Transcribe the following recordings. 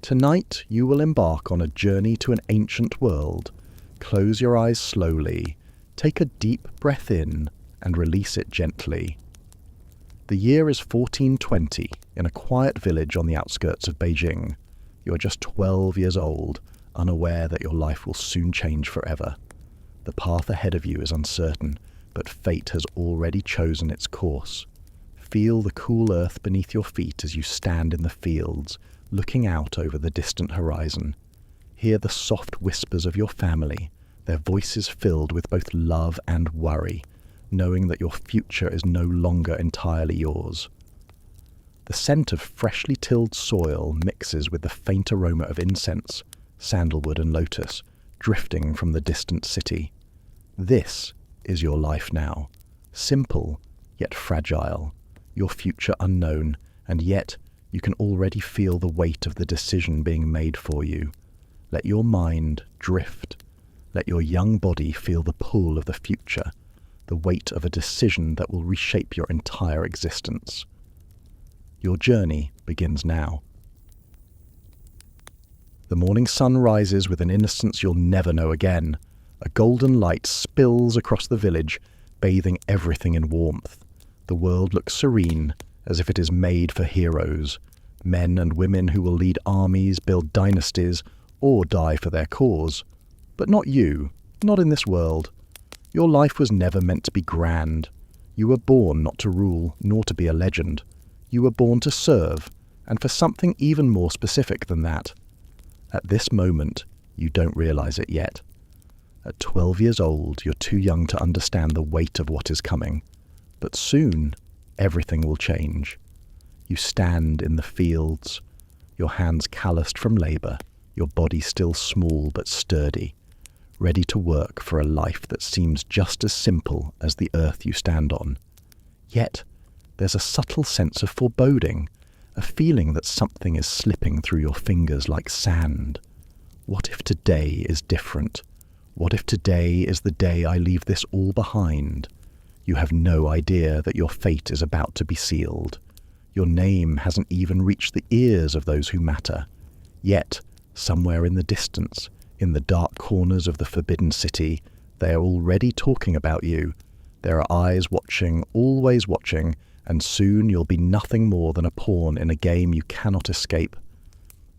Tonight you will embark on a journey to an ancient world. Close your eyes slowly, take a deep breath in, and release it gently. The year is 1420, in a quiet village on the outskirts of Beijing. You are just 12 years old, unaware that your life will soon change forever. The path ahead of you is uncertain, but fate has already chosen its course. Feel the cool earth beneath your feet as you stand in the fields, looking out over the distant horizon. Hear the soft whispers of your family, their voices filled with both love and worry, knowing that your future is no longer entirely yours. The scent of freshly tilled soil mixes with the faint aroma of incense, sandalwood and lotus, drifting from the distant city. This is your life now, simple yet fragile, your future unknown, and yet you can already feel the weight of the decision being made for you. Let your mind drift. Let your young body feel the pull of the future, the weight of a decision that will reshape your entire existence. Your journey begins now. The morning sun rises with an innocence you'll never know again. A golden light spills across the village, bathing everything in warmth. The world looks serene, as if it is made for heroes, men and women who will lead armies, build dynasties, or die for their cause. But not you, not in this world. Your life was never meant to be grand. You were born not to rule, nor to be a legend. You were born to serve, and for something even more specific than that. At this moment, you don't realize it yet. At 12 years old, you're too young to understand the weight of what is coming. But soon, everything will change. You stand in the fields, your hands calloused from labor, your body still small but sturdy, ready to work for a life that seems just as simple as the earth you stand on. Yet, there's a subtle sense of foreboding, a feeling that something is slipping through your fingers like sand. What if today is different? What if today is the day I leave this all behind? You have no idea that your fate is about to be sealed. Your name hasn't even reached the ears of those who matter. Yet, somewhere in the distance, in the dark corners of the Forbidden City, they are already talking about you. There are eyes watching, always watching, and soon you'll be nothing more than a pawn in a game you cannot escape.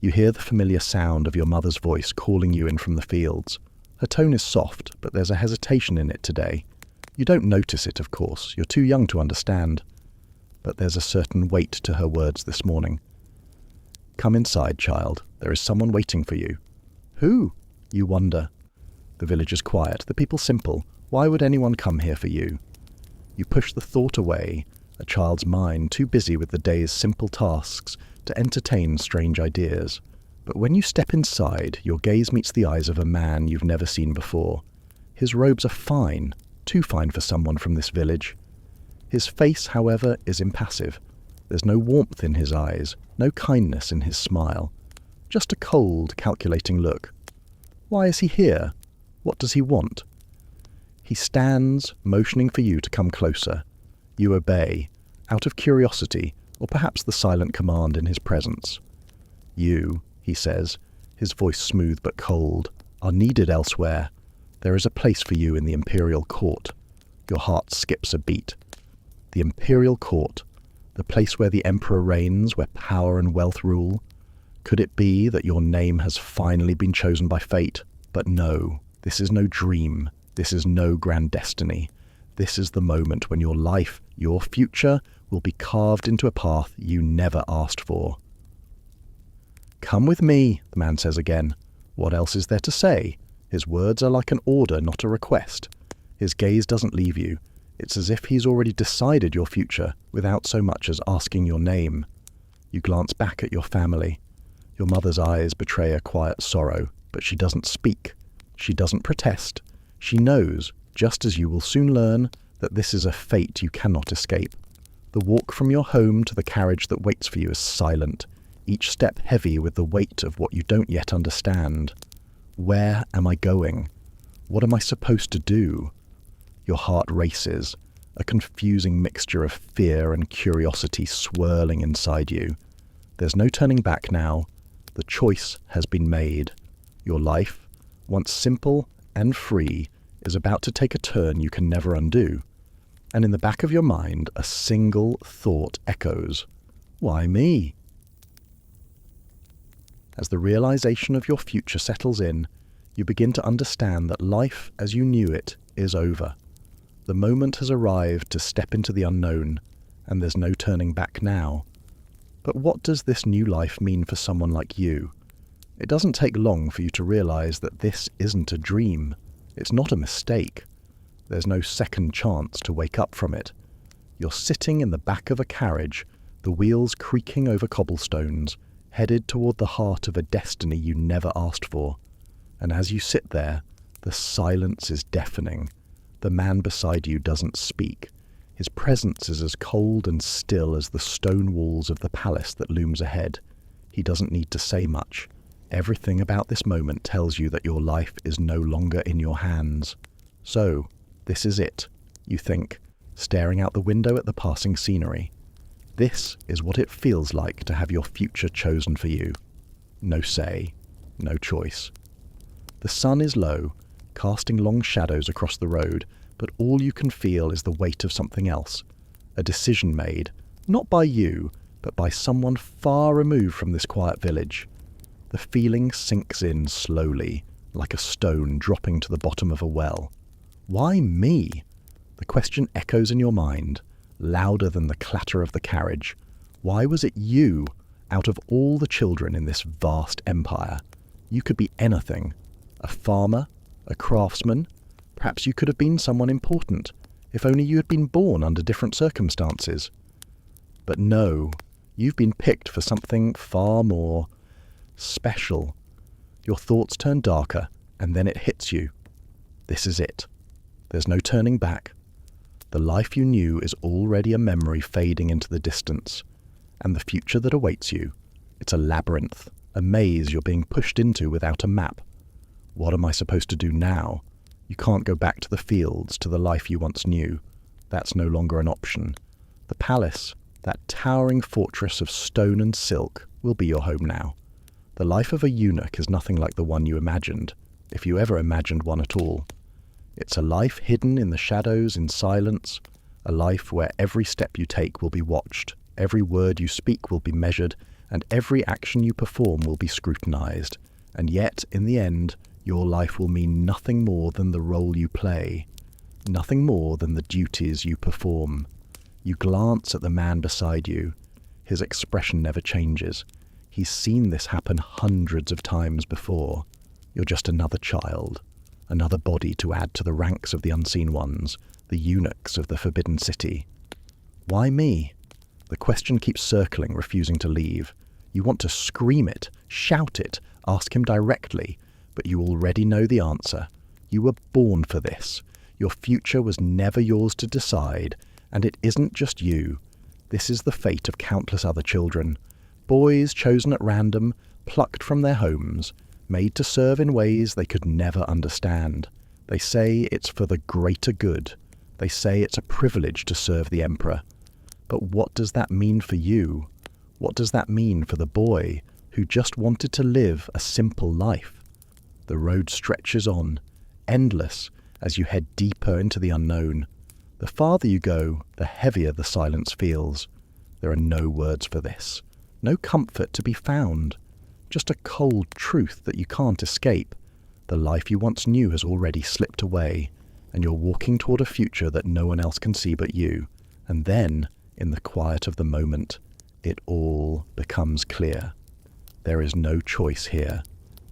You hear the familiar sound of your mother's voice calling you in from the fields. Her tone is soft, but there's a hesitation in it today. You don't notice it, of course. You're too young to understand. But there's a certain weight to her words this morning. Come inside, child. There is someone waiting for you. Who? You wonder. The village is quiet, the people simple. Why would anyone come here for you? You push the thought away, a child's mind too busy with the day's simple tasks to entertain strange ideas. But when you step inside, your gaze meets the eyes of a man you've never seen before. His robes are fine, too fine for someone from this village. His face, however, is impassive. There's no warmth in his eyes, no kindness in his smile. Just a cold, calculating look. Why is he here? What does he want? He stands, motioning for you to come closer. You obey, out of curiosity, or perhaps the silent command in his presence. You, he says, his voice smooth but cold, are needed elsewhere. There is a place for you in the Imperial Court. Your heart skips a beat. The Imperial Court, the place where the Emperor reigns, where power and wealth rule. Could it be that your name has finally been chosen by fate? But no, this is no dream. This is no grand destiny. This is the moment when your life, your future, will be carved into a path you never asked for. Come with me, the man says again. What else is there to say? His words are like an order, not a request. His gaze doesn't leave you. It's as if he's already decided your future without so much as asking your name. You glance back at your family. Your mother's eyes betray a quiet sorrow, but she doesn't speak. She doesn't protest. She knows, just as you will soon learn, that this is a fate you cannot escape. The walk from your home to the carriage that waits for you is silent, each step heavy with the weight of what you don't yet understand. Where am I going? What am I supposed to do? Your heart races, a confusing mixture of fear and curiosity swirling inside you. There's no turning back now. The choice has been made. Your life, once simple and free, is about to take a turn you can never undo. And in the back of your mind, a single thought echoes. Why me? As the realization of your future settles in, you begin to understand that life as you knew it is over. The moment has arrived to step into the unknown, and there's no turning back now. But what does this new life mean for someone like you? It doesn't take long for you to realize that this isn't a dream. It's not a mistake. There's no second chance to wake up from it. You're sitting in the back of a carriage, the wheels creaking over cobblestones, headed toward the heart of a destiny you never asked for. And as you sit there, the silence is deafening. The man beside you doesn't speak. His presence is as cold and still as the stone walls of the palace that looms ahead. He doesn't need to say much. Everything about this moment tells you that your life is no longer in your hands. So, this is it, you think, staring out the window at the passing scenery. This is what it feels like to have your future chosen for you. No say, no choice. The sun is low, casting long shadows across the road, but all you can feel is the weight of something else. A decision made, not by you, but by someone far removed from this quiet village. The feeling sinks in slowly, like a stone dropping to the bottom of a well. Why me? The question echoes in your mind, louder than the clatter of the carriage. Why was it you, out of all the children in this vast empire? You could be anything. A farmer, a craftsman. Perhaps you could have been someone important, if only you had been born under different circumstances. But no, you've been picked for something far more special. Your thoughts turn darker, and then it hits you. This is it. There's no turning back. The life you knew is already a memory fading into the distance, and the future that awaits you, it's a labyrinth, a maze you're being pushed into without a map. What am I supposed to do now? You can't go back to the fields, to the life you once knew. That's no longer an option. The palace, that towering fortress of stone and silk, will be your home now. The life of a eunuch is nothing like the one you imagined, if you ever imagined one at all. It's a life hidden in the shadows, in silence, a life where every step you take will be watched, every word you speak will be measured, and every action you perform will be scrutinized. And yet, in the end, your life will mean nothing more than the role you play, nothing more than the duties you perform. You glance at the man beside you. His expression never changes. He's seen this happen hundreds of times before. You're just another child, another body to add to the ranks of the unseen ones, the eunuchs of the Forbidden City. Why me? The question keeps circling, refusing to leave. You want to scream it, shout it, ask him directly, but you already know the answer. You were born for this. Your future was never yours to decide, and it isn't just you. This is the fate of countless other children. Boys chosen at random, plucked from their homes, made to serve in ways they could never understand. They say it's for the greater good. They say it's a privilege to serve the emperor. But what does that mean for you? What does that mean for the boy who just wanted to live a simple life? The road stretches on, endless, as you head deeper into the unknown. The farther you go, the heavier the silence feels. There are no words for this, no comfort to be found, just a cold truth that you can't escape. The life you once knew has already slipped away, and you're walking toward a future that no one else can see but you. And then, in the quiet of the moment, it all becomes clear. There is no choice here.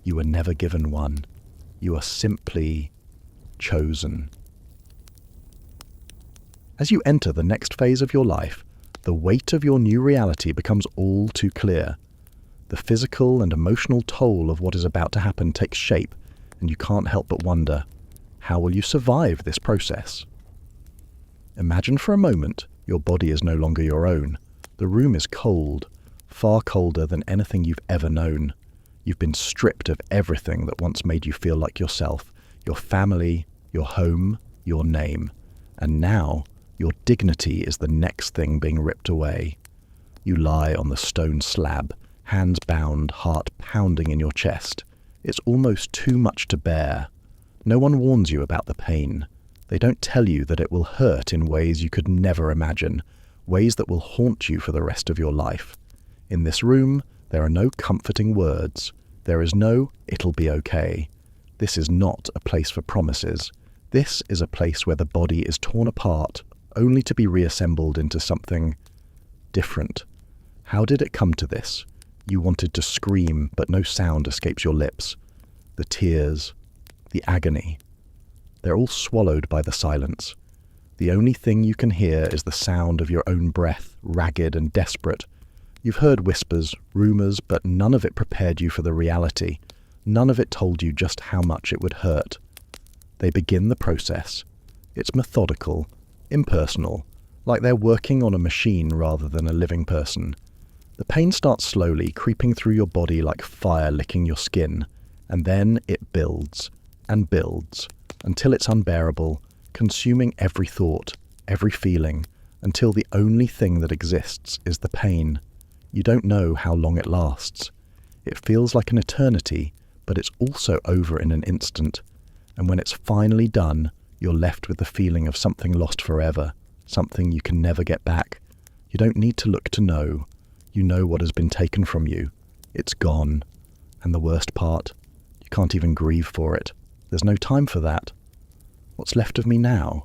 You were never given one. You are simply chosen. As you enter the next phase of your life, the weight of your new reality becomes all too clear. The physical and emotional toll of what is about to happen takes shape, and you can't help but wonder, how will you survive this process? Imagine for a moment your body is no longer your own. The room is cold, far colder than anything you've ever known. You've been stripped of everything that once made you feel like yourself, your family, your home, your name. And now, your dignity is the next thing being ripped away. You lie on the stone slab, Hands bound, heart pounding in your chest. It's almost too much to bear. No one warns you about the pain. They don't tell you that it will hurt in ways you could never imagine, ways that will haunt you for the rest of your life. In this room, there are no comforting words. There is no, "it'll be okay." This is not a place for promises. This is a place where the body is torn apart, only to be reassembled into something different. How did it come to this? You wanted to scream, but no sound escapes your lips. The tears, the agony. They're all swallowed by the silence. The only thing you can hear is the sound of your own breath, ragged and desperate. You've heard whispers, rumors, but none of it prepared you for the reality. None of it told you just how much it would hurt. They begin the process. It's methodical, impersonal, like they're working on a machine rather than a living person. The pain starts slowly, creeping through your body like fire licking your skin, and then it builds and builds until it's unbearable, consuming every thought, every feeling, until the only thing that exists is the pain. You don't know how long it lasts. It feels like an eternity, but it's also over in an instant. And when it's finally done, you're left with the feeling of something lost forever, something you can never get back. You don't need to look to know. You know what has been taken from you. It's gone. And the worst part, you can't even grieve for it. There's no time for that. What's left of me now?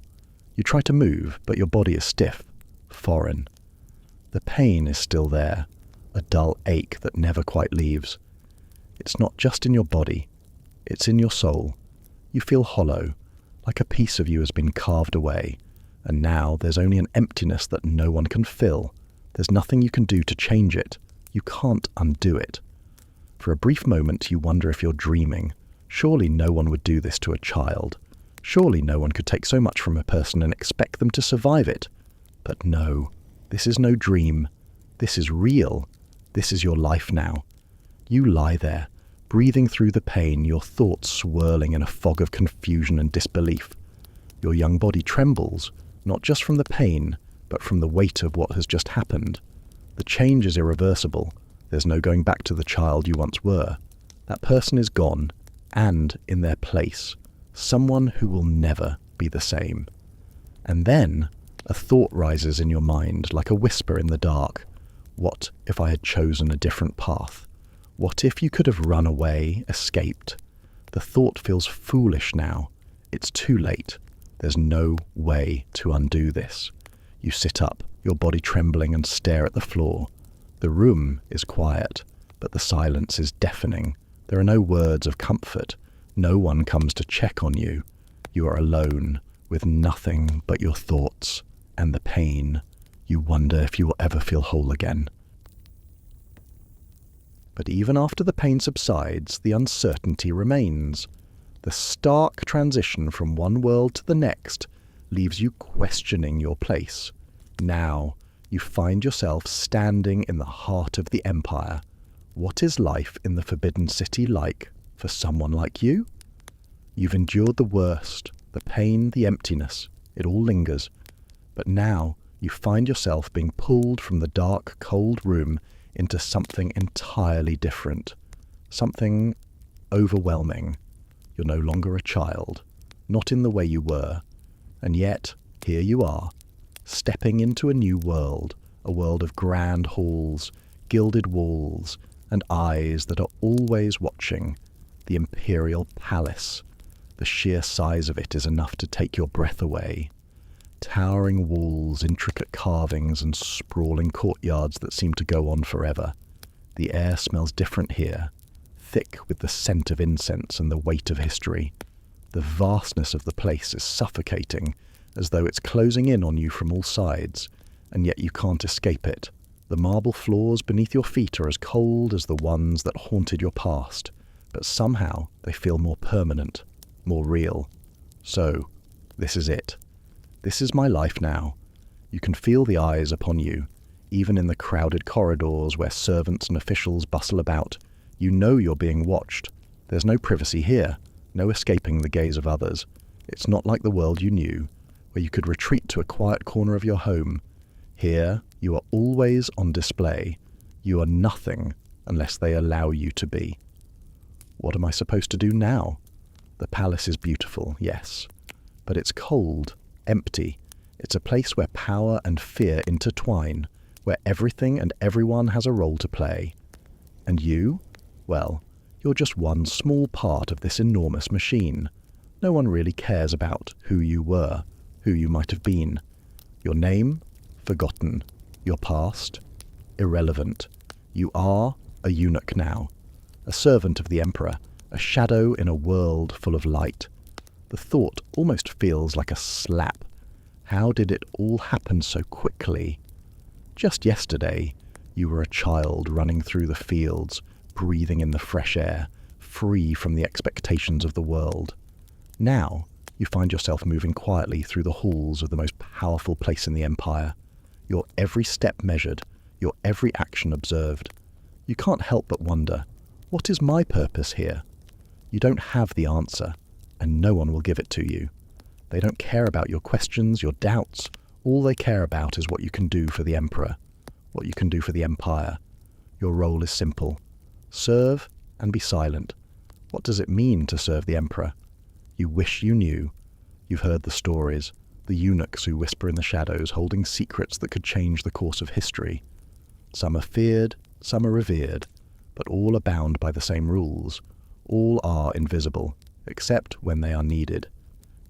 You try to move, but your body is stiff, foreign. The pain is still there, a dull ache that never quite leaves. It's not just in your body, it's in your soul. You feel hollow, like a piece of you has been carved away, and now there's only an emptiness that no one can fill. There's nothing you can do to change it. You can't undo it. For a brief moment you wonder if you're dreaming. Surely no one would do this to a child. Surely no one could take so much from a person and expect them to survive it. But no, this is no dream. This is real. This is your life now. You lie there, breathing through the pain, your thoughts swirling in a fog of confusion and disbelief. Your young body trembles, not just from the pain, but from the weight of what has just happened. The change is irreversible. There's no going back to the child you once were. That person is gone, and in their place, someone who will never be the same. And then a thought rises in your mind like a whisper in the dark. What if I had chosen a different path? What if you could have run away, escaped? The thought feels foolish now. It's too late. There's no way to undo this. You sit up, your body trembling, and stare at the floor. The room is quiet, but the silence is deafening. There are no words of comfort. No one comes to check on you. You are alone, with nothing but your thoughts and the pain. You wonder if you will ever feel whole again. But even after the pain subsides, the uncertainty remains. The stark transition from one world to the next leaves you questioning your place. Now, you find yourself standing in the heart of the Empire. What is life in the Forbidden City like for someone like you? You've endured the worst, the pain, the emptiness. It all lingers. But now, you find yourself being pulled from the dark, cold room into something entirely different. Something overwhelming. You're no longer a child, not in the way you were. And yet, here you are, stepping into a new world, a world of grand halls, gilded walls, and eyes that are always watching. The Imperial Palace. The sheer size of it is enough to take your breath away. Towering walls, intricate carvings, and sprawling courtyards that seem to go on forever. The air smells different here, thick with the scent of incense and the weight of history. The vastness of the place is suffocating, as though it's closing in on you from all sides, and yet you can't escape it. The marble floors beneath your feet are as cold as the ones that haunted your past, but somehow they feel more permanent, more real. So, this is it. This is my life now. You can feel the eyes upon you, even in the crowded corridors where servants and officials bustle about. You know you're being watched. There's no privacy here, no escaping the gaze of others. It's not like the world you knew, where you could retreat to a quiet corner of your home. Here, you are always on display. You are nothing unless they allow you to be. What am I supposed to do now? The palace is beautiful, yes, but it's cold, empty. It's a place where power and fear intertwine, where everything and everyone has a role to play. And you? Well, you're just one small part of this enormous machine. No one really cares about who you were, who you might have been. Your name? Forgotten. Your past? Irrelevant. You are a eunuch now, a servant of the emperor, a shadow in a world full of light. The thought almost feels like a slap. How did it all happen so quickly? Just yesterday, you were a child running through the fields, breathing in the fresh air, free from the expectations of the world. Now, you find yourself moving quietly through the halls of the most powerful place in the empire, your every step measured, your every action observed. You can't help but wonder, what is my purpose here? You don't have the answer, and no one will give it to you. They don't care about your questions, your doubts. All they care about is what you can do for the emperor, what you can do for the empire. Your role is simple. Serve and be silent. What does it mean to serve the emperor? You wish you knew. You've heard the stories, the eunuchs who whisper in the shadows, holding secrets that could change the course of history. Some are feared, some are revered, but all are bound by the same rules. All are invisible, except when they are needed.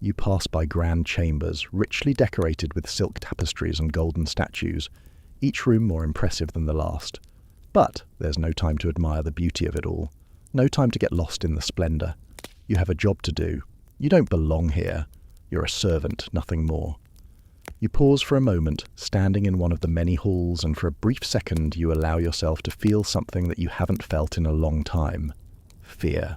You pass by grand chambers, richly decorated with silk tapestries and golden statues, each room more impressive than the last. But there's no time to admire the beauty of it all, no time to get lost in the splendor. You have a job to do. You don't belong here. You're a servant, nothing more. You pause for a moment, standing in one of the many halls, and for a brief second you allow yourself to feel something that you haven't felt in a long time. Fear.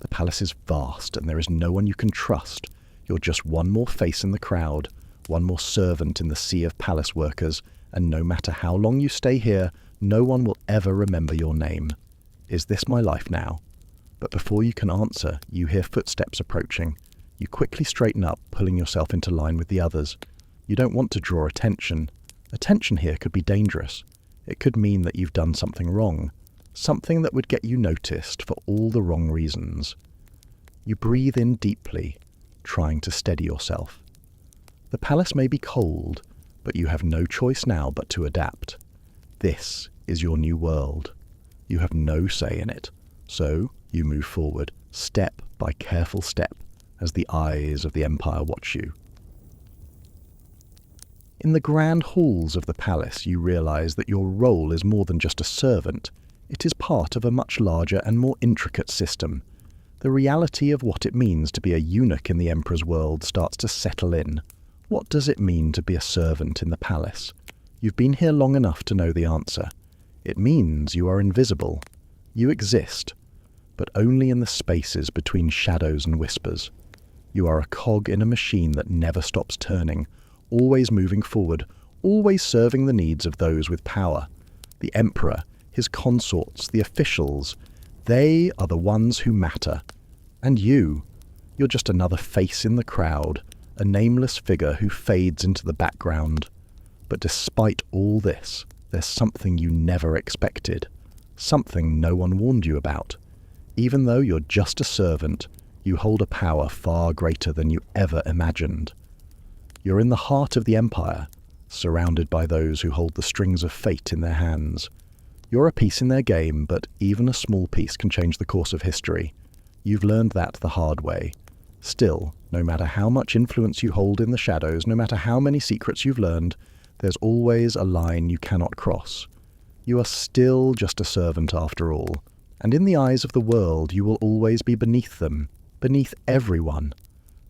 The palace is vast, and there is no one you can trust. You're just one more face in the crowd, one more servant in the sea of palace workers, and no matter how long you stay here, no one will ever remember your name. Is this my life now? But before you can answer, you hear footsteps approaching. You quickly straighten up, pulling yourself into line with the others. You don't want to draw attention. Attention here could be dangerous. It could mean that you've done something wrong, something that would get you noticed for all the wrong reasons. You breathe in deeply, trying to steady yourself. The palace may be cold, but you have no choice now but to adapt. This is your new world. You have no say in it, so you move forward, step by careful step, as the eyes of the empire watch you. In the grand halls of the palace, you realize that your role is more than just a servant. It is part of a much larger and more intricate system. The reality of what it means to be a eunuch in the emperor's world starts to settle in. What does it mean to be a servant in the palace? You've been here long enough to know the answer. It means you are invisible. You exist, but only in the spaces between shadows and whispers. You are a cog in a machine that never stops turning, always moving forward, always serving the needs of those with power. The emperor, his consorts, the officials, they are the ones who matter. And you're just another face in the crowd, a nameless figure who fades into the background. But despite all this, there's something you never expected, something no one warned you about. Even though you're just a servant, you hold a power far greater than you ever imagined. You're in the heart of the empire, surrounded by those who hold the strings of fate in their hands. You're a piece in their game, but even a small piece can change the course of history. You've learned that the hard way. Still, no matter how much influence you hold in the shadows, no matter how many secrets you've learned, there's always a line you cannot cross. You are still just a servant after all, and in the eyes of the world you will always be beneath them, beneath everyone.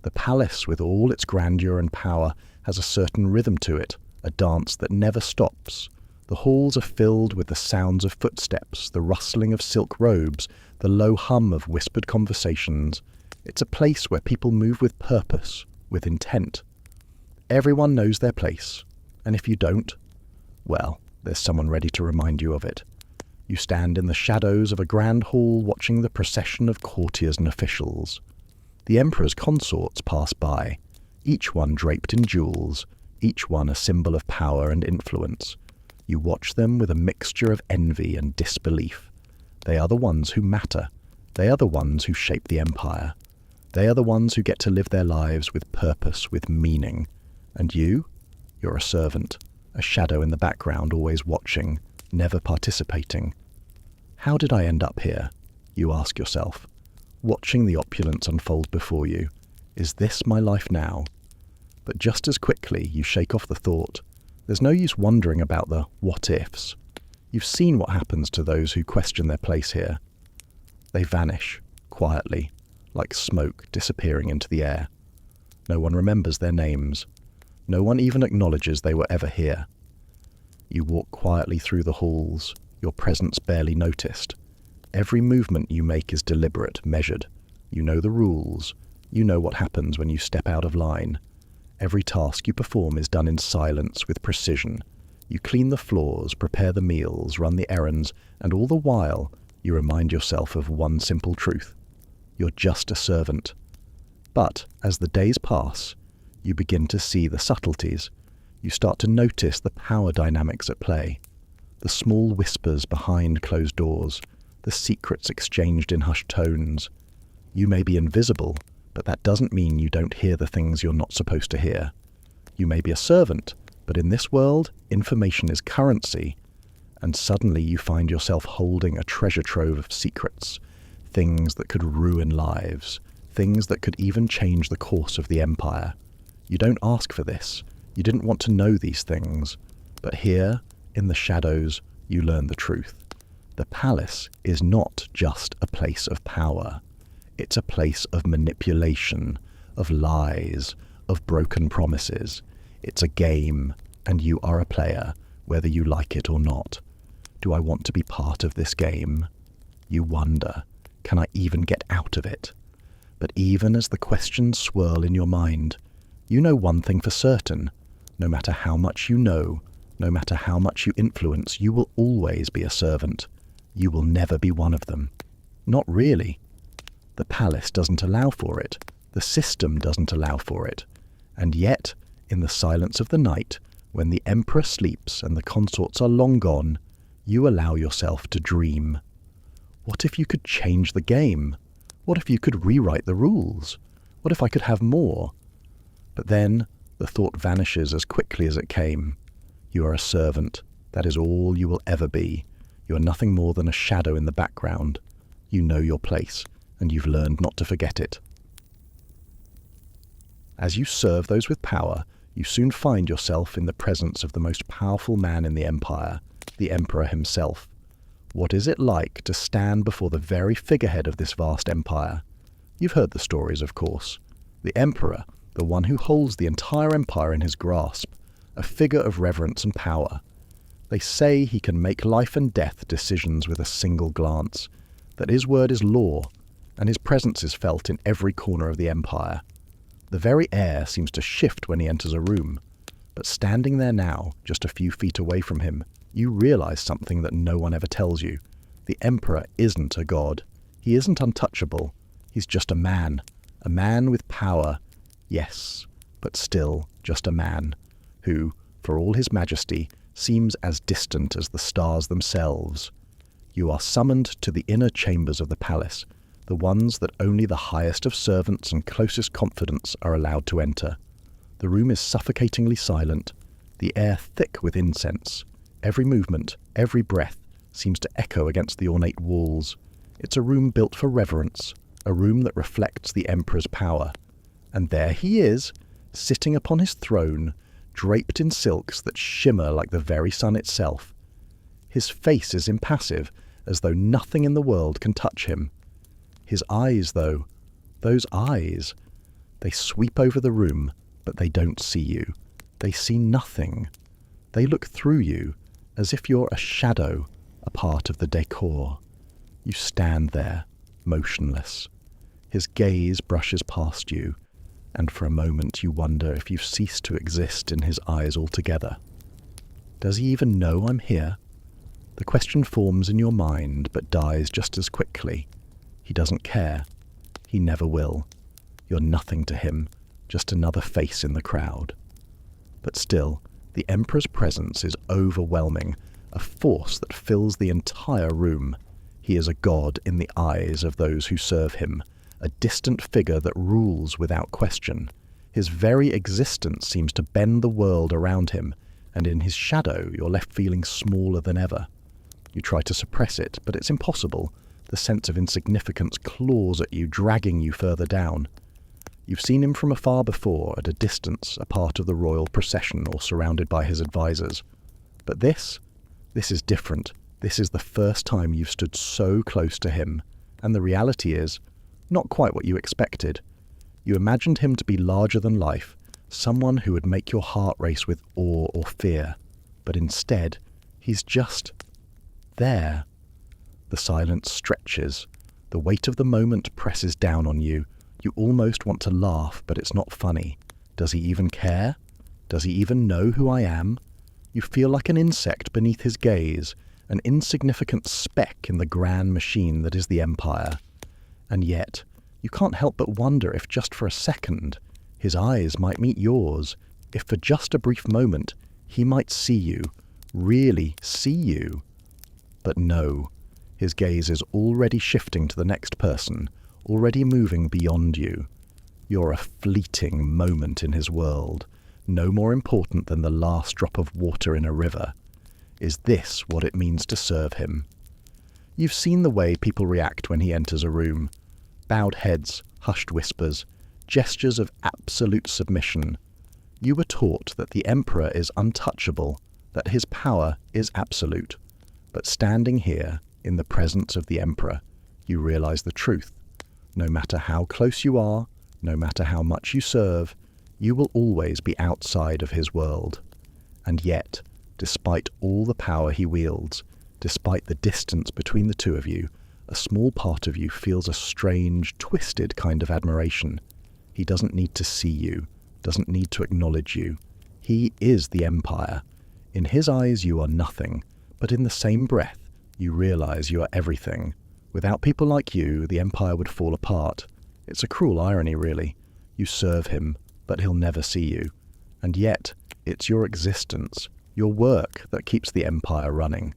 The palace, with all its grandeur and power, has a certain rhythm to it, a dance that never stops. The halls are filled with the sounds of footsteps, the rustling of silk robes, the low hum of whispered conversations. It's a place where people move with purpose, with intent. Everyone knows their place, and if you don't, well, there's someone ready to remind you of it. You stand in the shadows of a grand hall watching the procession of courtiers and officials. The emperor's consorts pass by, each one draped in jewels, each one a symbol of power and influence. You watch them with a mixture of envy and disbelief. They are the ones who matter. They are the ones who shape the empire. They are the ones who get to live their lives with purpose, with meaning. And you're a servant, a shadow in the background, always watching, never participating. How did I end up here? You ask yourself, watching the opulence unfold before you. Is this my life now? But just as quickly you shake off the thought. There's no use wondering about the what-ifs. You've seen what happens to those who question their place here. They vanish, quietly, like smoke disappearing into the air. No one remembers their names. No one even acknowledges they were ever here. You walk quietly through the halls, your presence barely noticed. Every movement you make is deliberate, measured. You know the rules. You know what happens when you step out of line. Every task you perform is done in silence, with precision. You clean the floors, prepare the meals, run the errands, and all the while, you remind yourself of one simple truth. You're just a servant. But as the days pass, you begin to see the subtleties. You start to notice the power dynamics at play. The small whispers behind closed doors, the secrets exchanged in hushed tones. You may be invisible, but that doesn't mean you don't hear the things you're not supposed to hear. You may be a servant, but in this world, information is currency, and suddenly you find yourself holding a treasure trove of secrets, things that could ruin lives, things that could even change the course of the empire. You don't ask for this. You didn't want to know these things. But here, in the shadows, you learn the truth. The palace is not just a place of power. It's a place of manipulation, of lies, of broken promises. It's a game, and you are a player, whether you like it or not. Do I want to be part of this game? You wonder, can I even get out of it? But even as the questions swirl in your mind, you know one thing for certain. No matter how much you know, no matter how much you influence, you will always be a servant. You will never be one of them. Not really. The palace doesn't allow for it. The system doesn't allow for it. And yet, in the silence of the night, when the emperor sleeps and the consorts are long gone, you allow yourself to dream. What if you could change the game? What if you could rewrite the rules? What if I could have more? But then, the thought vanishes as quickly as it came. You are a servant. That is all you will ever be. You are nothing more than a shadow in the background. You know your place, and you've learned not to forget it. As you serve those with power, you soon find yourself in the presence of the most powerful man in the empire, the emperor himself. What is it like to stand before the very figurehead of this vast empire? You've heard the stories, of course. The emperor, the one who holds the entire empire in his grasp, a figure of reverence and power. They say he can make life and death decisions with a single glance, that his word is law, and his presence is felt in every corner of the empire. The very air seems to shift when he enters a room, but standing there now, just a few feet away from him, you realize something that no one ever tells you. The emperor isn't a god. He isn't untouchable. He's just a man with power. Yes, but still just a man, who, for all his majesty, seems as distant as the stars themselves. You are summoned to the inner chambers of the palace, the ones that only the highest of servants and closest confidants are allowed to enter. The room is suffocatingly silent, the air thick with incense. Every movement, every breath, seems to echo against the ornate walls. It's a room built for reverence, a room that reflects the emperor's power. And there he is, sitting upon his throne, draped in silks that shimmer like the very sun itself. His face is impassive, as though nothing in the world can touch him. His eyes, though, those eyes, they sweep over the room, but they don't see you. They see nothing. They look through you, as if you're a shadow, a part of the decor. You stand there, motionless. His gaze brushes past you, and for a moment you wonder if you've ceased to exist in his eyes altogether. Does he even know I'm here? The question forms in your mind, but dies just as quickly. He doesn't care. He never will. You're nothing to him, just another face in the crowd. But still, the emperor's presence is overwhelming, a force that fills the entire room. He is a god in the eyes of those who serve him, a distant figure that rules without question. His very existence seems to bend the world around him, and in his shadow you're left feeling smaller than ever. You try to suppress it, but it's impossible. The sense of insignificance claws at you, dragging you further down. You've seen him from afar before, at a distance, a part of the royal procession or surrounded by his advisors. But this is different. This is the first time you've stood so close to him, and the reality is, not quite what you expected. You imagined him to be larger than life, someone who would make your heart race with awe or fear. But instead, he's just there. The silence stretches. The weight of the moment presses down on you. You almost want to laugh, but it's not funny. Does he even care? Does he even know who I am? You feel like an insect beneath his gaze, an insignificant speck in the grand machine that is the Empire. And yet, you can't help but wonder if just for a second, his eyes might meet yours, if for just a brief moment, he might see you, really see you. But no, his gaze is already shifting to the next person, already moving beyond you. You're a fleeting moment in his world, no more important than the last drop of water in a river. Is this what it means to serve him? You've seen the way people react when he enters a room. Bowed heads, hushed whispers, gestures of absolute submission. You were taught that the Emperor is untouchable, that his power is absolute. But standing here, in the presence of the Emperor, you realize the truth. No matter how close you are, no matter how much you serve, you will always be outside of his world. And yet, despite all the power he wields, despite the distance between the two of you, a small part of you feels a strange, twisted kind of admiration. He doesn't need to see you, doesn't need to acknowledge you. He is the Empire. In his eyes you are nothing, but in the same breath you realize you are everything. Without people like you, the Empire would fall apart. It's a cruel irony, really. You serve him, but he'll never see you. And yet, it's your existence, your work, that keeps the Empire running.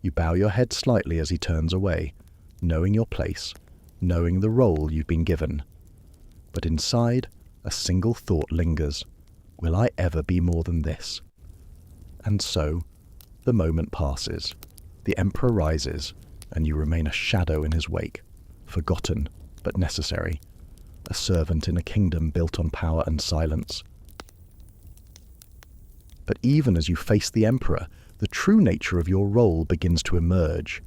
You bow your head slightly as he turns away, knowing your place, knowing the role you've been given. But inside, a single thought lingers. Will I ever be more than this? And so, the moment passes. The Emperor rises, and you remain a shadow in his wake, forgotten but necessary, a servant in a kingdom built on power and silence. But even as you face the Emperor, the true nature of your role begins to emerge.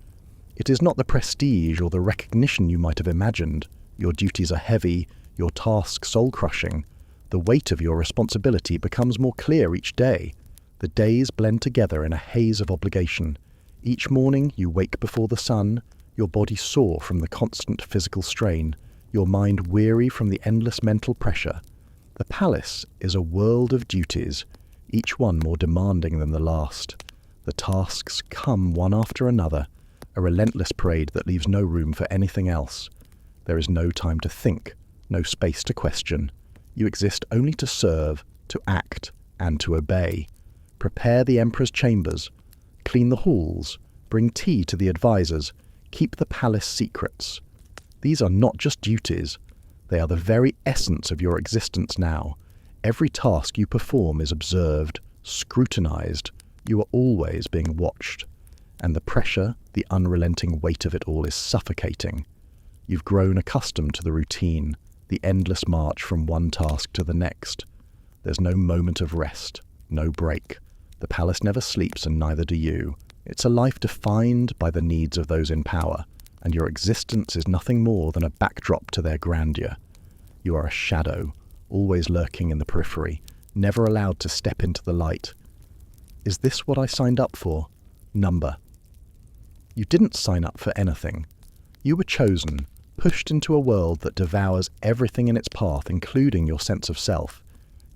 It is not the prestige or the recognition you might have imagined. Your duties are heavy, your tasks soul-crushing. The weight of your responsibility becomes more clear each day. The days blend together in a haze of obligation. Each morning you wake before the sun, your body sore from the constant physical strain, your mind weary from the endless mental pressure. The palace is a world of duties, each one more demanding than the last. The tasks come one after another, a relentless parade that leaves no room for anything else. There is no time to think, no space to question. You exist only to serve, to act, and to obey. Prepare the Emperor's chambers, clean the halls, bring tea to the advisors, keep the palace secrets. These are not just duties, they are the very essence of your existence now. Every task you perform is observed, scrutinized. You are always being watched. And the pressure, the unrelenting weight of it all is suffocating. You've grown accustomed to the routine, the endless march from one task to the next. There's no moment of rest, no break. The palace never sleeps, and neither do you. It's a life defined by the needs of those in power, and your existence is nothing more than a backdrop to their grandeur. You are a shadow, always lurking in the periphery, never allowed to step into the light. Is this what I signed up for? Number. You didn't sign up for anything. You were chosen, pushed into a world that devours everything in its path, including your sense of self.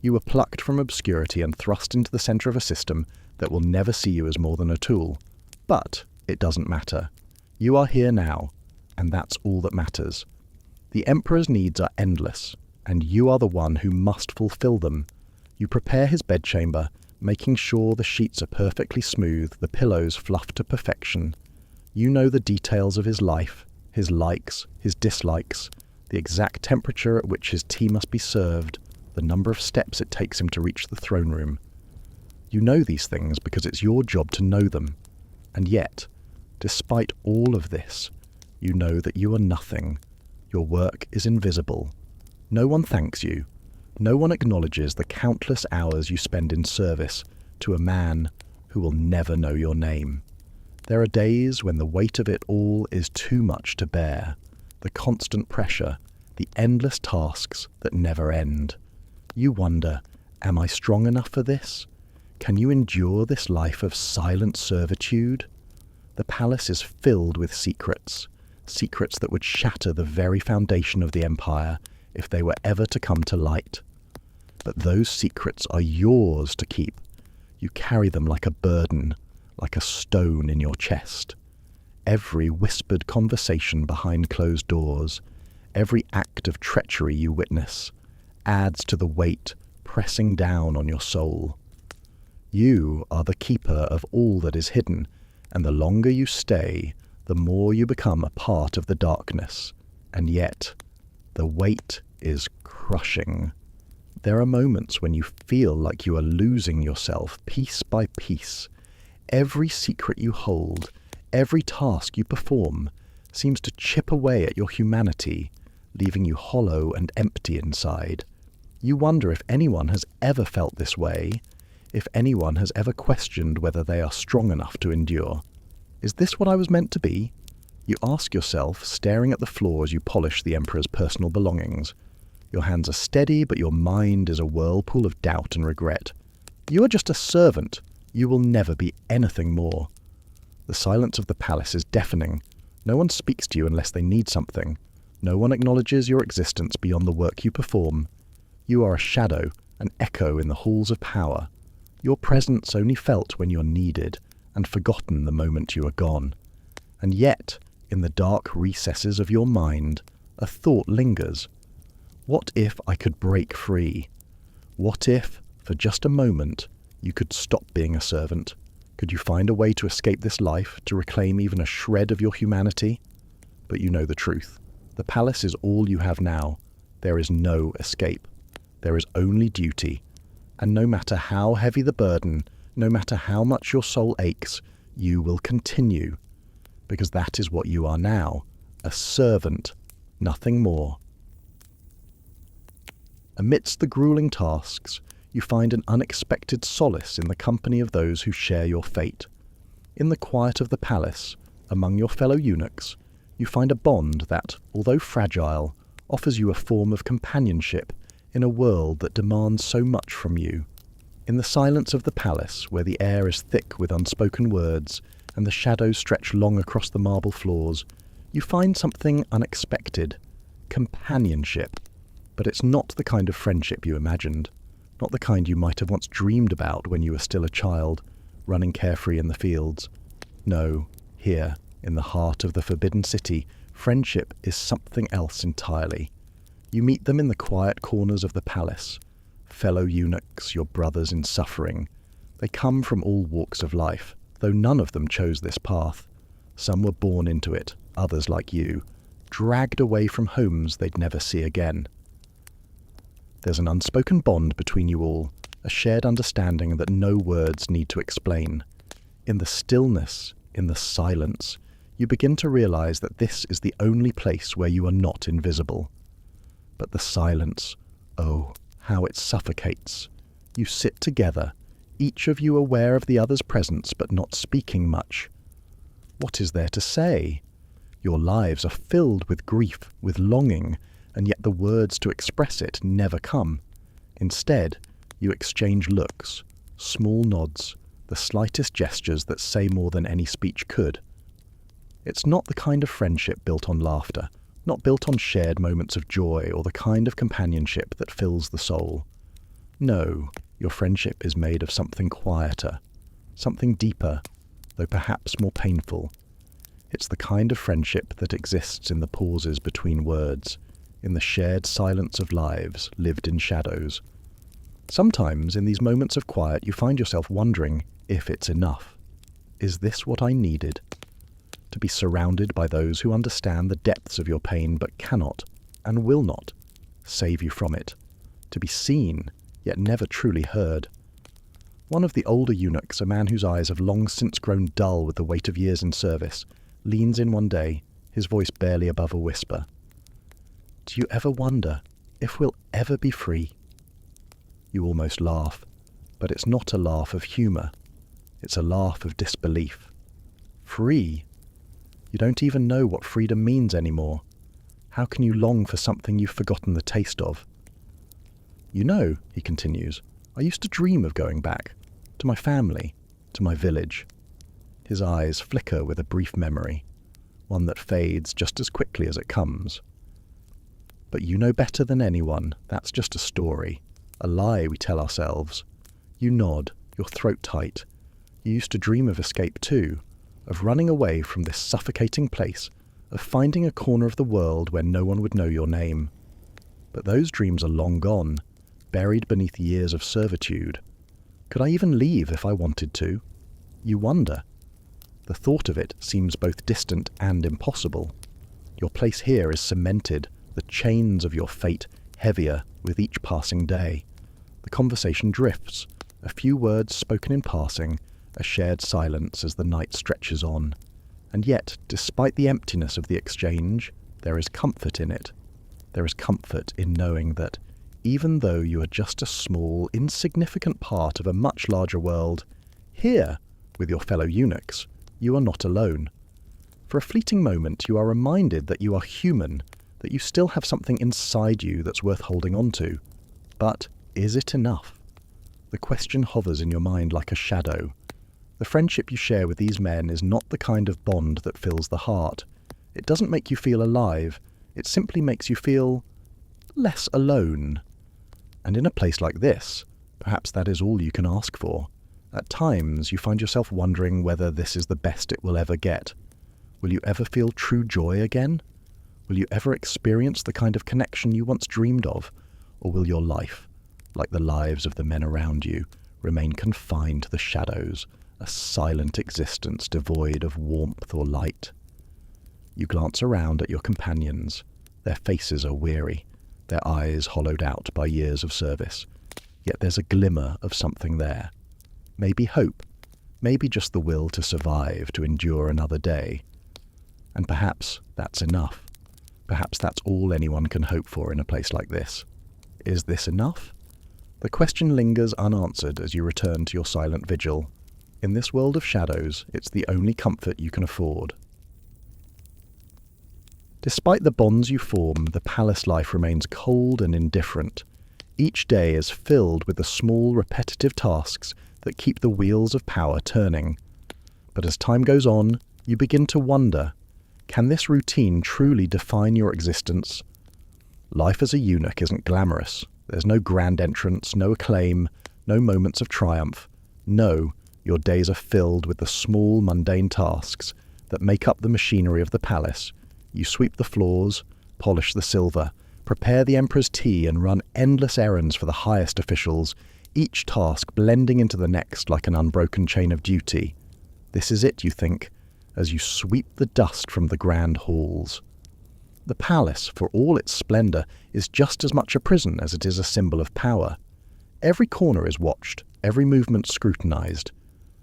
You were plucked from obscurity and thrust into the center of a system that will never see you as more than a tool. But it doesn't matter. You are here now, and that's all that matters. The Emperor's needs are endless, and you are the one who must fulfill them. You prepare his bedchamber, making sure the sheets are perfectly smooth, the pillows fluffed to perfection. You know the details of his life, his likes, his dislikes, the exact temperature at which his tea must be served, the number of steps it takes him to reach the throne room. You know these things because it's your job to know them. And yet, despite all of this, you know that you are nothing. Your work is invisible. No one thanks you. No one acknowledges the countless hours you spend in service to a man who will never know your name. There are days when the weight of it all is too much to bear, the constant pressure, the endless tasks that never end. You wonder, am I strong enough for this? Can you endure this life of silent servitude? The palace is filled with secrets, secrets that would shatter the very foundation of the empire if they were ever to come to light. But those secrets are yours to keep. You carry them like a burden, like a stone in your chest. Every whispered conversation behind closed doors, every act of treachery you witness, adds to the weight pressing down on your soul. You are the keeper of all that is hidden, and the longer you stay, the more you become a part of the darkness. And yet, the weight is crushing. There are moments when you feel like you are losing yourself piece by piece. Every secret you hold, every task you perform, seems to chip away at your humanity, leaving you hollow and empty inside. You wonder if anyone has ever felt this way, if anyone has ever questioned whether they are strong enough to endure. Is this what I was meant to be? You ask yourself, staring at the floor as you polish the Emperor's personal belongings. Your hands are steady, but your mind is a whirlpool of doubt and regret. You are just a servant. You will never be anything more. The silence of the palace is deafening. No one speaks to you unless they need something. No one acknowledges your existence beyond the work you perform. You are a shadow, an echo in the halls of power. Your presence only felt when you are needed, and forgotten the moment you are gone. And yet, in the dark recesses of your mind, a thought lingers. What if I could break free? What if, for just a moment, you could stop being a servant? Could you find a way to escape this life, to reclaim even a shred of your humanity? But you know the truth. The palace is all you have now. There is no escape. There is only duty. And no matter how heavy the burden, no matter how much your soul aches, you will continue. Because that is what you are now, a servant, nothing more. Amidst the grueling tasks, you find an unexpected solace in the company of those who share your fate. In the quiet of the palace, among your fellow eunuchs, you find a bond that, although fragile, offers you a form of companionship in a world that demands so much from you. In the silence of the palace, where the air is thick with unspoken words and the shadows stretch long across the marble floors, you find something unexpected, companionship. But it's not the kind of friendship you imagined, not the kind you might have once dreamed about when you were still a child, running carefree in the fields. No, here, in the heart of the Forbidden City, friendship is something else entirely. You meet them in the quiet corners of the palace, fellow eunuchs, your brothers in suffering. They come from all walks of life, though none of them chose this path. Some were born into it, others like you, dragged away from homes they'd never see again. There's an unspoken bond between you all, a shared understanding that no words need to explain. In the stillness, in the silence, you begin to realize that this is the only place where you are not invisible. But the silence, oh, how it suffocates. You sit together, each of you aware of the other's presence but not speaking much. What is there to say? Your lives are filled with grief, with longing, and yet the words to express it never come. Instead, you exchange looks, small nods, the slightest gestures that say more than any speech could. It's not the kind of friendship built on laughter, not built on shared moments of joy or the kind of companionship that fills the soul. No, your friendship is made of something quieter, something deeper, though perhaps more painful. It's the kind of friendship that exists in the pauses between words, in the shared silence of lives lived in shadows. Sometimes, in these moments of quiet, you find yourself wondering if it's enough. Is this what I needed? to be surrounded by those who understand the depths of your pain but cannot, and will not, save you from it, to be seen, yet never truly heard. One of the older eunuchs, a man whose eyes have long since grown dull with the weight of years in service, leans in one day, his voice barely above a whisper. "Do you ever wonder if we'll ever be free?" You almost laugh, but it's not a laugh of humour. It's a laugh of disbelief. Free? You don't even know what freedom means anymore. How can you long for something you've forgotten the taste of? "You know," he continues, "I used to dream of going back, to my family, to my village." His eyes flicker with a brief memory, one that fades just as quickly as it comes. "But you know better than anyone, that's just a story, a lie we tell ourselves." You nod, your throat tight. You used to dream of escape too, of running away from this suffocating place, of finding a corner of the world where no one would know your name. But those dreams are long gone, buried beneath years of servitude. Could I even leave if I wanted to? You wonder. The thought of it seems both distant and impossible. Your place here is cemented, the chains of your fate heavier with each passing day. The conversation drifts, a few words spoken in passing, a shared silence as the night stretches on. And yet, despite the emptiness of the exchange, there is comfort in it. There is comfort in knowing that, even though you are just a small, insignificant part of a much larger world, here, with your fellow eunuchs, you are not alone. For a fleeting moment, you are reminded that you are human, that you still have something inside you that's worth holding on to. But is it enough? The question hovers in your mind like a shadow. The friendship you share with these men is not the kind of bond that fills the heart. It doesn't make you feel alive. It simply makes you feel less alone. And in a place like this, perhaps that is all you can ask for. At times, you find yourself wondering whether this is the best it will ever get. Will you ever feel true joy again? Will you ever experience the kind of connection you once dreamed of? Or will your life, like the lives of the men around you, remain confined to the shadows, a silent existence devoid of warmth or light? You glance around at your companions. Their faces are weary, their eyes hollowed out by years of service. Yet there's a glimmer of something there. Maybe hope, maybe just the will to survive, to endure another day. And perhaps that's enough. Perhaps that's all anyone can hope for in a place like this. Is this enough? The question lingers unanswered as you return to your silent vigil. In this world of shadows, it's the only comfort you can afford. Despite the bonds you form, the palace life remains cold and indifferent. Each day is filled with the small, repetitive tasks that keep the wheels of power turning. But as time goes on, you begin to wonder, can this routine truly define your existence? Life as a eunuch isn't glamorous. There's no grand entrance, no acclaim, no moments of triumph. No, your days are filled with the small, mundane tasks that make up the machinery of the palace. You sweep the floors, polish the silver, prepare the emperor's tea, and run endless errands for the highest officials, each task blending into the next like an unbroken chain of duty. This is it, you think, as you sweep the dust from the grand halls. The palace, for all its splendour, is just as much a prison as it is a symbol of power. Every corner is watched, every movement scrutinised.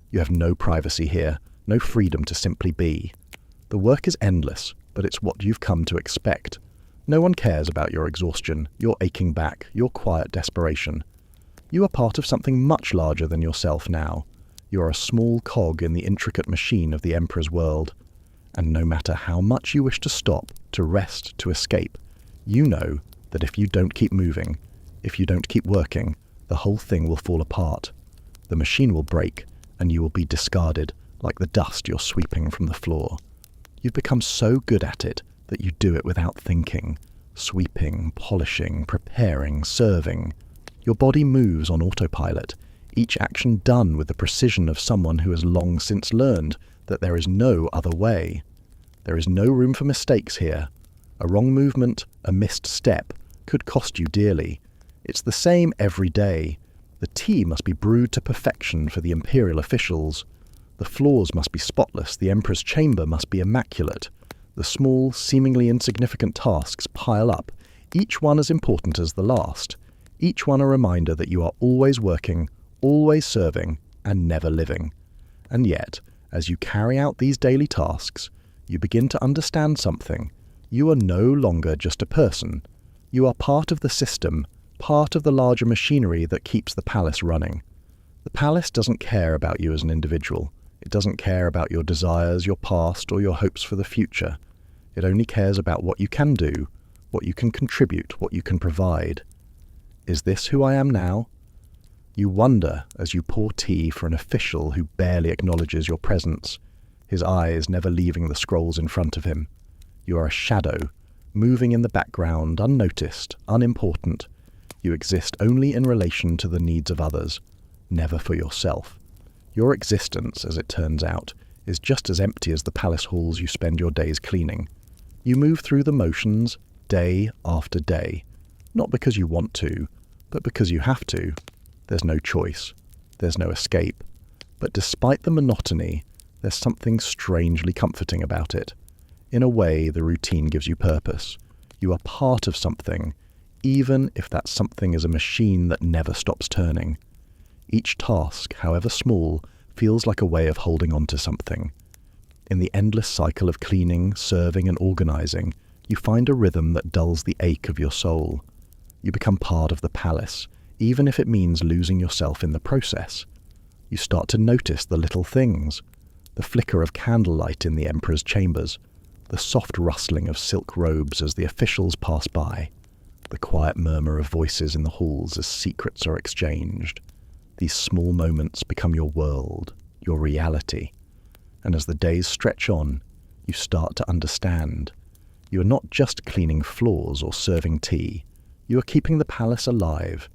You have no privacy here, no freedom to simply be. The work is endless, but it's what you've come to expect. No one cares about your exhaustion, your aching back, your quiet desperation. You are part of something much larger than yourself now. You are a small cog in the intricate machine of the Emperor's world. And no matter how much you wish to stop, to rest, to escape, you know that if you don't keep moving, if you don't keep working, the whole thing will fall apart. The machine will break, and you will be discarded like the dust you're sweeping from the floor. You've become so good at it that you do it without thinking, sweeping, polishing, preparing, serving. Your body moves on autopilot, each action done with the precision of someone who has long since learned that there is no other way. There is no room for mistakes here. A wrong movement, a missed step, could cost you dearly. It's the same every day. The tea must be brewed to perfection for the imperial officials. The floors must be spotless, the Emperor's chamber must be immaculate. The small, seemingly insignificant tasks pile up, each one as important as the last, each one a reminder that you are always working, always serving, and never living. And yet, as you carry out these daily tasks, you begin to understand something. You are no longer just a person. You are part of the system, part of the larger machinery that keeps the palace running. The palace doesn't care about you as an individual. It doesn't care about your desires, your past, or your hopes for the future. It only cares about what you can do, what you can contribute, what you can provide. Is this who I am now? You wonder as you pour tea for an official who barely acknowledges your presence, his eyes never leaving the scrolls in front of him. You are a shadow, moving in the background, unnoticed, unimportant. You exist only in relation to the needs of others, never for yourself. Your existence, as it turns out, is just as empty as the palace halls you spend your days cleaning. You move through the motions, day after day, not because you want to, but because you have to. There's no choice. There's no escape. But despite the monotony, there's something strangely comforting about it. In a way, the routine gives you purpose. You are part of something, even if that something is a machine that never stops turning. Each task, however small, feels like a way of holding on to something. In the endless cycle of cleaning, serving, and organizing, you find a rhythm that dulls the ache of your soul. You become part of the palace, even if it means losing yourself in the process. You start to notice the little things, the flicker of candlelight in the Emperor's chambers, the soft rustling of silk robes as the officials pass by, the quiet murmur of voices in the halls as secrets are exchanged. These small moments become your world, your reality. And as the days stretch on, you start to understand. You are not just cleaning floors or serving tea. You are keeping the palace alive.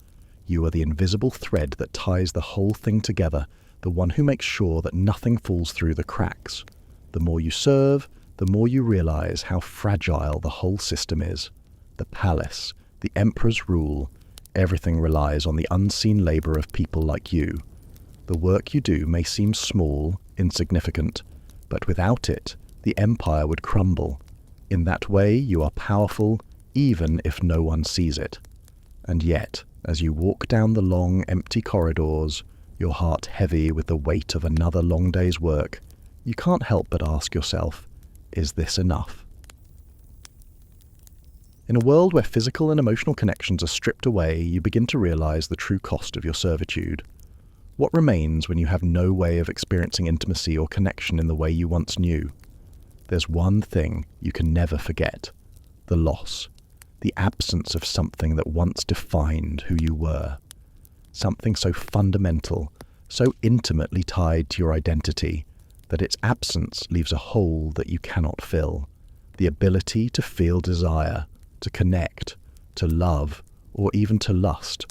You are the invisible thread that ties the whole thing together, the one who makes sure that nothing falls through the cracks. The more you serve, the more you realize how fragile the whole system is. The palace, the Emperor's rule, everything relies on the unseen labor of people like you. The work you do may seem small, insignificant, but without it, the empire would crumble. In that way, you are powerful, even if no one sees it. And yet, as you walk down the long, empty corridors, your heart heavy with the weight of another long day's work, you can't help but ask yourself, is this enough? In a world where physical and emotional connections are stripped away, you begin to realize the true cost of your servitude. What remains when you have no way of experiencing intimacy or connection in the way you once knew? There's one thing you can never forget: the loss, the absence of something that once defined who you were. Something so fundamental, so intimately tied to your identity, that its absence leaves a hole that you cannot fill. The ability to feel desire, to connect, to love, or even to lust.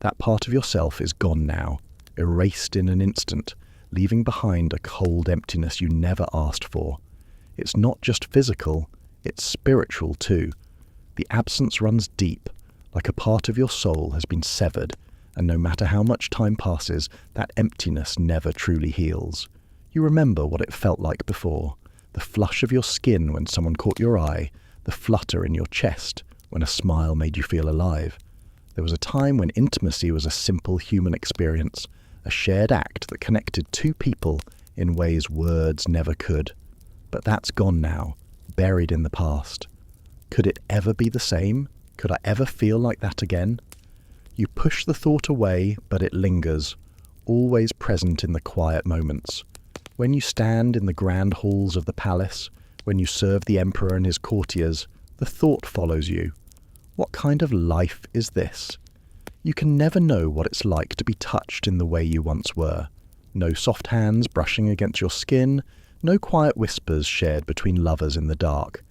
That part of yourself is gone now, erased in an instant, leaving behind a cold emptiness you never asked for. It's not just physical, it's spiritual too. The absence runs deep, like a part of your soul has been severed, and no matter how much time passes, that emptiness never truly heals. You remember what it felt like before, the flush of your skin when someone caught your eye, the flutter in your chest when a smile made you feel alive. There was a time when intimacy was a simple human experience, a shared act that connected two people in ways words never could. But that's gone now, buried in the past. Could it ever be the same? Could I ever feel like that again? You push the thought away, but it lingers, always present in the quiet moments. When you stand in the grand halls of the palace, when you serve the emperor and his courtiers, the thought follows you. What kind of life is this? You can never know what it's like to be touched in the way you once were. No soft hands brushing against your skin, no quiet whispers shared between lovers in the dark.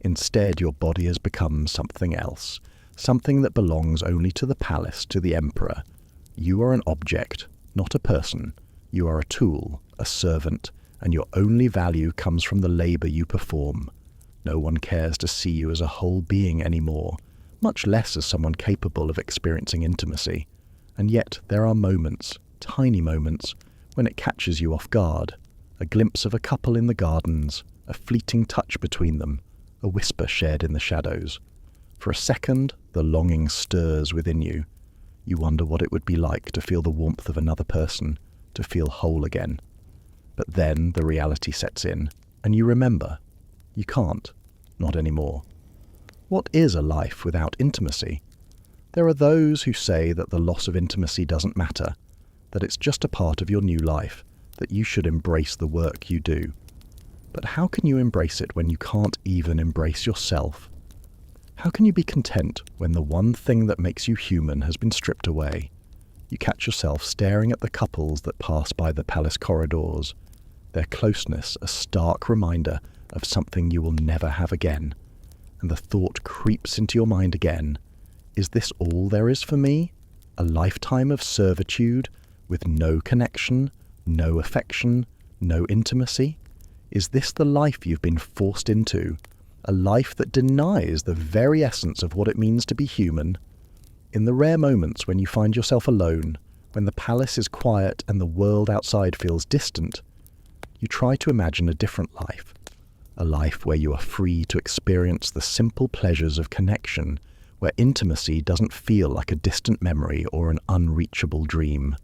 Instead, your body has become something else, something that belongs only to the palace, to the emperor. You are an object, not a person. You are a tool, a servant, and your only value comes from the labor you perform. No one cares to see you as a whole being anymore, much less as someone capable of experiencing intimacy. And yet there are moments, tiny moments, when it catches you off guard. A glimpse of a couple in the gardens, a fleeting touch between them, a whisper shared in the shadows. For a second, the longing stirs within you. You wonder what it would be like to feel the warmth of another person, to feel whole again. But then the reality sets in, and you remember. You can't. Not anymore. What is a life without intimacy? There are those who say that the loss of intimacy doesn't matter, that it's just a part of your new life, that you should embrace the work you do. But how can you embrace it when you can't even embrace yourself? How can you be content when the one thing that makes you human has been stripped away? You catch yourself staring at the couples that pass by the palace corridors, their closeness a stark reminder of something you will never have again. And the thought creeps into your mind again, is this all there is for me? A lifetime of servitude with no connection, no affection, no intimacy? Is this the life you've been forced into? A life that denies the very essence of what it means to be human? In the rare moments when you find yourself alone, when the palace is quiet and the world outside feels distant, you try to imagine a different life. A life where you are free to experience the simple pleasures of connection, where intimacy doesn't feel like a distant memory or an unreachable dream.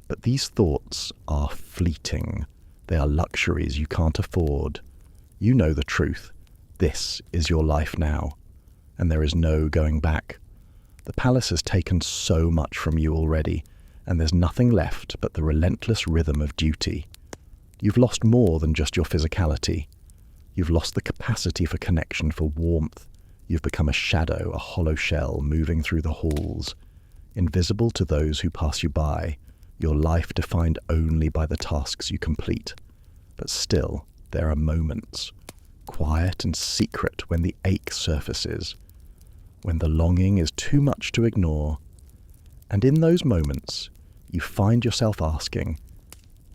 But these thoughts are fleeting. They are luxuries you can't afford. You know the truth. This is your life now, and there is no going back. The palace has taken so much from you already, and there's nothing left but the relentless rhythm of duty. You've lost more than just your physicality. You've lost the capacity for connection, for warmth. You've become a shadow, a hollow shell moving through the halls, invisible to those who pass you by, your life defined only by the tasks you complete. But still, there are moments, quiet and secret, when the ache surfaces, when the longing is too much to ignore. And in those moments, you find yourself asking,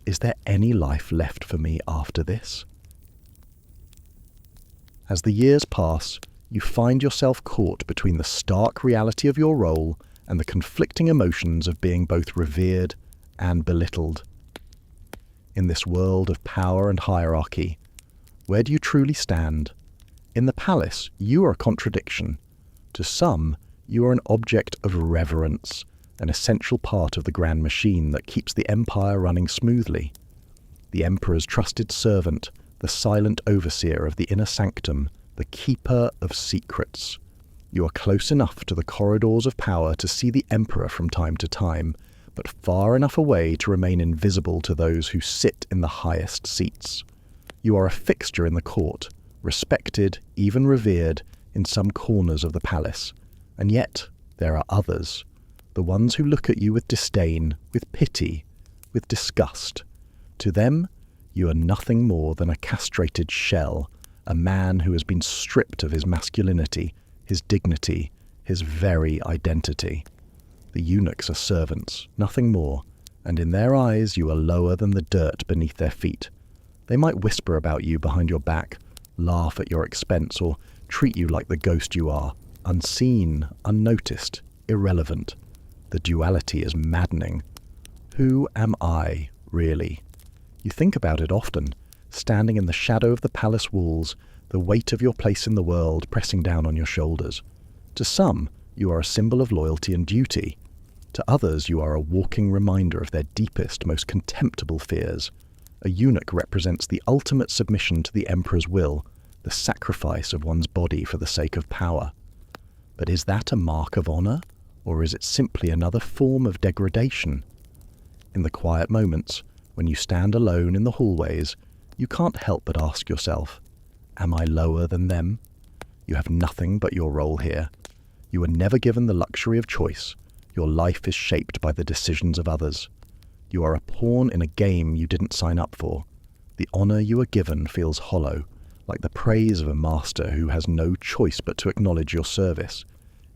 is there any life left for me after this? As the years pass, you find yourself caught between the stark reality of your role and the conflicting emotions of being both revered and belittled. In this world of power and hierarchy, where do you truly stand? In the palace, you are a contradiction. To some, you are an object of reverence, an essential part of the grand machine that keeps the empire running smoothly. The emperor's trusted servant, the silent overseer of the inner sanctum, the keeper of secrets. You are close enough to the corridors of power to see the emperor from time to time, but far enough away to remain invisible to those who sit in the highest seats. You are a fixture in the court, respected, even revered, in some corners of the palace. And yet, there are others, the ones who look at you with disdain, with pity, with disgust. To them, you are nothing more than a castrated shell, a man who has been stripped of his masculinity, his dignity, his very identity. The eunuchs are servants, nothing more, and in their eyes you are lower than the dirt beneath their feet. They might whisper about you behind your back, laugh at your expense, or treat you like the ghost you are, unseen, unnoticed, irrelevant. The duality is maddening. Who am I, really? You think about it often, standing in the shadow of the palace walls, the weight of your place in the world pressing down on your shoulders. To some, you are a symbol of loyalty and duty. To others, you are a walking reminder of their deepest, most contemptible fears. A eunuch represents the ultimate submission to the emperor's will, the sacrifice of one's body for the sake of power. But is that a mark of honor, or is it simply another form of degradation? In the quiet moments, when you stand alone in the hallways, you can't help but ask yourself, am I lower than them? You have nothing but your role here. You were never given the luxury of choice. Your life is shaped by the decisions of others. You are a pawn in a game you didn't sign up for. The honor you are given feels hollow, like the praise of a master who has no choice but to acknowledge your service.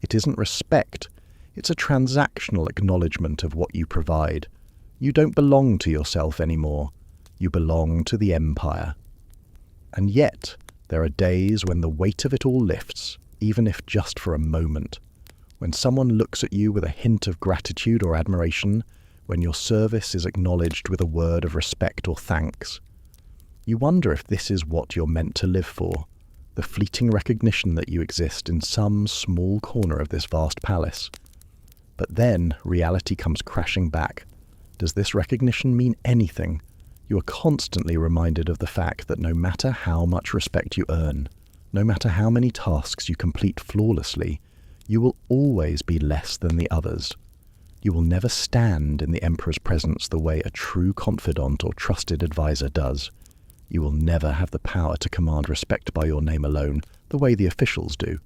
It isn't respect. It's a transactional acknowledgement of what you provide. You don't belong to yourself anymore. You belong to the empire. And yet, there are days when the weight of it all lifts, even if just for a moment. When someone looks at you with a hint of gratitude or admiration, when your service is acknowledged with a word of respect or thanks. You wonder if this is what you're meant to live for, the fleeting recognition that you exist in some small corner of this vast palace. But then reality comes crashing back. Does this recognition mean anything? You are constantly reminded of the fact that no matter how much respect you earn, no matter how many tasks you complete flawlessly, you will always be less than the others. You will never stand in the Emperor's presence the way a true confidant or trusted advisor does. You will never have the power to command respect by your name alone, the way the officials do.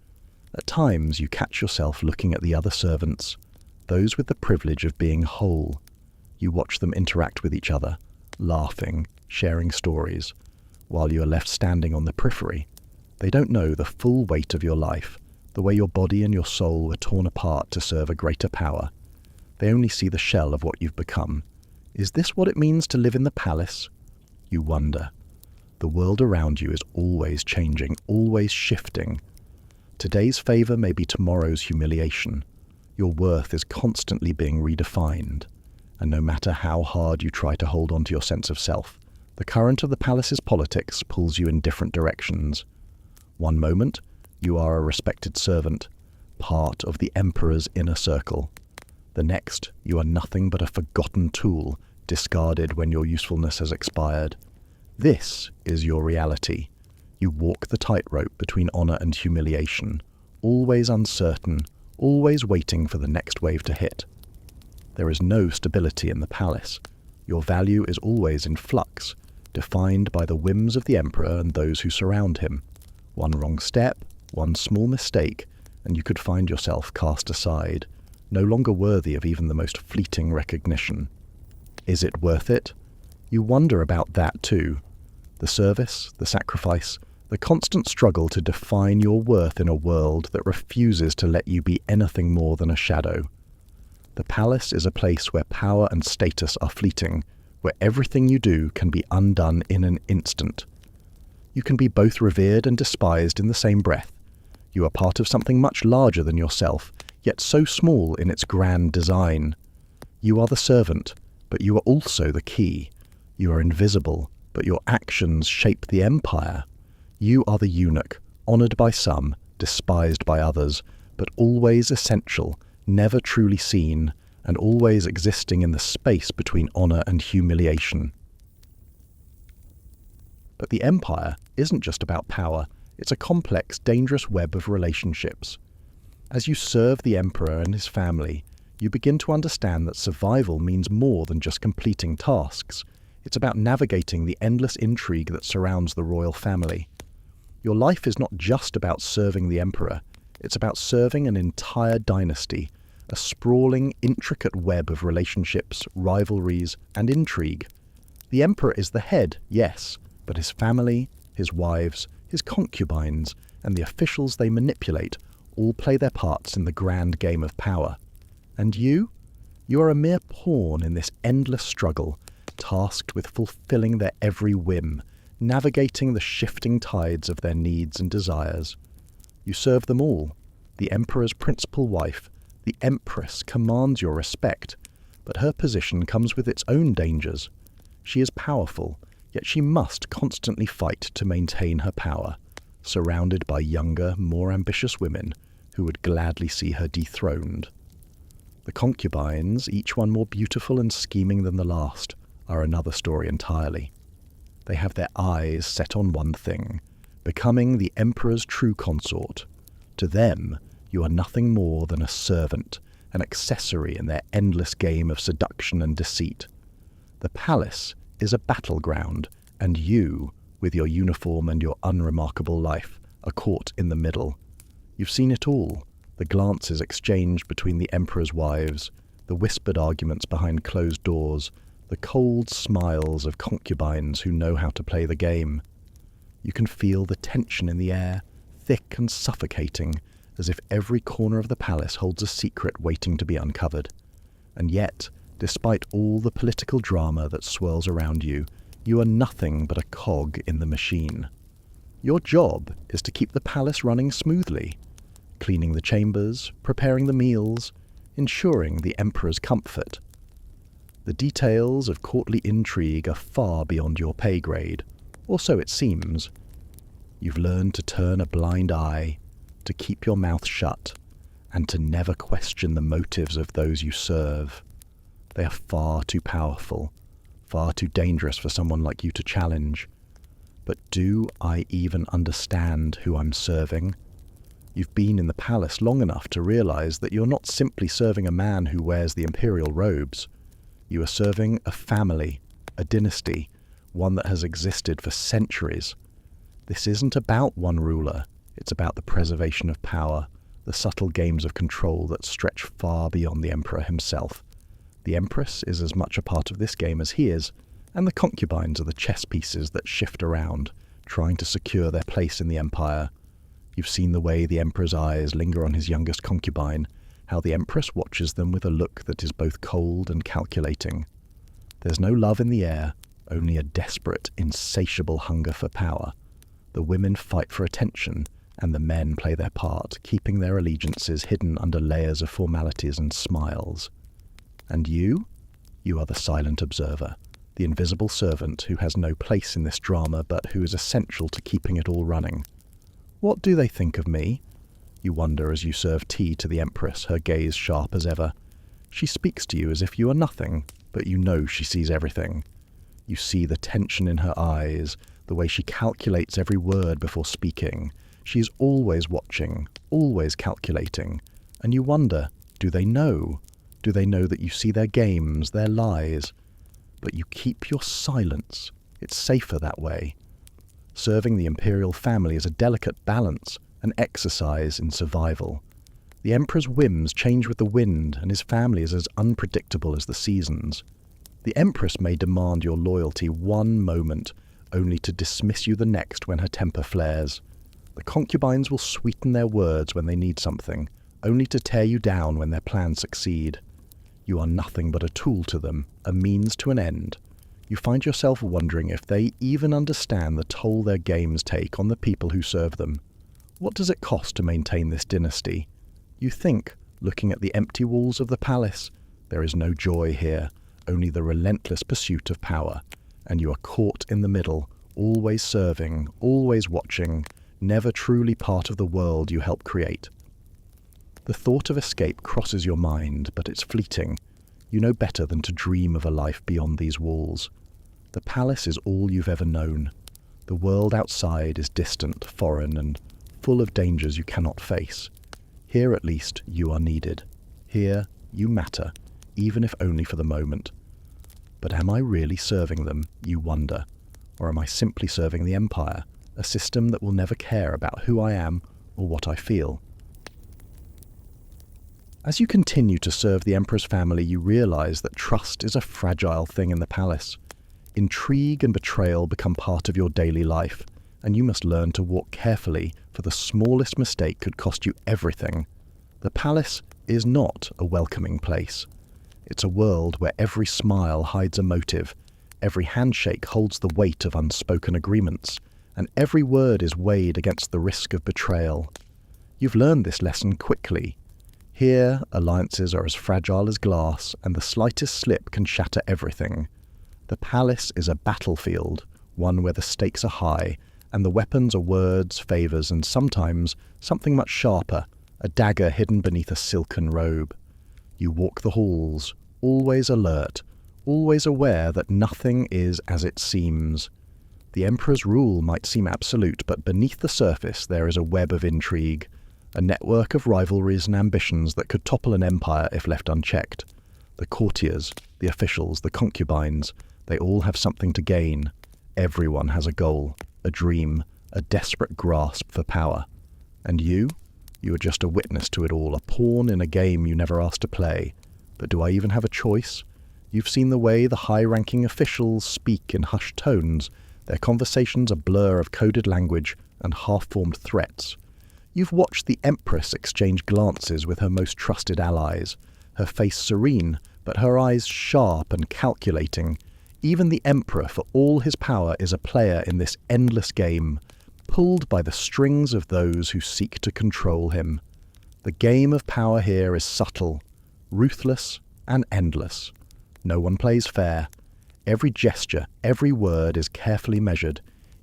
At times you catch yourself looking at the other servants, those with the privilege of being whole. You watch them interact with each other, laughing, sharing stories, while you are left standing on the periphery. They don't know the full weight of your life, the way your body and your soul were torn apart to serve a greater power. They only see the shell of what you've become. Is this what it means to live in the palace? You wonder. The world around you is always changing, always shifting. Today's favor may be tomorrow's humiliation. Your worth is constantly being redefined. And no matter how hard you try to hold on to your sense of self, the current of the palace's politics pulls you in different directions. One moment, you are a respected servant, part of the Emperor's inner circle. The next, you are nothing but a forgotten tool, discarded when your usefulness has expired. This is your reality. You walk the tightrope between honor and humiliation, always uncertain, always waiting for the next wave to hit. There is no stability in the palace. Your value is always in flux, defined by the whims of the Emperor and those who surround him. One wrong step, one small mistake, and you could find yourself cast aside, no longer worthy of even the most fleeting recognition. Is it worth it? You wonder about that too. The service, the sacrifice, the constant struggle to define your worth in a world that refuses to let you be anything more than a shadow. The palace is a place where power and status are fleeting, where everything you do can be undone in an instant. You can be both revered and despised in the same breath. You are part of something much larger than yourself, yet so small in its grand design. You are the servant, but you are also the key. You are invisible, but your actions shape the empire. You are the eunuch, honored by some, despised by others, but always essential, never truly seen, and always existing in the space between honor and humiliation. But the empire isn't just about power. It's a complex, dangerous web of relationships. As you serve the Emperor and his family, you begin to understand that survival means more than just completing tasks. It's about navigating the endless intrigue that surrounds the royal family. Your life is not just about serving the Emperor. It's about serving an entire dynasty, a sprawling, intricate web of relationships, rivalries, and intrigue. The Emperor is the head, yes, but his family, his wives, his concubines, and the officials they manipulate all play their parts in the grand game of power. And you? You are a mere pawn in this endless struggle, tasked with fulfilling their every whim, navigating the shifting tides of their needs and desires. You serve them all. The Emperor's principal wife, the Empress, commands your respect, but her position comes with its own dangers. She is powerful, yet she must constantly fight to maintain her power, surrounded by younger, more ambitious women who would gladly see her dethroned. The concubines, each one more beautiful and scheming than the last, are another story entirely. They have their eyes set on one thing, becoming the Emperor's true consort. To them, you are nothing more than a servant, an accessory in their endless game of seduction and deceit. The palace is a battleground, and you, with your uniform and your unremarkable life, are caught in the middle. You've seen it all, the glances exchanged between the Emperor's wives, the whispered arguments behind closed doors, the cold smiles of concubines who know how to play the game. You can feel the tension in the air, thick and suffocating, as if every corner of the palace holds a secret waiting to be uncovered. And yet, despite all the political drama that swirls around you, you are nothing but a cog in the machine. Your job is to keep the palace running smoothly, cleaning the chambers, preparing the meals, ensuring the Emperor's comfort. The details of courtly intrigue are far beyond your pay grade. or so it seems. You've learned to turn a blind eye, to keep your mouth shut, and to never question the motives of those you serve. They are far too powerful, far too dangerous for someone like you to challenge. But do I even understand who I'm serving? You've been in the palace long enough to realize that you're not simply serving a man who wears the imperial robes. You are serving a family, a dynasty, one that has existed for centuries. This isn't about one ruler, it's about the preservation of power, the subtle games of control that stretch far beyond the emperor himself. The empress is as much a part of this game as he is, and the concubines are the chess pieces that shift around, trying to secure their place in the empire. You've seen the way the emperor's eyes linger on his youngest concubine, how the empress watches them with a look that is both cold and calculating. There's no love in the air, only a desperate, insatiable hunger for power. The women fight for attention, and the men play their part, keeping their allegiances hidden under layers of formalities and smiles. And you? You are the silent observer, the invisible servant who has no place in this drama but who is essential to keeping it all running. What do they think of me? You wonder as you serve tea to the empress, her gaze sharp as ever. She speaks to you as if you are nothing, but you know she sees everything. You see the tension in her eyes, the way she calculates every word before speaking. She is always watching, always calculating. And you wonder, do they know? Do they know that you see their games, their lies? But you keep your silence. It's safer that way. Serving the imperial family is a delicate balance, an exercise in survival. The emperor's whims change with the wind, and his family is as unpredictable as the seasons. The empress may demand your loyalty one moment, only to dismiss you the next when her temper flares. The concubines will sweeten their words when they need something, only to tear you down when their plans succeed. You are nothing but a tool to them, a means to an end. You find yourself wondering if they even understand the toll their games take on the people who serve them. What does it cost to maintain this dynasty? You think, looking at the empty walls of the palace, there is no joy here, only the relentless pursuit of power, and you are caught in the middle, always serving, always watching, never truly part of the world you help create. The thought of escape crosses your mind, but it's fleeting. You know better than to dream of a life beyond these walls. The palace is all you've ever known. The world outside is distant, foreign, and full of dangers you cannot face. Here at least you are needed. Here you matter, even if only for the moment. But am I really serving them, you wonder? Or am I simply serving the empire, a system that will never care about who I am or what I feel? As you continue to serve the emperor's family, you realize that trust is a fragile thing in the palace. Intrigue and betrayal become part of your daily life, and you must learn to walk carefully, for the smallest mistake could cost you everything. The palace is not a welcoming place. It's a world where every smile hides a motive, every handshake holds the weight of unspoken agreements, and every word is weighed against the risk of betrayal. You've learned this lesson quickly. Here, alliances are as fragile as glass, and the slightest slip can shatter everything. The palace is a battlefield, one where the stakes are high, and the weapons are words, favours, and sometimes something much sharper, a dagger hidden beneath a silken robe. You walk the halls, always alert, always aware that nothing is as it seems. The emperor's rule might seem absolute, but beneath the surface there is a web of intrigue, a network of rivalries and ambitions that could topple an empire if left unchecked. The courtiers, the officials, the concubines, they all have something to gain. Everyone has a goal, a dream, a desperate grasp for power. And you? You are just a witness to it all, a pawn in a game you never asked to play. But do I even have a choice? You've seen the way the high-ranking officials speak in hushed tones, their conversations a blur of coded language and half-formed threats. You've watched the Empress exchange glances with her most trusted allies, her face serene, but her eyes sharp and calculating. Even the Emperor, for all his power, is a player in this endless game, pulled by the strings of those who seek to control him. The game of power here is subtle, ruthless, and endless. No one plays fair. Every gesture, every word is carefully measured.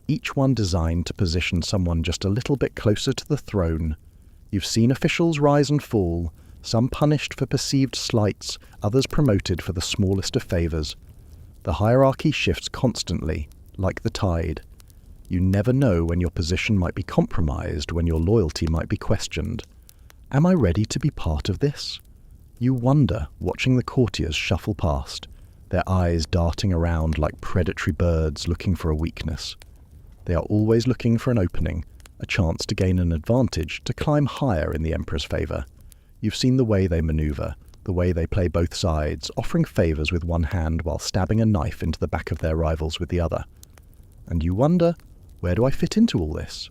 each one designed to position someone just a little bit closer to the throne. You've seen officials rise and fall, some punished for perceived slights, others promoted for the smallest of favours. The hierarchy shifts constantly, like the tide. You never know when your position might be compromised, when your loyalty might be questioned. Am I ready to be part of this? You wonder, watching the courtiers shuffle past, their eyes darting around like predatory birds looking for a weakness. They are always looking for an opening, a chance to gain an advantage, to climb higher in the Emperor's favour. You've seen the way they manoeuvre, the way they play both sides, offering favours with one hand while stabbing a knife into the back of their rivals with the other. And you wonder, where do I fit into all this?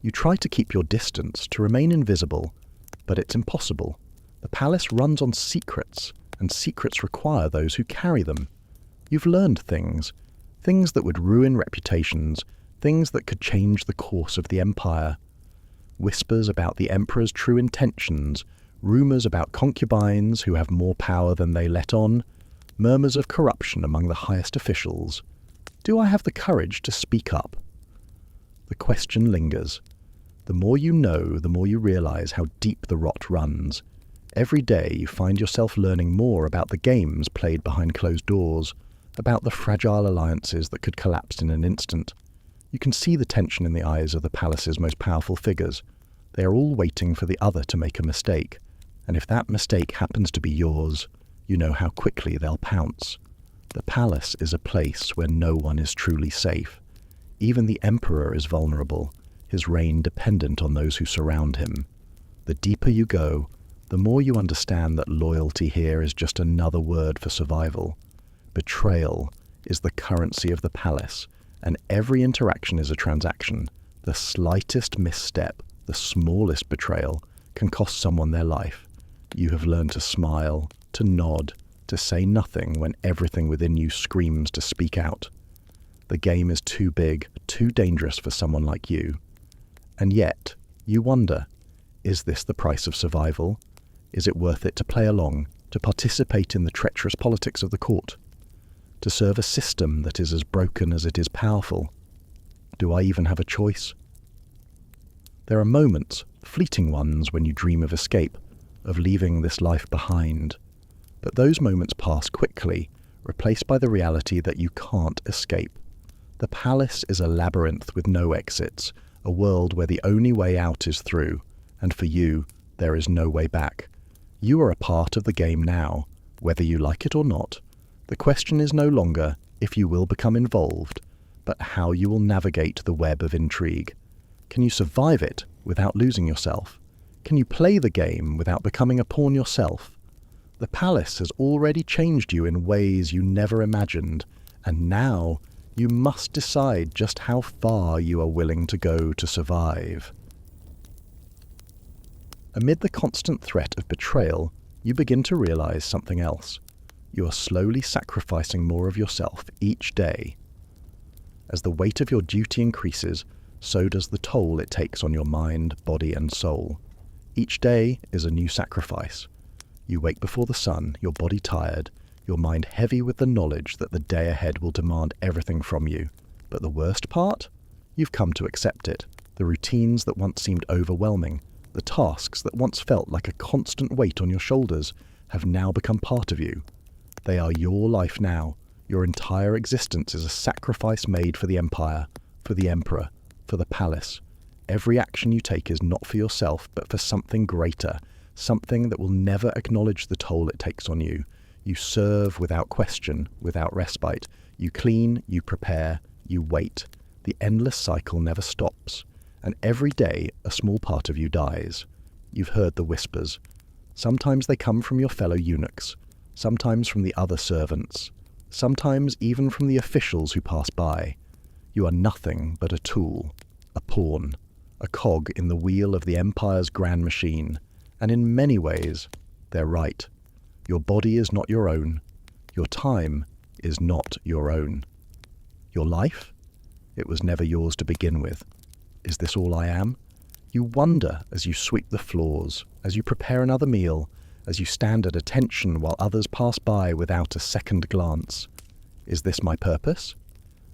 You try to keep your distance, to remain invisible, but it's impossible. The palace runs on secrets, and secrets require those who carry them. You've learned things that would ruin reputations, things that could change the course of the empire. Whispers about the emperor's true intentions, rumours about concubines who have more power than they let on, murmurs of corruption among the highest officials. Do I have the courage to speak up? The question lingers. The more you know, the more you realise how deep the rot runs. Every day you find yourself learning more about the games played behind closed doors, about the fragile alliances that could collapse in an instant. You can see the tension in the eyes of the palace's most powerful figures. They are all waiting for the other to make a mistake, and if that mistake happens to be yours, you know how quickly they'll pounce. The palace is a place where no one is truly safe. Even the emperor is vulnerable, his reign dependent on those who surround him. The deeper you go, the more you understand that loyalty here is just another word for survival. Betrayal is the currency of the palace, and every interaction is a transaction. The slightest misstep, the smallest betrayal, can cost someone their life. You have learned to smile, to nod, to say nothing when everything within you screams to speak out. The game is too big, too dangerous for someone like you. And yet, you wonder, is this the price of survival? Is it worth it to play along, to participate in the treacherous politics of the court? To serve a system that is as broken as it is powerful? Do I even have a choice? There are moments, fleeting ones, when you dream of escape, of leaving this life behind. But those moments pass quickly, replaced by the reality that you can't escape. The palace is a labyrinth with no exits, a world where the only way out is through, and for you, there is no way back. You are a part of the game now, whether you like it or not. The question is no longer if you will become involved, but how you will navigate the web of intrigue. Can you survive it without losing yourself? Can you play the game without becoming a pawn yourself? The palace has already changed you in ways you never imagined, and now you must decide just how far you are willing to go to survive. Amid the constant threat of betrayal, you begin to realize something else. You are slowly sacrificing more of yourself each day. As the weight of your duty increases, so does the toll it takes on your mind, body, and soul. Each day is a new sacrifice. You wake before the sun, your body tired, your mind heavy with the knowledge that the day ahead will demand everything from you. But the worst part? You've come to accept it. The routines that once seemed overwhelming, the tasks that once felt like a constant weight on your shoulders, have now become part of you. They are your life now. Your entire existence is a sacrifice made for the empire, for the emperor, for the palace. Every action you take is not for yourself, but for something greater, something that will never acknowledge the toll it takes on you. You serve without question, without respite. You clean, you prepare, you wait. The endless cycle never stops, and every day a small part of you dies. You've heard the whispers. Sometimes they come from your fellow eunuchs, sometimes from the other servants, sometimes even from the officials who pass by. You are nothing but a tool, a pawn, a cog in the wheel of the empire's grand machine, and in many ways, they're right. Your body is not your own. Your time is not your own. Your life? It was never yours to begin with. Is this all I am? You wonder as you sweep the floors, as you prepare another meal, as you stand at attention while others pass by without a second glance. Is this my purpose?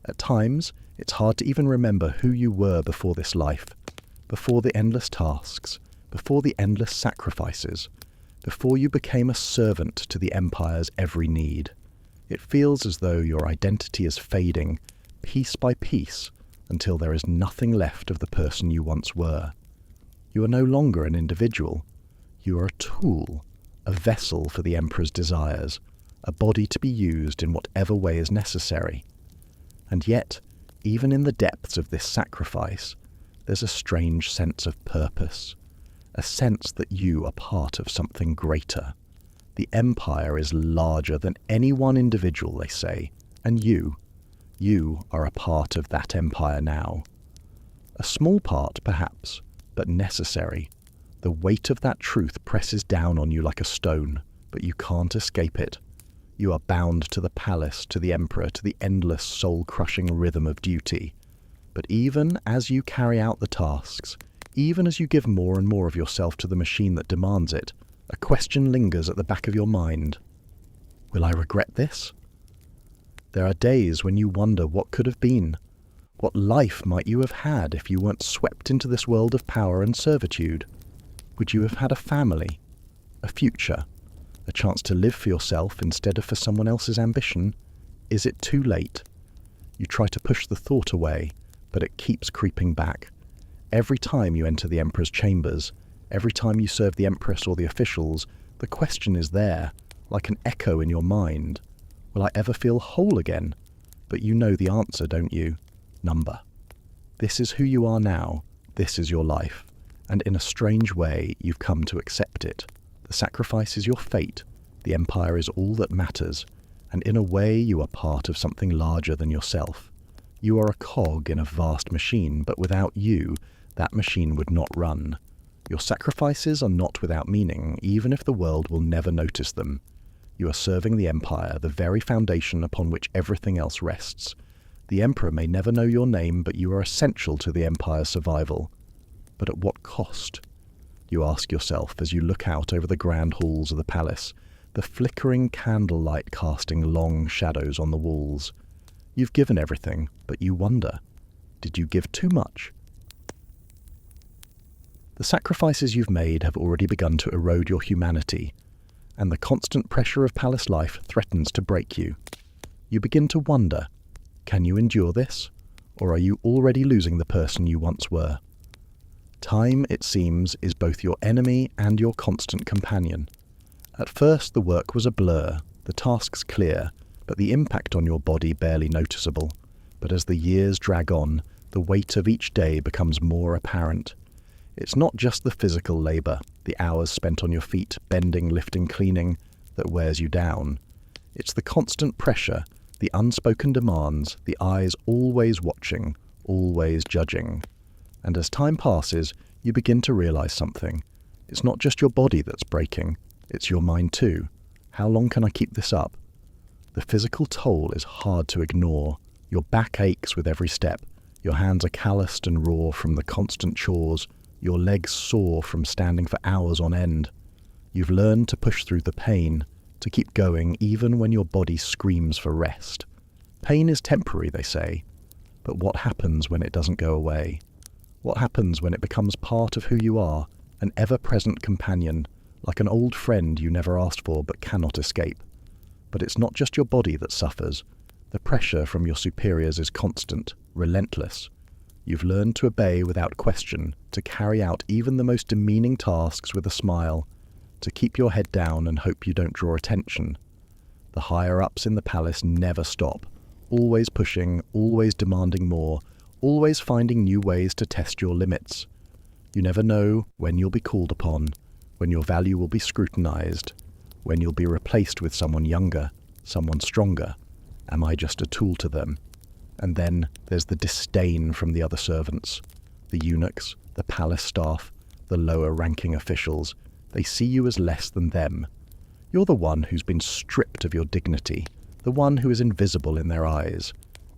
At times, It's hard to even remember who you were before this life, before the endless tasks, before the endless sacrifices, before you became a servant to the Empire's every need. It feels as though your identity is fading, piece by piece, until there is nothing left of the person you once were. You are no longer an individual. You are a tool, a vessel for the Emperor's desires, a body to be used in whatever way is necessary. And yet, even in the depths of this sacrifice, there's a strange sense of purpose, a sense that you are part of something greater. The Empire is larger than any one individual, they say, and you are a part of that Empire now. A small part, perhaps, but necessary. The weight of that truth presses down on you like a stone, but you can't escape it. You are bound to the palace, to the Emperor, to the endless soul-crushing rhythm of duty. But even as you carry out the tasks, even as you give more and more of yourself to the machine that demands it, a question lingers at the back of your mind. Will I regret this? There are days when you wonder what could have been. What life might you have had if you weren't swept into this world of power and servitude? Would you have had a family, a future, a chance to live for yourself instead of for someone else's ambition? Is it too late? You try to push the thought away, but it keeps creeping back. Every time you enter the Emperor's chambers, every time you serve the Empress or the officials, the question is there, like an echo in your mind. Will I ever feel whole again? But you know the answer, don't you? Number. This is who you are now. This is your life. And in a strange way, you've come to accept it. The sacrifice is your fate. The Empire is all that matters. And in a way, you are part of something larger than yourself. You are a cog in a vast machine, but without you, that machine would not run. Your sacrifices are not without meaning, even if the world will never notice them. You are serving the Empire, the very foundation upon which everything else rests. The Emperor may never know your name, but you are essential to the Empire's survival. But at what cost? You ask yourself as you look out over the grand halls of the palace, the flickering candlelight casting long shadows on the walls. You've given everything, but you wonder, did you give too much? The sacrifices you've made have already begun to erode your humanity, and the constant pressure of palace life threatens to break you. You begin to wonder, can you endure this, or are you already losing the person you once were? Time, it seems, is both your enemy and your constant companion. At first the work was a blur, the tasks clear, but the impact on your body barely noticeable. But as the years drag on, the weight of each day becomes more apparent. It's not just the physical labour, the hours spent on your feet, bending, lifting, cleaning, that wears you down. It's the constant pressure, the unspoken demands, the eyes always watching, always judging. And as time passes, you begin to realise something. It's not just your body that's breaking, it's your mind too. How long can I keep this up? The physical toll is hard to ignore. Your back aches with every step. Your hands are calloused and raw from the constant chores. Your legs sore from standing for hours on end. You've learned to push through the pain, to keep going even when your body screams for rest. Pain is temporary, they say. But what happens when it doesn't go away? What happens when it becomes part of who you are, an ever-present companion, like an old friend you never asked for but cannot escape? But it's not just your body that suffers. The pressure from your superiors is constant, relentless. You've learned to obey without question, to carry out even the most demeaning tasks with a smile, to keep your head down and hope you don't draw attention. The higher-ups in the palace never stop, always pushing, always demanding more, always finding new ways to test your limits. You never know when you'll be called upon, when your value will be scrutinized, when you'll be replaced with someone younger, someone stronger. Am I just a tool to them? And then there's the disdain from the other servants, the eunuchs, the palace staff, the lower-ranking officials. They see you as less than them. You're the one who's been stripped of your dignity, the one who is invisible in their eyes.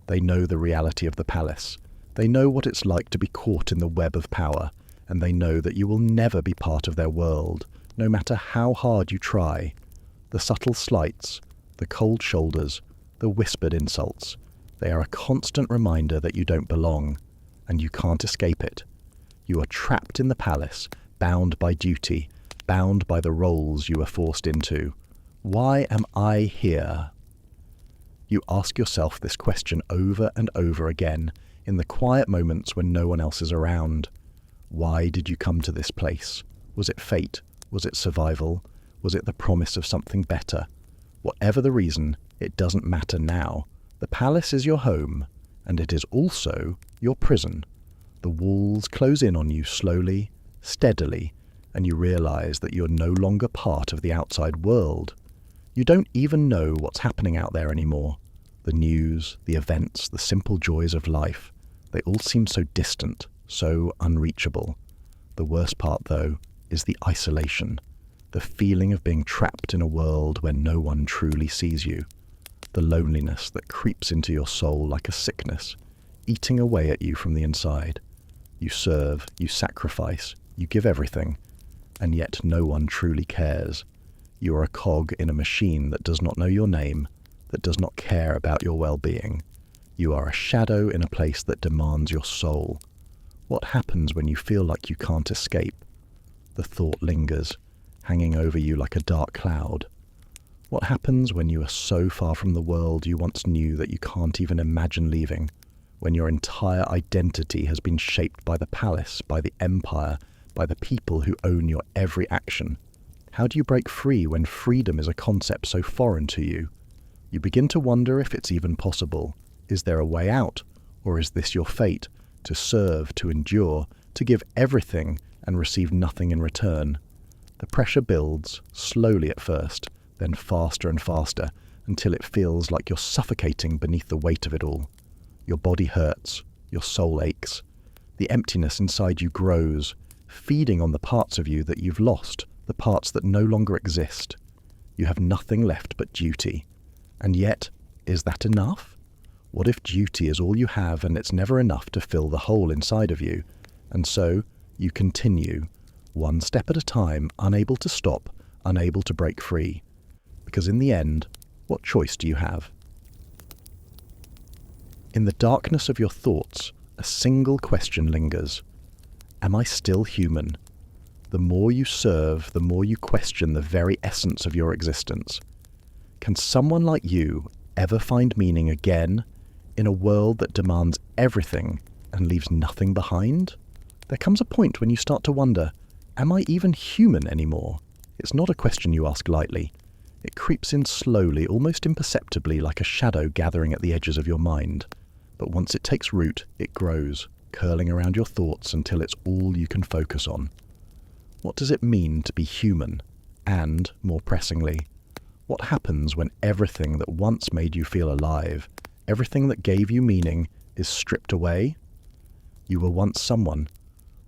They know the reality of the palace. They know what it's like to be caught in the web of power, and they know that you will never be part of their world, no matter how hard you try. The subtle slights, the cold shoulders, the whispered insults, They are a constant reminder that you don't belong, and you can't escape it. You are trapped in the palace, bound by duty, bound by the roles you were forced into. Why am I here? You ask yourself this question over and over again in the quiet moments when no one else is around. Why did you come to this place? Was it fate? Was it survival? Was it the promise of something better? Whatever the reason, it doesn't matter now. The palace is your home, and it is also your prison. The walls close in on you slowly, steadily, and you realize that you're no longer part of the outside world. You don't even know what's happening out there anymore. The news, the events, the simple joys of life, they all seem so distant, so unreachable. The worst part, though, is the isolation, the feeling of being trapped in a world where no one truly sees you, the loneliness that creeps into your soul like a sickness, eating away at you from the inside. You serve, you sacrifice, you give everything, and yet no one truly cares. You are a cog in a machine that does not know your name, that does not care about your well-being. You are a shadow in a place that demands your soul. What happens when you feel like you can't escape? The thought lingers, hanging over you like a dark cloud. What happens when you are so far from the world you once knew that you can't even imagine leaving? When your entire identity has been shaped by the palace, by the empire, by the people who own your every action? How do you break free when freedom is a concept so foreign to you? You begin to wonder if it's even possible. Is there a way out? Or is this your fate? To serve, to endure, to give everything and receive nothing in return? The pressure builds, slowly at first, then faster and faster, until it feels like you're suffocating beneath the weight of it all. Your body hurts, your soul aches. The emptiness inside you grows, feeding on the parts of you that you've lost, the parts that no longer exist. You have nothing left but duty. And yet, is that enough? What if duty is all you have and it's never enough to fill the hole inside of you? And so, you continue, one step at a time, unable to stop, unable to break free. Because in the end, what choice do you have? In the darkness of your thoughts, a single question lingers. Am I still human? The more you serve, the more you question the very essence of your existence. Can someone like you ever find meaning again in a world that demands everything and leaves nothing behind? There comes a point when you start to wonder, am I even human anymore? It's not a question you ask lightly. It creeps in slowly, almost imperceptibly, like a shadow gathering at the edges of your mind. But once it takes root, it grows, curling around your thoughts until it's all you can focus on. What does it mean to be human? And, more pressingly, what happens when everything that once made you feel alive, everything that gave you meaning, is stripped away? You were once someone.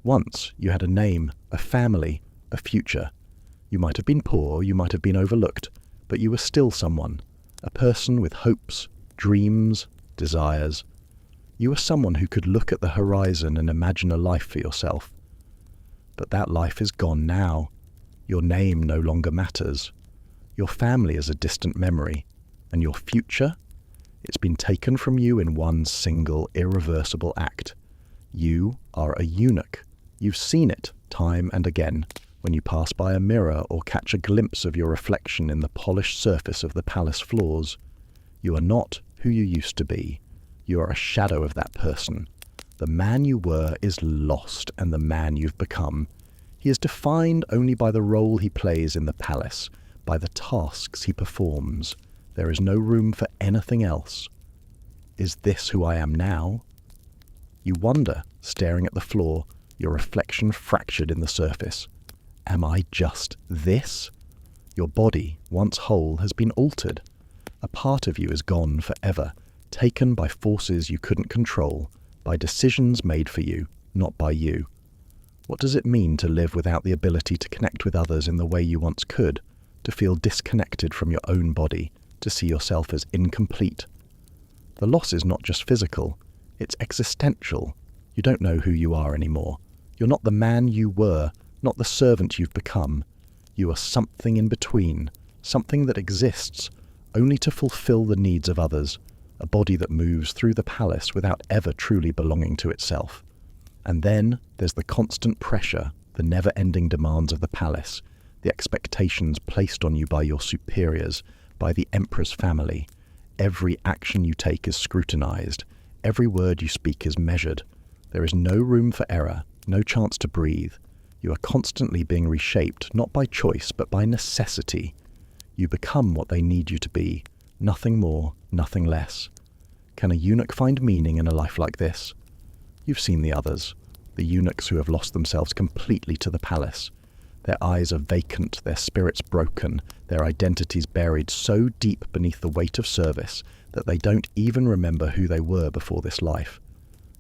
Once you had a name, a family, a future. You might have been poor, you might have been overlooked, but you were still someone, a person with hopes, dreams, desires. You were someone who could look at the horizon and imagine a life for yourself. But that life is gone now. Your name no longer matters. Your family is a distant memory. And your future? It's been taken from you in one single, irreversible act. You are a eunuch. You've seen it time and again when you pass by a mirror or catch a glimpse of your reflection in the polished surface of the palace floors. You are not who you used to be. You are a shadow of that person. The man you were is lost, and the man you've become, he is defined only by the role he plays in the palace, by the tasks he performs. There is no room for anything else. Is this who I am now? You wonder, staring at the floor, your reflection fractured in the surface. Am I just this? Your body, once whole, has been altered. A part of you is gone forever, taken by forces you couldn't control, by decisions made for you, not by you. What does it mean to live without the ability to connect with others in the way you once could, to feel disconnected from your own body, to see yourself as incomplete? The loss is not just physical, it's existential. You don't know who you are anymore. You're not the man you were, not the servant you've become. You are something in between, something that exists only to fulfill the needs of others, a body that moves through the palace without ever truly belonging to itself. And then there's the constant pressure, the never-ending demands of the palace, the expectations placed on you by your superiors, by the emperor's family. Every action you take is scrutinized. Every word you speak is measured. There is no room for error, no chance to breathe. You are constantly being reshaped, not by choice, but by necessity. You become what they need you to be, nothing more, nothing less. Can a eunuch find meaning in a life like this? You've seen the others, the eunuchs who have lost themselves completely to the palace. Their eyes are vacant, their spirits broken, their identities buried so deep beneath the weight of service that they don't even remember who they were before this life.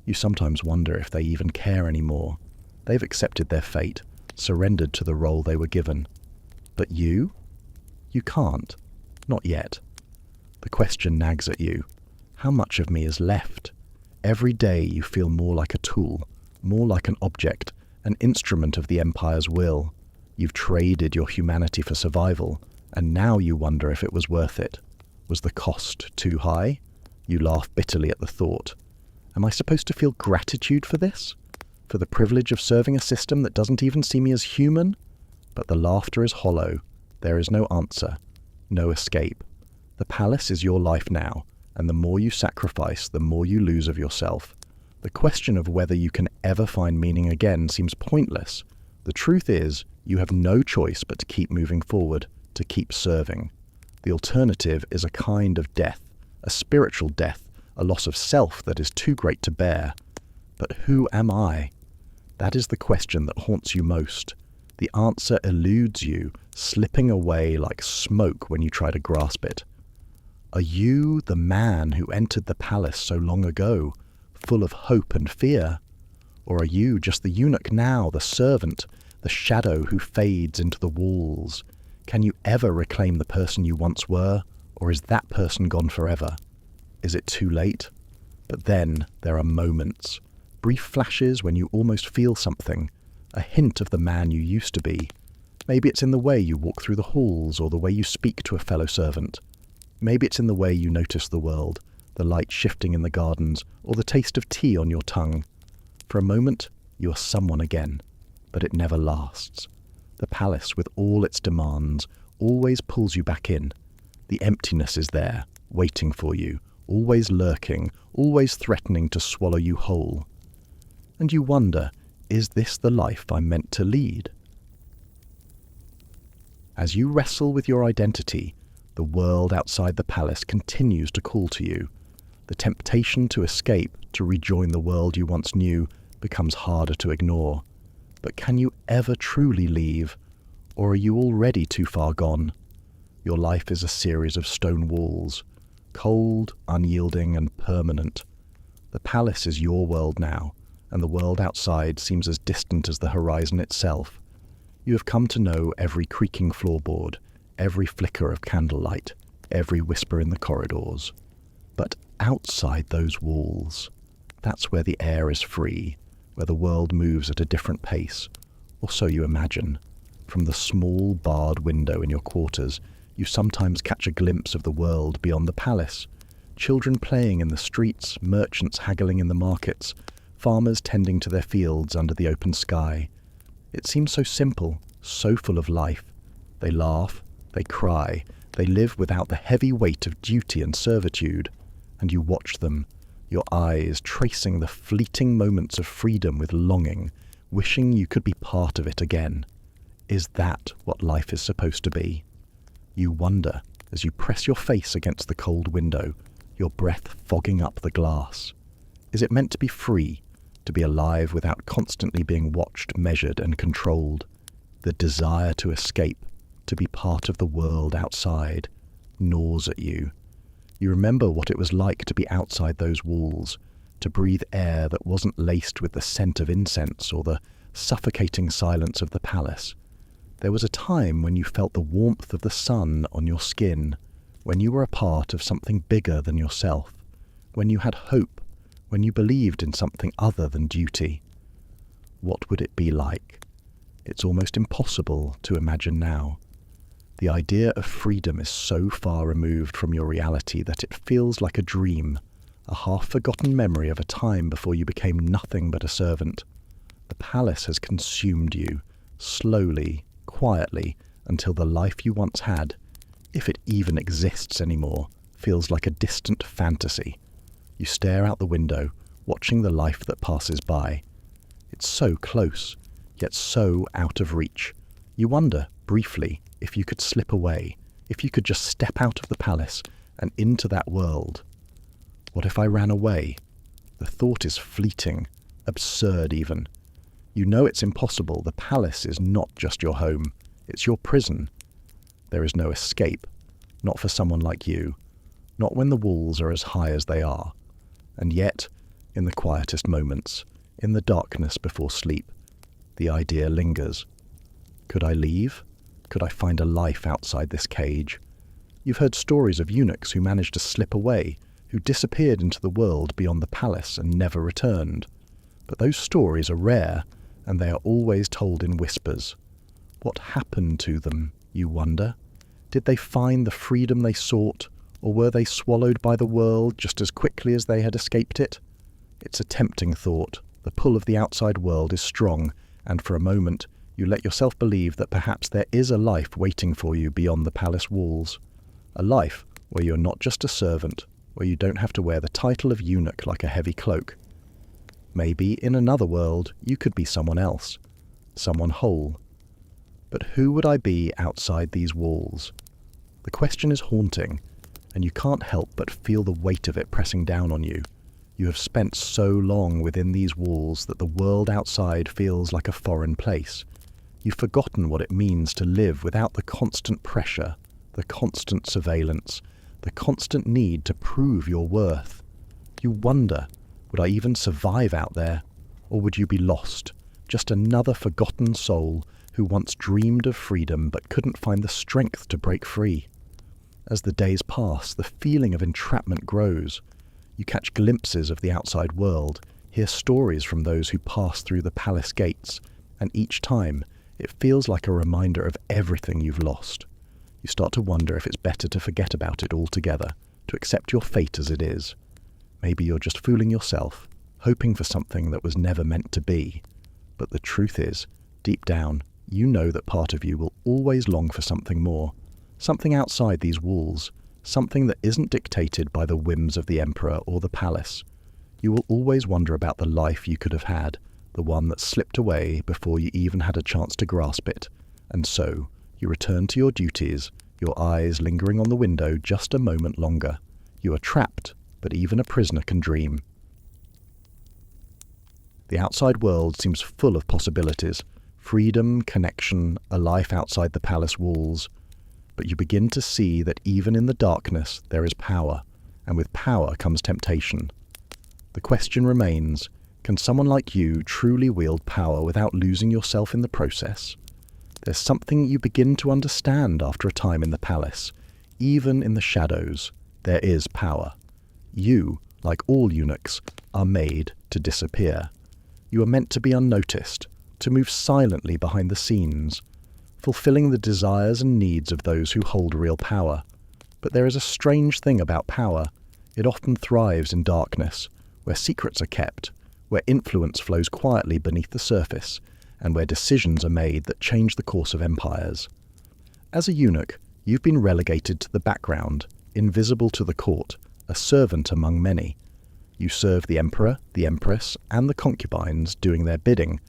You sometimes wonder if they even care anymore. They've accepted their fate, surrendered to the role they were given. But you? You can't. Not yet. The question nags at you. How much of me is left? Every day you feel more like a tool, more like an object, an instrument of the Empire's will. You've traded your humanity for survival, and now you wonder if it was worth it. Was the cost too high? You laugh bitterly at the thought. Am I supposed to feel gratitude for this? For the privilege of serving a system that doesn't even see me as human? But the laughter is hollow. There is no answer, no escape. The palace is your life now, and the more you sacrifice, the more you lose of yourself. The question of whether you can ever find meaning again seems pointless. The truth is, you have no choice but to keep moving forward, to keep serving. The alternative is a kind of death, a spiritual death, a loss of self that is too great to bear. But who am I? That is the question that haunts you most. The answer eludes you, slipping away like smoke when you try to grasp it. Are you the man who entered the palace so long ago, full of hope and fear? Or are you just the eunuch now, the servant, the shadow who fades into the walls? Can you ever reclaim the person you once were, or is that person gone forever? Is it too late? But then there are moments, brief flashes when you almost feel something, a hint of the man you used to be. Maybe it's in the way you walk through the halls or the way you speak to a fellow servant. Maybe it's in the way you notice the world, the light shifting in the gardens, or the taste of tea on your tongue. For a moment, you are someone again, but it never lasts. The palace, with all its demands, always pulls you back in. The emptiness is there, waiting for you, always lurking, always threatening to swallow you whole. And you wonder, is this the life I'm meant to lead? As you wrestle with your identity, the world outside the palace continues to call to you. The temptation to escape, to rejoin the world you once knew, becomes harder to ignore. But can you ever truly leave, or are you already too far gone? Your life is a series of stone walls, cold, unyielding, and permanent. The palace is your world now, and the world outside seems as distant as the horizon itself. You have come to know every creaking floorboard, every flicker of candlelight, every whisper in the corridors. But outside those walls, that's where the air is free, where the world moves at a different pace, or so you imagine. From the small barred window in your quarters, you sometimes catch a glimpse of the world beyond the palace. Children playing in the streets, merchants haggling in the markets, farmers tending to their fields under the open sky. It seems so simple, so full of life. They laugh, they cry, they live without the heavy weight of duty and servitude. And you watch them, your eyes tracing the fleeting moments of freedom with longing, wishing you could be part of it again. Is that what life is supposed to be? You wonder as you press your face against the cold window, your breath fogging up the glass. Is it meant to be free, to be alive without constantly being watched, measured, and controlled? The desire to escape, to be part of the world outside, gnaws at you. You remember what it was like to be outside those walls, to breathe air that wasn't laced with the scent of incense or the suffocating silence of the palace. There was a time when you felt the warmth of the sun on your skin, when you were a part of something bigger than yourself, when you had hope, when you believed in something other than duty. What would it be like? It's almost impossible to imagine now. The idea of freedom is so far removed from your reality that it feels like a dream, a half-forgotten memory of a time before you became nothing but a servant. The palace has consumed you, slowly, quietly, until the life you once had, if it even exists anymore, feels like a distant fantasy. You stare out the window, watching the life that passes by. It's so close, yet so out of reach. You wonder, briefly, if you could slip away, if you could just step out of the palace and into that world. What if I ran away? The thought is fleeting, absurd even. You know it's impossible. The palace is not just your home, it's your prison. There is no escape, not for someone like you, not when the walls are as high as they are. And yet, in the quietest moments, in the darkness before sleep, the idea lingers. Could I leave? Could I find a life outside this cage? You've heard stories of eunuchs who managed to slip away, who disappeared into the world beyond the palace and never returned. But those stories are rare, and they are always told in whispers. What happened to them, you wonder? Did they find the freedom they sought, or were they swallowed by the world just as quickly as they had escaped it? It's a tempting thought. The pull of the outside world is strong, and for a moment you let yourself believe that perhaps there is a life waiting for you beyond the palace walls. A life where you're not just a servant, where you don't have to wear the title of eunuch like a heavy cloak. Maybe in another world you could be someone else, someone whole. But who would I be outside these walls? The question is haunting, and you can't help but feel the weight of it pressing down on you. You have spent so long within these walls that the world outside feels like a foreign place. You've forgotten what it means to live without the constant pressure, the constant surveillance, the constant need to prove your worth. You wonder, would I even survive out there? Or would you be lost, just another forgotten soul who once dreamed of freedom but couldn't find the strength to break free? As the days pass, the feeling of entrapment grows. You catch glimpses of the outside world, hear stories from those who pass through the palace gates, and each time it feels like a reminder of everything you've lost. You start to wonder if it's better to forget about it altogether, to accept your fate as it is. Maybe you're just fooling yourself, hoping for something that was never meant to be. But the truth is, deep down, you know that part of you will always long for something more, something outside these walls, something that isn't dictated by the whims of the emperor or the palace. You will always wonder about the life you could have had, the one that slipped away before you even had a chance to grasp it. And so, you return to your duties, your eyes lingering on the window just a moment longer. You are trapped, but even a prisoner can dream. The outside world seems full of possibilities. Freedom, connection, a life outside the palace walls. But you begin to see that even in the darkness there is power, and with power comes temptation. The question remains, can someone like you truly wield power without losing yourself in the process? There's something you begin to understand after a time in the palace. Even in the shadows, there is power. You, like all eunuchs, are made to disappear. You are meant to be unnoticed, to move silently behind the scenes, fulfilling the desires and needs of those who hold real power. But there is a strange thing about power. It often thrives in darkness, where secrets are kept, where influence flows quietly beneath the surface, and where decisions are made that change the course of empires. As a eunuch, you've been relegated to the background, invisible to the court, a servant among many. You serve the emperor, the empress, and the concubines doing their bidding.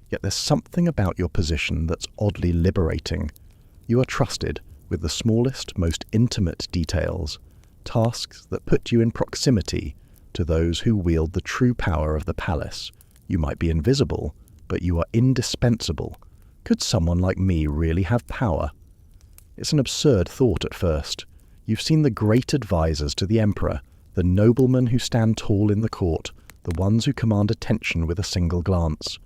Yet there's something about your position that's oddly liberating. You are trusted with the smallest, most intimate details, tasks that put you in proximity to those who wield the true power of the palace. You might be invisible, but you are indispensable. Could someone like me really have power? It's an absurd thought at first. You've seen the great advisors to the emperor, the noblemen who stand tall in the court, the ones who command attention with a single glance.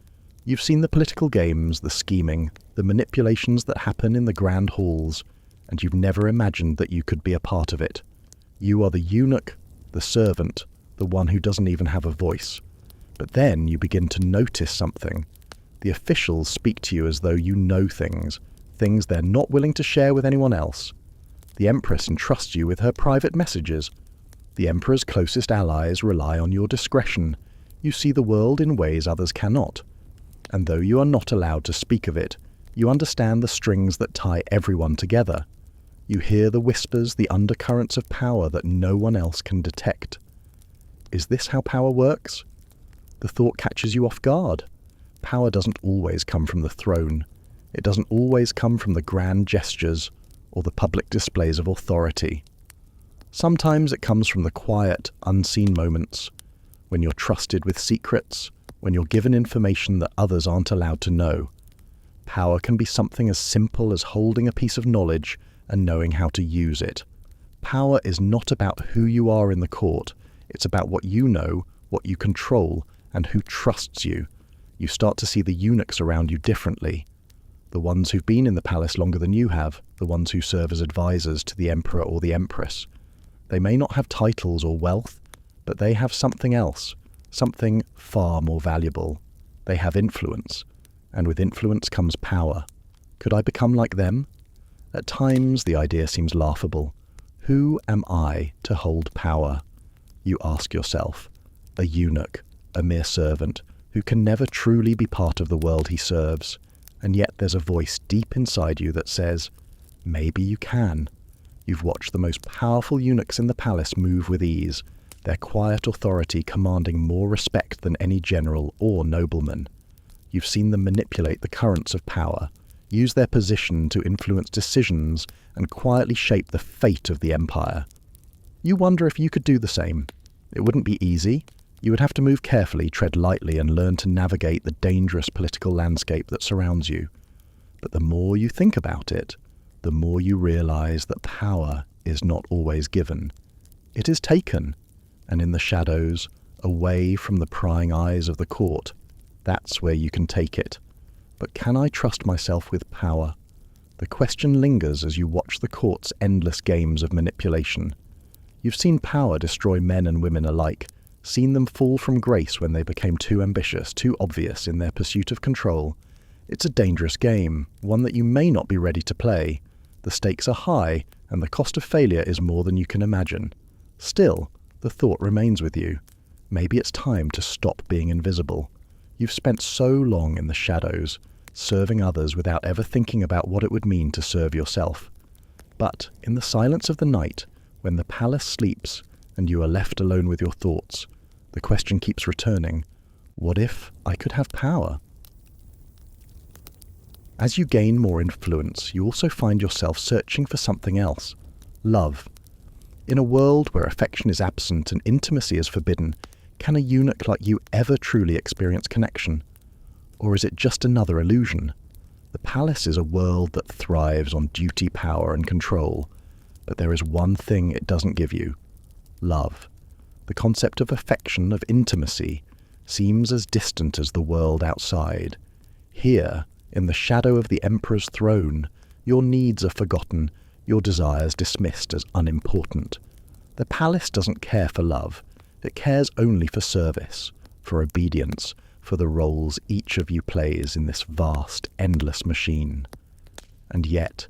You've seen the political games, the scheming, the manipulations that happen in the grand halls, and you've never imagined that you could be a part of it. You are the eunuch, the servant, the one who doesn't even have a voice. But then you begin to notice something. The officials speak to you as though you know things things they're not willing to share with anyone else. The Empress entrusts you with her private messages. The Emperor's closest allies rely on your discretion. You see the world in ways others cannot. And though you are not allowed to speak of it, you understand the strings that tie everyone together. You hear the whispers, the undercurrents of power that no one else can detect. Is this how power works? The thought catches you off guard. Power doesn't always come from the throne. It doesn't always come from the grand gestures or the public displays of authority. Sometimes it comes from the quiet, unseen moments, when you're trusted with secrets, when you're given information that others aren't allowed to know. Power can be something as simple as holding a piece of knowledge and knowing how to use it. Power is not about who you are in the court. It's about what you know, what you control, and who trusts you. You start to see the eunuchs around you differently. The ones who've been in the palace longer than you have, the ones who serve as advisors to the emperor or the empress. They may not have titles or wealth, but they have something else, something far more valuable. They have influence, and with influence comes power. Could I become like them? At times the idea seems laughable. Who am I to hold power? You ask yourself. A eunuch, a mere servant, who can never truly be part of the world he serves. And yet there's a voice deep inside you that says, maybe you can. You've watched the most powerful eunuchs in the palace move with ease, their quiet authority commanding more respect than any general or nobleman. You've seen them manipulate the currents of power, use their position to influence decisions, and quietly shape the fate of the empire. You wonder if you could do the same. It wouldn't be easy. You would have to move carefully, tread lightly, and learn to navigate the dangerous political landscape that surrounds you. But the more you think about it, the more you realize that power is not always given. It is taken, and in the shadows, away from the prying eyes of the court, that's where you can take it. But can I trust myself with power? The question lingers as you watch the court's endless games of manipulation. You've seen power destroy men and women alike, seen them fall from grace when they became too ambitious, too obvious in their pursuit of control. It's a dangerous game, one that you may not be ready to play. The stakes are high, and the cost of failure is more than you can imagine. Still, the thought remains with you. Maybe it's time to stop being invisible. You've spent so long in the shadows, serving others without ever thinking about what it would mean to serve yourself. But in the silence of the night, when the palace sleeps and you are left alone with your thoughts, the question keeps returning, what if I could have power? As you gain more influence, you also find yourself searching for something else, love. In a world where affection is absent and intimacy is forbidden, can a eunuch like you ever truly experience connection? Or is it just another illusion? The palace is a world that thrives on duty, power, and control. But there is one thing it doesn't give you: love. The concept of affection, of intimacy, seems as distant as the world outside. Here, in the shadow of the emperor's throne, your needs are forgotten, your desires dismissed as unimportant. The palace doesn't care for love. It cares only for service, for obedience, for the roles each of you plays in this vast, endless machine. And yet,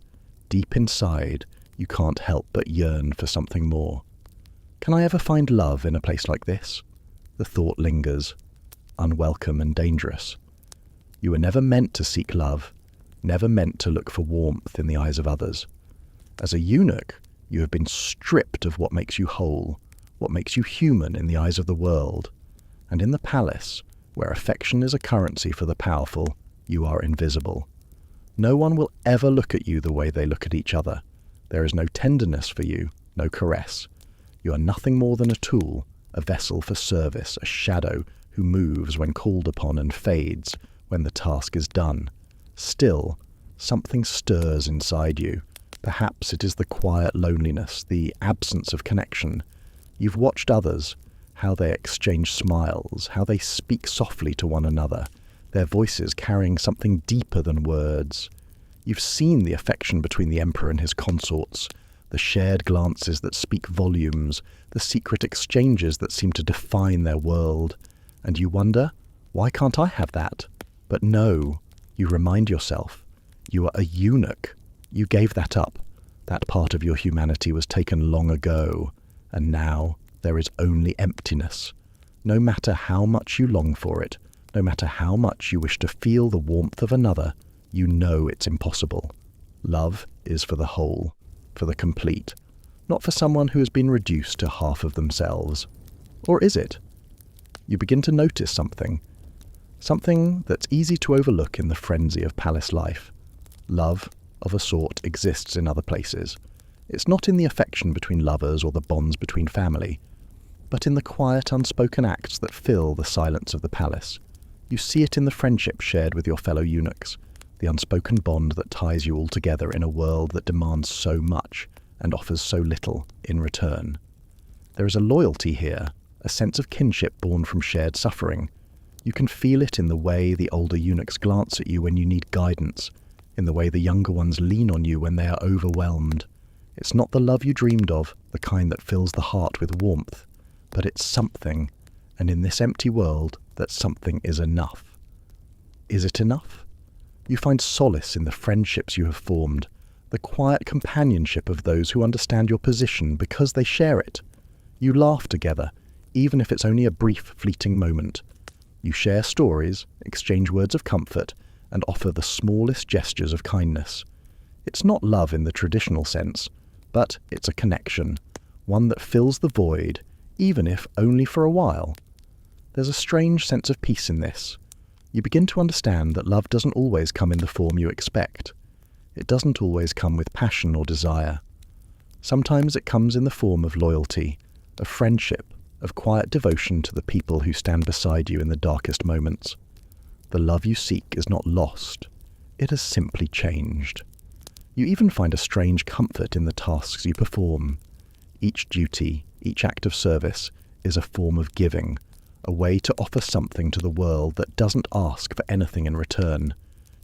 deep inside, you can't help but yearn for something more. Can I ever find love in a place like this? The thought lingers, unwelcome and dangerous. You were never meant to seek love, never meant to look for warmth in the eyes of others. As a eunuch, you have been stripped of what makes you whole, what makes you human in the eyes of the world. And in the palace, where affection is a currency for the powerful, you are invisible. No one will ever look at you the way they look at each other. There is no tenderness for you, no caress. You are nothing more than a tool, a vessel for service, a shadow who moves when called upon and fades when the task is done. Still, something stirs inside you. Perhaps it is the quiet loneliness, the absence of connection. You've watched others, how they exchange smiles, how they speak softly to one another, their voices carrying something deeper than words. You've seen the affection between the emperor and his consorts, the shared glances that speak volumes, the secret exchanges that seem to define their world. And you wonder, why can't I have that? But no, you remind yourself, You are a eunuch. You gave that up. That part of your humanity was taken long ago, and now there is only emptiness. No matter how much you long for it, no matter how much you wish to feel the warmth of another, you know it's impossible. Love is for the whole, for the complete, not for someone who has been reduced to half of themselves. Or is it? You begin to notice something that's easy to overlook in the frenzy of palace life. Love, of a sort, exists in other places. It's not in the affection between lovers or the bonds between family, but in the quiet, unspoken acts that fill the silence of the palace. You see it in the friendship shared with your fellow eunuchs, the unspoken bond that ties you all together in a world that demands so much and offers so little in return. There is a loyalty here, a sense of kinship born from shared suffering. You can feel it in the way the older eunuchs glance at you when you need guidance, in the way the younger ones lean on you when they are overwhelmed. It's not the love you dreamed of, the kind that fills the heart with warmth, but it's something, and in this empty world, that something is enough. Is it enough? You find solace in the friendships you have formed, the quiet companionship of those who understand your position because they share it. You laugh together, even if it's only a brief, fleeting moment. You share stories, exchange words of comfort, and offer the smallest gestures of kindness. It's not love in the traditional sense, but it's a connection, one that fills the void, even if only for a while. There's a strange sense of peace in this. You begin to understand that love doesn't always come in the form you expect. It doesn't always come with passion or desire. Sometimes it comes in the form of loyalty, of friendship, of quiet devotion to the people who stand beside you in the darkest moments. The love you seek is not lost. It has simply changed. You even find a strange comfort in the tasks you perform. Each duty, each act of service, is a form of giving, a way to offer something to the world that doesn't ask for anything in return.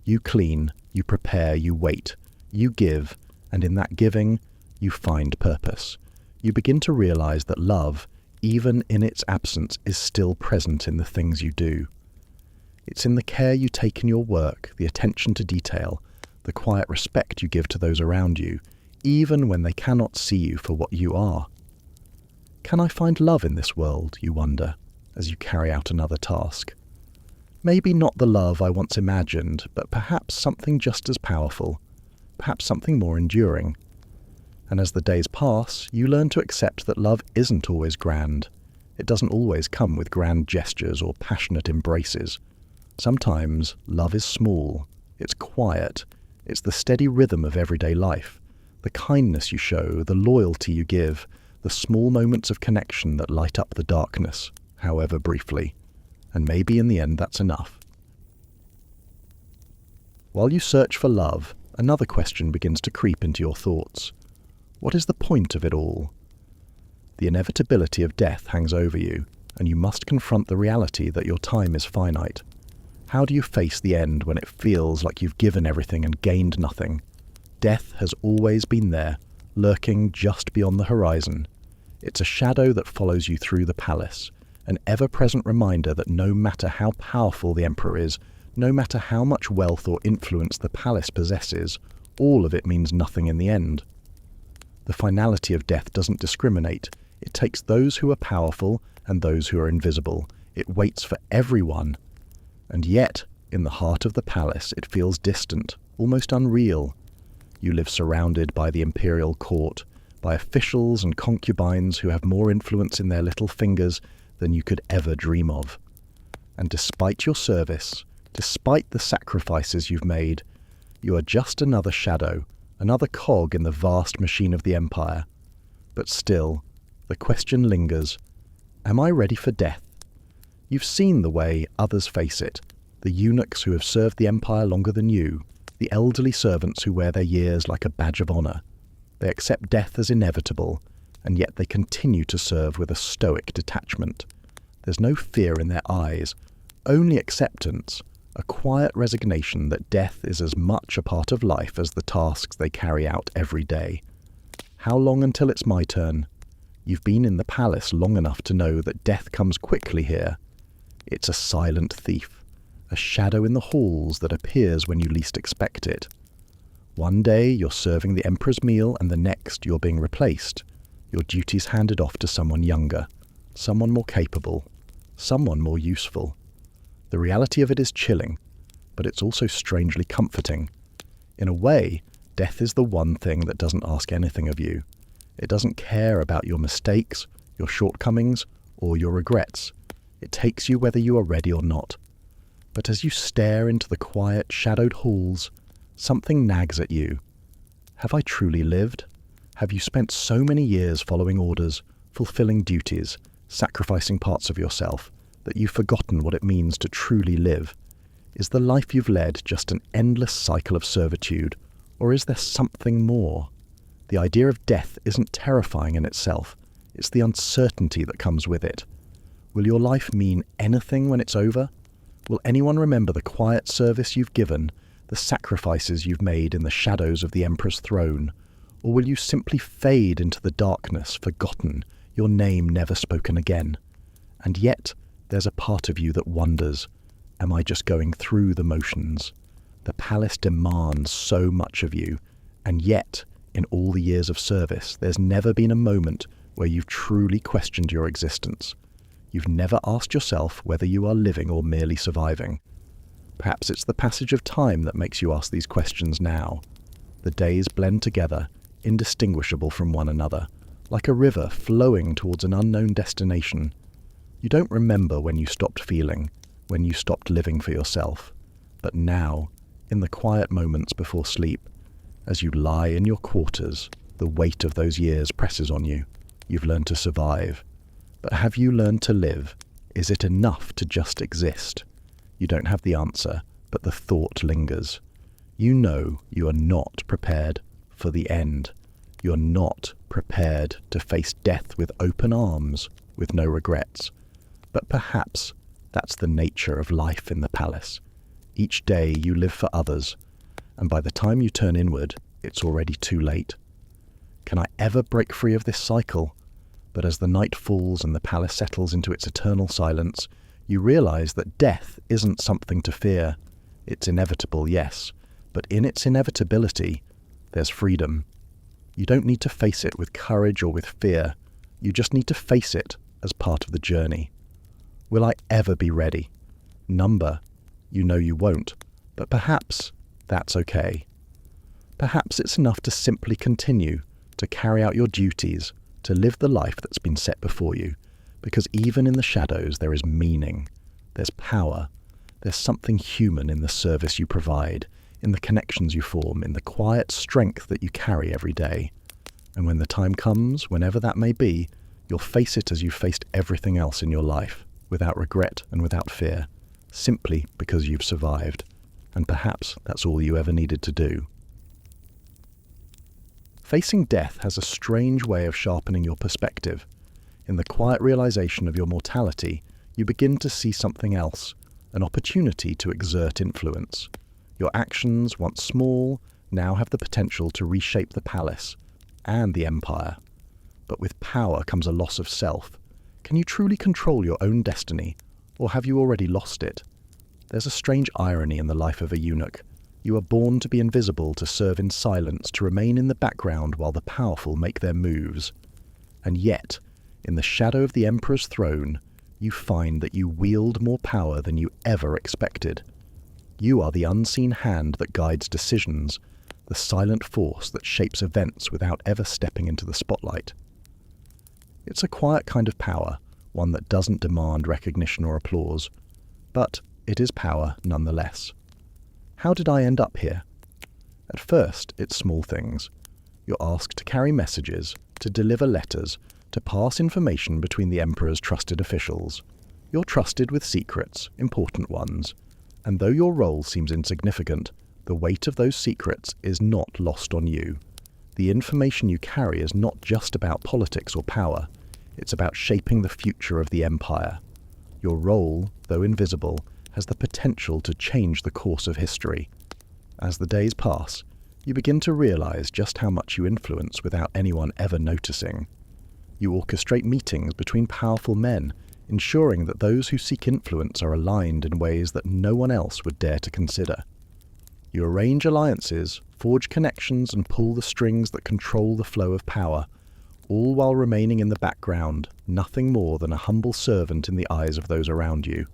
You clean, you prepare, you wait, you give, and in that giving, you find purpose. You begin to realize that love, even in its absence, is still present in the things you do. It's in the care you take in your work, the attention to detail, the quiet respect you give to those around you, even when they cannot see you for what you are. Can I find love in this world, you wonder, as you carry out another task? Maybe not the love I once imagined, but perhaps something just as powerful, perhaps something more enduring. And as the days pass, you learn to accept that love isn't always grand. It doesn't always come with grand gestures or passionate embraces. Sometimes love is small, it's quiet, it's the steady rhythm of everyday life, the kindness you show, the loyalty you give, the small moments of connection that light up the darkness, however briefly. And maybe in the end that's enough. While you search for love, another question begins to creep into your thoughts. What is the point of it all? The inevitability of death hangs over you, and you must confront the reality that your time is finite. How do you face the end when it feels like you've given everything and gained nothing? Death has always been there, lurking just beyond the horizon. It's a shadow that follows you through the palace, an ever-present reminder that no matter how powerful the emperor is, no matter how much wealth or influence the palace possesses, all of it means nothing in the end. The finality of death doesn't discriminate. It takes those who are powerful and those who are invisible. It waits for everyone. And yet, in the heart of the palace, it feels distant, almost unreal. You live surrounded by the imperial court, by officials and concubines who have more influence in their little fingers than you could ever dream of. And despite your service, despite the sacrifices you've made, you are just another shadow, another cog in the vast machine of the empire. But still, the question lingers, am I ready for death? You've seen the way others face it, the eunuchs who have served the empire longer than you, the elderly servants who wear their years like a badge of honor. They accept death as inevitable, and yet they continue to serve with a stoic detachment. There's no fear in their eyes, only acceptance, a quiet resignation that death is as much a part of life as the tasks they carry out every day. How long until it's my turn? You've been in the palace long enough to know that death comes quickly here. It's a silent thief, a shadow in the halls that appears when you least expect it. One day you're serving the emperor's meal and the next you're being replaced. Your duties handed off to someone younger, someone more capable, someone more useful. The reality of it is chilling, but it's also strangely comforting. In a way, death is the one thing that doesn't ask anything of you. It doesn't care about your mistakes, your shortcomings, or your regrets. It takes you whether you are ready or not. But as you stare into the quiet, shadowed halls, something nags at you. Have I truly lived? Have you spent so many years following orders, fulfilling duties, sacrificing parts of yourself, that you've forgotten what it means to truly live? Is the life you've led just an endless cycle of servitude, or is there something more? The idea of death isn't terrifying in itself. It's the uncertainty that comes with it. Will your life mean anything when it's over? Will anyone remember the quiet service you've given, the sacrifices you've made in the shadows of the Emperor's throne? Or will you simply fade into the darkness, forgotten, your name never spoken again? And yet, there's a part of you that wonders, am I just going through the motions? The palace demands so much of you, and yet, in all the years of service, there's never been a moment where you've truly questioned your existence. You've never asked yourself whether you are living or merely surviving. Perhaps it's the passage of time that makes you ask these questions now. The days blend together, indistinguishable from one another, like a river flowing towards an unknown destination. You don't remember when you stopped feeling, when you stopped living for yourself. But now, in the quiet moments before sleep, as you lie in your quarters, the weight of those years presses on you. You've learned to survive. But have you learned to live? Is it enough to just exist? You don't have the answer, but the thought lingers. You know you are not prepared for the end. You're not prepared to face death with open arms, with no regrets. But perhaps that's the nature of life in the palace. Each day you live for others, and by the time you turn inward, it's already too late. Can I ever break free of this cycle? But as the night falls and the palace settles into its eternal silence, you realize that death isn't something to fear. It's inevitable, yes, but in its inevitability, there's freedom. You don't need to face it with courage or with fear. You just need to face it as part of the journey. Will I ever be ready? Number, you know you won't, but perhaps that's okay. Perhaps it's enough to simply continue, to carry out your duties, to live the life that's been set before you, because even in the shadows there is meaning, there's power, there's something human in the service you provide, in the connections you form, in the quiet strength that you carry every day. And when the time comes, whenever that may be, you'll face it as you've faced everything else in your life, without regret and without fear, simply because you've survived. And perhaps that's all you ever needed to do. Facing death has a strange way of sharpening your perspective. In the quiet realization of your mortality, you begin to see something else, an opportunity to exert influence. Your actions, once small, now have the potential to reshape the palace and the empire. But with power comes a loss of self. Can you truly control your own destiny, or have you already lost it? There's a strange irony in the life of a eunuch. You are born to be invisible, to serve in silence, to remain in the background while the powerful make their moves. And yet, in the shadow of the emperor's throne, you find that you wield more power than you ever expected. You are the unseen hand that guides decisions, the silent force that shapes events without ever stepping into the spotlight. It's a quiet kind of power, one that doesn't demand recognition or applause, but it is power nonetheless. How did I end up here? At first, it's small things. You're asked to carry messages, to deliver letters, to pass information between the emperor's trusted officials. You're trusted with secrets, important ones, and though your role seems insignificant, the weight of those secrets is not lost on you. The information you carry is not just about politics or power, it's about shaping the future of the empire. Your role, though invisible, has the potential to change the course of history. As the days pass, you begin to realize just how much you influence without anyone ever noticing. You orchestrate meetings between powerful men, ensuring that those who seek influence are aligned in ways that no one else would dare to consider. You arrange alliances, forge connections, and pull the strings that control the flow of power, all while remaining in the background, nothing more than a humble servant in the eyes of those around you.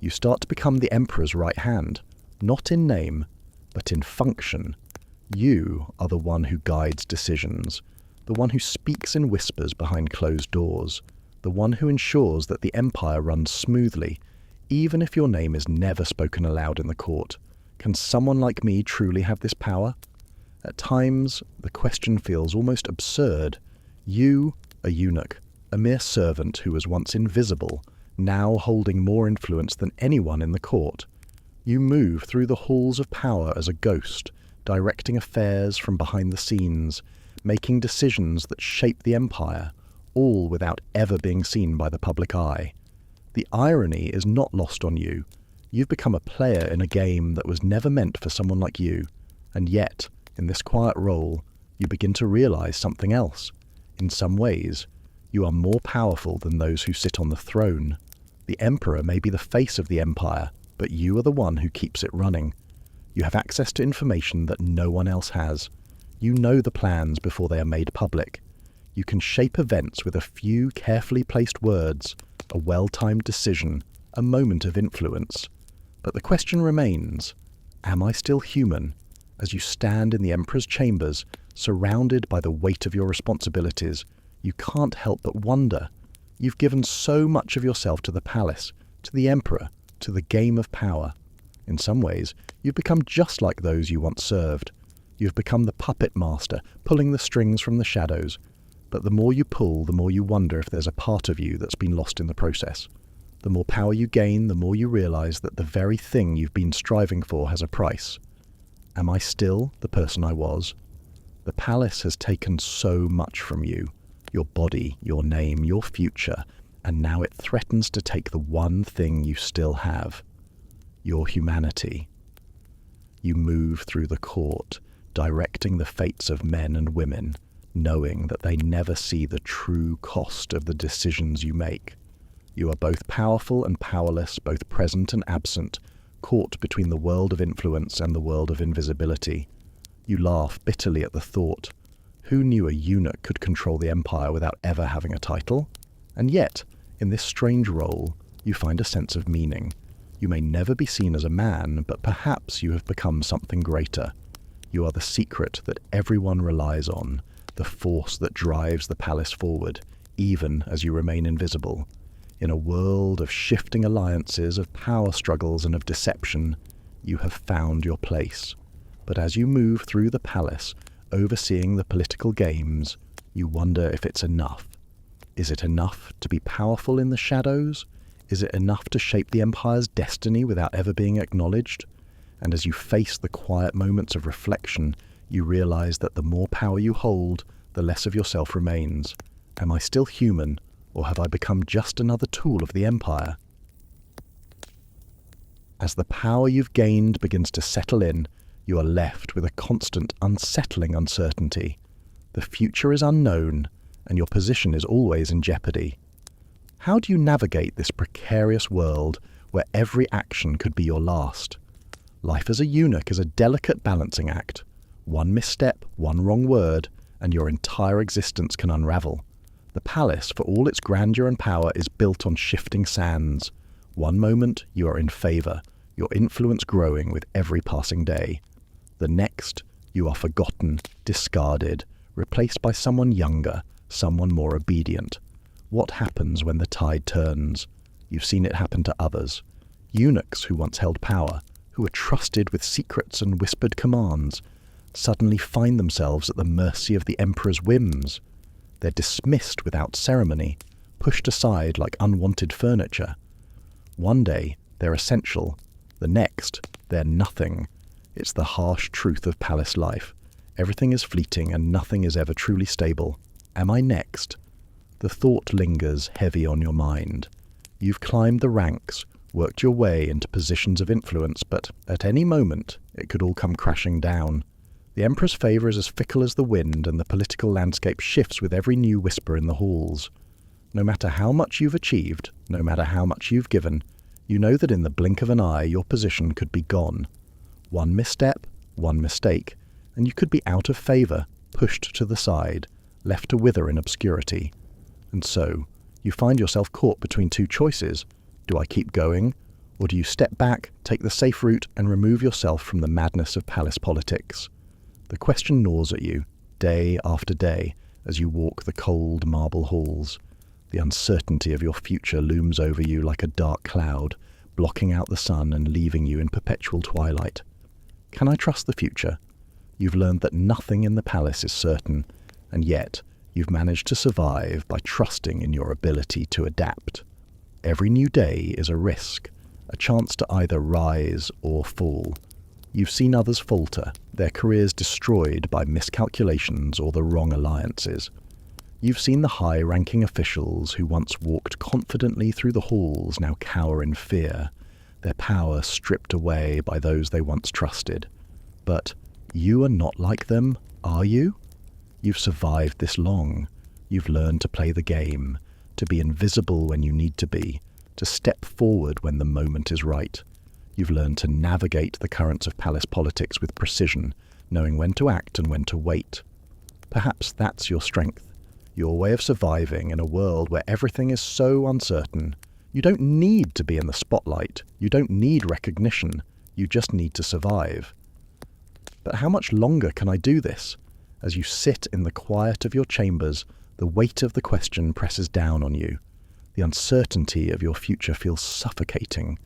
You start to become the Emperor's right hand, not in name, but in function. You are the one who guides decisions, the one who speaks in whispers behind closed doors, the one who ensures that the Empire runs smoothly, even if your name is never spoken aloud in the court. Can someone like me truly have this power? At times, the question feels almost absurd. You, a eunuch, a mere servant who was once invisible, now holding more influence than anyone in the court. You move through the halls of power as a ghost, directing affairs from behind the scenes, making decisions that shape the empire, all without ever being seen by the public eye. The irony is not lost on you. You've become a player in a game that was never meant for someone like you, and yet, in this quiet role, you begin to realize something else. In some ways, you are more powerful than those who sit on the throne. The Emperor may be the face of the empire, but you are the one who keeps it running. You have access to information that no one else has. You know the plans before they are made public. You can shape events with a few carefully placed words, a well-timed decision, a moment of influence. But the question remains, am I still human? As you stand in the Emperor's chambers, surrounded by the weight of your responsibilities, you can't help but wonder. You've given so much of yourself to the palace, to the Emperor, to the game of power. In some ways, you've become just like those you once served. You've become the puppet master, pulling the strings from the shadows. But the more you pull, the more you wonder if there's a part of you that's been lost in the process. The more power you gain, the more you realize that the very thing you've been striving for has a price. Am I still the person I was? The palace has taken so much from you. Your body, your name, your future, and now it threatens to take the one thing you still have. Your humanity. You move through the court, directing the fates of men and women, knowing that they never see the true cost of the decisions you make. You are both powerful and powerless, both present and absent, caught between the world of influence and the world of invisibility. You laugh bitterly at the thought. Who knew a eunuch could control the empire without ever having a title? And yet, in this strange role, you find a sense of meaning. You may never be seen as a man, but perhaps you have become something greater. You are the secret that everyone relies on, the force that drives the palace forward, even as you remain invisible. In a world of shifting alliances, of power struggles, and of deception, you have found your place. But as you move through the palace, overseeing the political games, you wonder if it's enough. Is it enough to be powerful in the shadows? Is it enough to shape the empire's destiny without ever being acknowledged? And as you face the quiet moments of reflection, you realize that the more power you hold, the less of yourself remains. Am I still human, or have I become just another tool of the empire? As the power you've gained begins to settle in, you are left with a constant, unsettling uncertainty. The future is unknown, and your position is always in jeopardy. How do you navigate this precarious world where every action could be your last? Life as a eunuch is a delicate balancing act. One misstep, one wrong word, and your entire existence can unravel. The palace, for all its grandeur and power, is built on shifting sands. One moment, you are in favor, your influence growing with every passing day. The next, you are forgotten, discarded, replaced by someone younger, someone more obedient. What happens when the tide turns? You've seen it happen to others. Eunuchs who once held power, who were trusted with secrets and whispered commands, suddenly find themselves at the mercy of the emperor's whims. They're dismissed without ceremony, pushed aside like unwanted furniture. One day, they're essential. The next, they're nothing. It's the harsh truth of palace life. Everything is fleeting and nothing is ever truly stable. Am I next? The thought lingers heavy on your mind. You've climbed the ranks, worked your way into positions of influence, but at any moment, it could all come crashing down. The emperor's favor is as fickle as the wind, and the political landscape shifts with every new whisper in the halls. No matter how much you've achieved, no matter how much you've given, you know that in the blink of an eye your position could be gone. One misstep, one mistake, and you could be out of favour, pushed to the side, left to wither in obscurity. And so, you find yourself caught between two choices. Do I keep going, or do you step back, take the safe route, and remove yourself from the madness of palace politics? The question gnaws at you, day after day, as you walk the cold marble halls. The uncertainty of your future looms over you like a dark cloud, blocking out the sun and leaving you in perpetual twilight. Can I trust the future? You've learned that nothing in the palace is certain, and yet you've managed to survive by trusting in your ability to adapt. Every new day is a risk, a chance to either rise or fall. You've seen others falter, their careers destroyed by miscalculations or the wrong alliances. You've seen the high-ranking officials who once walked confidently through the halls now cower in fear, their power stripped away by those they once trusted. But you are not like them, are you? You've survived this long. You've learned to play the game, to be invisible when you need to be, to step forward when the moment is right. You've learned to navigate the currents of palace politics with precision, knowing when to act and when to wait. Perhaps that's your strength, your way of surviving in a world where everything is so uncertain. You don't need to be in the spotlight. You don't need recognition. You just need to survive. But how much longer can I do this? As you sit in the quiet of your chambers, the weight of the question presses down on you. The uncertainty of your future feels suffocating.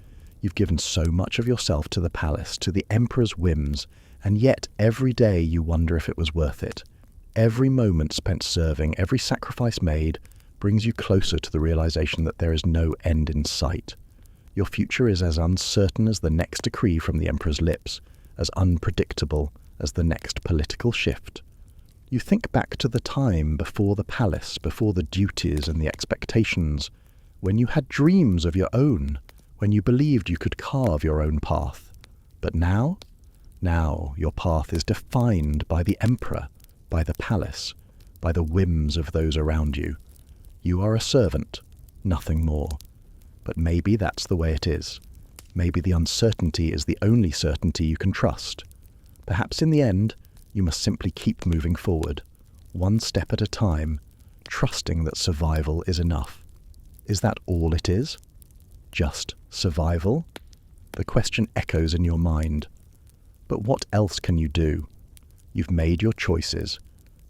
You've given so much of yourself to the palace, to the emperor's whims, and yet every day you wonder if it was worth it. Every moment spent serving, every sacrifice made, brings you closer to the realization that there is no end in sight. Your future is as uncertain as the next decree from the emperor's lips, as unpredictable as the next political shift. You think back to the time before the palace, before the duties and the expectations, when you had dreams of your own, when you believed you could carve your own path. But now your path is defined by the emperor, by the palace, by the whims of those around you. You are a servant, nothing more. But maybe that's the way it is. Maybe the uncertainty is the only certainty you can trust. Perhaps in the end, you must simply keep moving forward, one step at a time, trusting that survival is enough. Is that all it is? Just survival? The question echoes in your mind. But what else can you do? You've made your choices.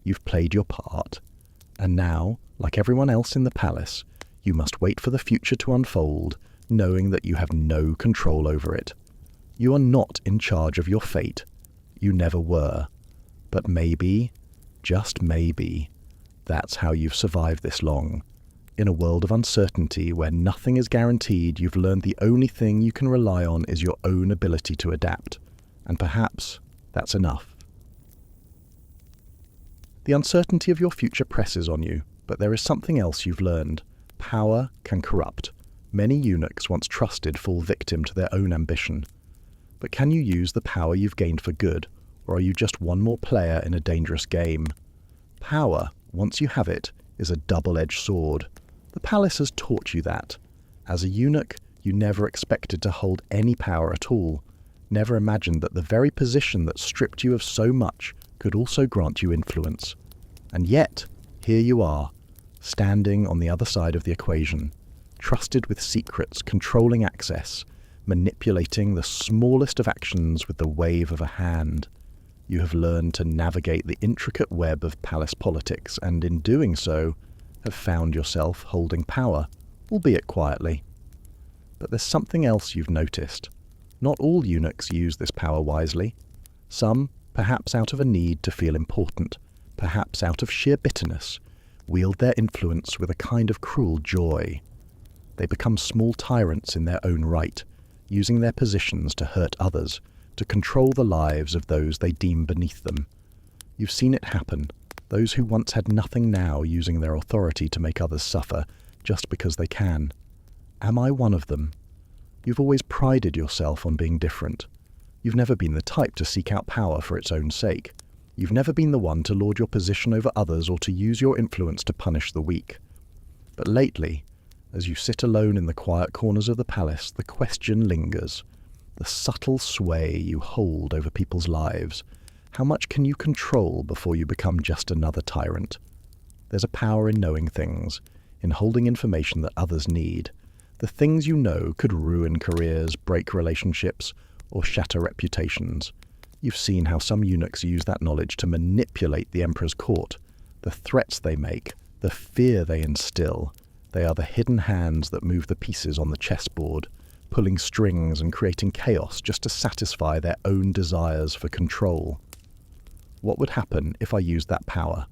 You've played your part. And now, like everyone else in the palace, you must wait for the future to unfold, knowing that you have no control over it. You are not in charge of your fate. You never were. But maybe, just maybe, that's how you've survived this long. In a world of uncertainty where nothing is guaranteed, you've learned the only thing you can rely on is your own ability to adapt. And perhaps that's enough. The uncertainty of your future presses on you, but there is something else you've learned. Power can corrupt. Many eunuchs once trusted fall victim to their own ambition. But can you use the power you've gained for good, or are you just one more player in a dangerous game? Power, once you have it, is a double-edged sword. The palace has taught you that. As a eunuch, you never expected to hold any power at all, never imagined that the very position that stripped you of so much could also grant you influence. And yet, here you are, standing on the other side of the equation, trusted with secrets, controlling access, manipulating the smallest of actions with the wave of a hand. You have learned to navigate the intricate web of palace politics, and in doing so, have found yourself holding power, albeit quietly. But there's something else you've noticed. Not all eunuchs use this power wisely. Some, perhaps out of a need to feel important, perhaps out of sheer bitterness, wield their influence with a kind of cruel joy. They become small tyrants in their own right, using their positions to hurt others, to control the lives of those they deem beneath them. You've seen it happen. Those who once had nothing now using their authority to make others suffer, just because they can. Am I one of them? You've always prided yourself on being different. You've never been the type to seek out power for its own sake. You've never been the one to lord your position over others or to use your influence to punish the weak. But lately, as you sit alone in the quiet corners of the palace, the question lingers. the subtle sway you hold over people's lives. How much can you control before you become just another tyrant? There's a power in knowing things, in holding information that others need. The things you know could ruin careers, break relationships, or shatter reputations. You've seen how some eunuchs use that knowledge to manipulate the emperor's court. The threats they make, the fear they instill, they are the hidden hands that move the pieces on the chessboard, pulling strings and creating chaos just to satisfy their own desires for control. What would happen if I used that power?